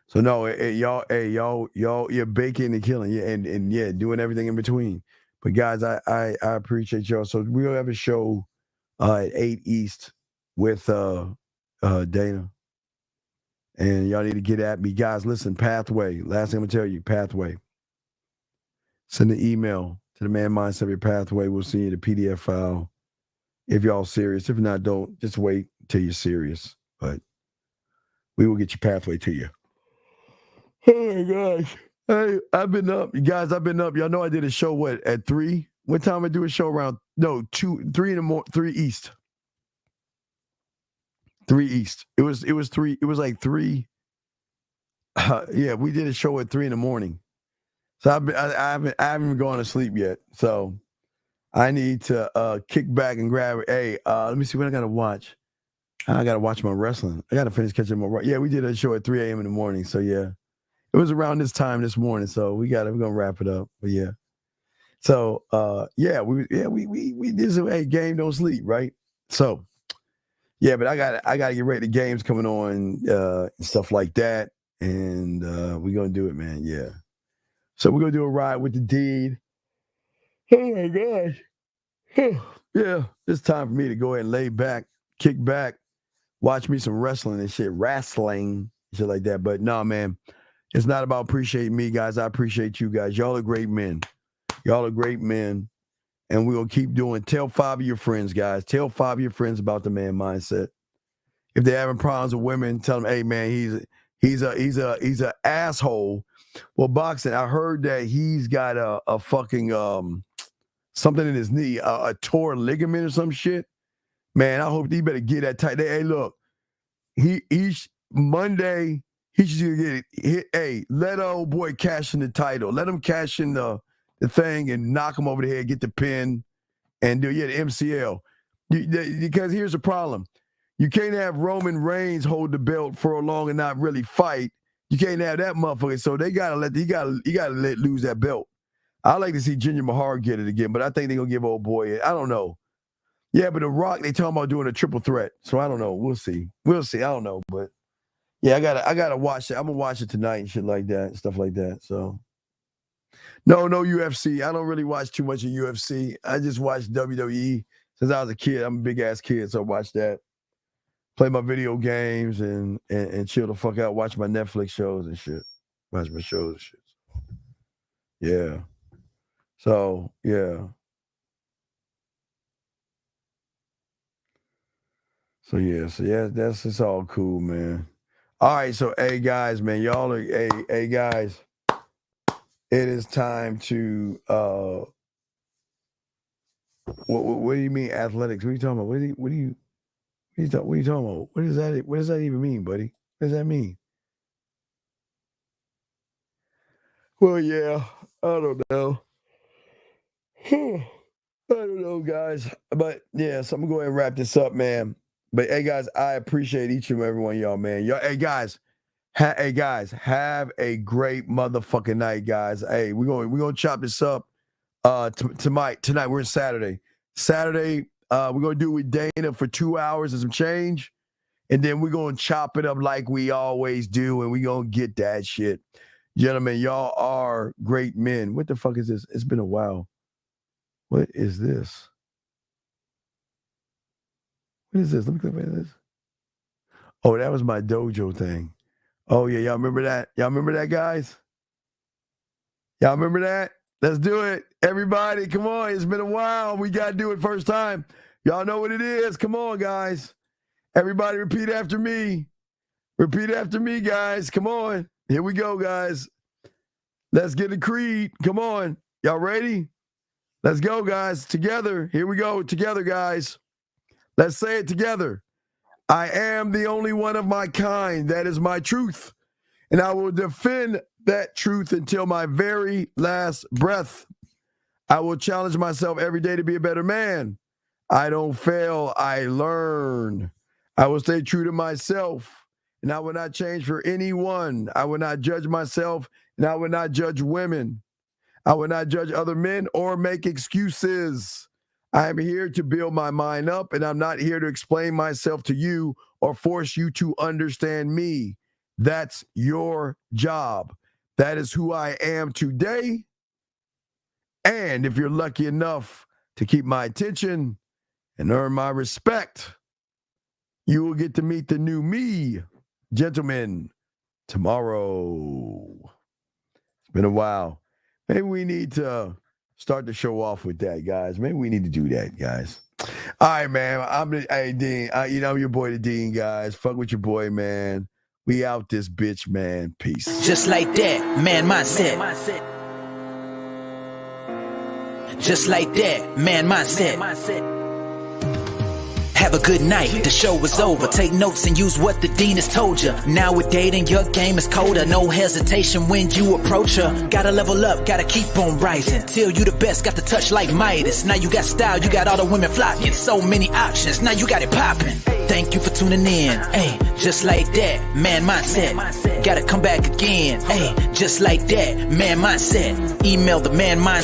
So no, y'all, you're baking and killing, yeah, and yeah, doing everything in between. But guys, I appreciate y'all. So we'll have a show at 8 East with Dana, and y'all need to get at me, guys. Listen, Pathway. Last thing I'm gonna tell you, Pathway. Send an email to the Man Mindset Your Pathway. We'll send you the PDF file if y'all serious. If not, don't. Just wait till you're serious. But we will get your pathway to you. Oh my gosh. Hey, I've been up. You guys, I've been up. Y'all know I did a show, at 3? What time I do a show around? No, 2, 3 in the morning, 3 East. 3 East. It was 3. It was like 3. Yeah, we did a show at 3 in the morning. So I haven't gone to sleep yet. So I need to kick back and grab it. Hey, let me see what I gotta watch. I gotta watch my wrestling. I gotta finish catching my. Yeah, we did a show at 3 a.m. in the morning. So yeah, it was around this time this morning. So we're gonna wrap it up. But yeah, so we did some. Hey, game don't sleep, right? So yeah, but I gotta get ready. The game's coming on and stuff like that, and we're gonna do it, man. Yeah. So we're gonna do a ride with the deed. Oh my gosh. Yeah, it's time for me to go ahead and lay back, kick back, watch me some wrestling and shit, shit like that. But no, man, it's not about appreciating me, guys. I appreciate you guys. Y'all are great men. Y'all are great men. And we're gonna keep doing. Tell 5 of your friends, guys. Tell 5 of your friends about the Man Mindset. If they're having problems with women, tell them, hey man, he's a asshole. Well, boxing, I heard that he's got a fucking something in his knee, a torn ligament or some shit. Man, I hope he better get that tight. Hey, look, Monday, he should get hit. Hey, let old boy cash in the title. Let him cash in the thing and knock him over the head, get the pin, and do the MCL. Because here's the problem. You can't have Roman Reigns hold the belt for a long and not really fight. You can't have that motherfucker. So they gotta let lose that belt. I like to see Jinder Mahal get it again, but I think they're gonna give old boy it. I don't know. Yeah, but The Rock, they talking about doing a triple threat. So I don't know. We'll see. I don't know. But yeah, I gotta watch it. I'm gonna watch it tonight and shit like that, stuff like that. So no UFC. I don't really watch too much of UFC. I just watch WWE since I was a kid. I'm a big ass kid, so I watch that. Play my video games and chill the fuck out. Watch my Netflix shows and shit. Watch my shows and shit. Yeah. So yeah. So yeah, that's it's all cool, man. All right, so hey guys, man, y'all are hey guys. It is time to what do you mean athletics? What are you talking about? What are you talking about? What does that even mean, buddy? What does that mean? Well, yeah, I don't know. I don't know, guys. But yeah, so I'm gonna go ahead and wrap this up, man. But hey, guys, I appreciate each and every one of y'all, man. Y'all, hey guys, have a great motherfucking night, guys. Hey, we're gonna chop this up tonight. We're in Saturday. We're gonna do it with Dana for 2 hours and some change, and then we're gonna chop it up like we always do, and we're gonna get that shit. Gentlemen, y'all are great men. What the fuck is this? It's been a while. What is this? What is this? Let me click on this. Oh, that was my dojo thing. Oh, yeah. Y'all remember that? Y'all remember that, guys? Y'all remember that? Let's do it. Everybody, come on. It's been a while. We got to do it first time. Y'all know what it is. Come on, guys. Everybody repeat after me. Repeat after me, guys. Come on. Here we go, guys. Let's get a creed. Come on. Y'all ready? Let's go, guys. Together. Here we go. Together, guys. Let's say it together. I am the only one of my kind. That is my truth. And I will defend that truth until my very last breath. I will challenge myself every day to be a better man. I don't fail. I learn. I will stay true to myself. And I will not change for anyone. I will not judge myself. And I will not judge women. I will not judge other men or make excuses. I am here to build my mind up, and I'm not here to explain myself to you or force you to understand me. That's your job. That is who I am today. And if you're lucky enough to keep my attention and earn my respect, you will get to meet the new me, gentlemen, tomorrow. It's been a while. Maybe we need to start the show off with that, guys. Maybe we need to do that, guys. All right, man. Hey, Dean. I'm your boy, the Dean, guys. Fuck with your boy, man. We out this bitch, man. Peace. Just like that, man mindset. Just like that, man mindset. Have a good night, the show is over. Take notes and use what the dean has told you. Now with dating, your game is colder. No hesitation when you approach her. Gotta level up, gotta keep on rising. Till you the best, got the touch like Midas. Now you got style, you got all the women flocking. So many options, now you got it popping. Thank you for tuning in. Hey, just like that, man mindset. Gotta come back again. Hey, just like that, man mindset. Email the man mindset.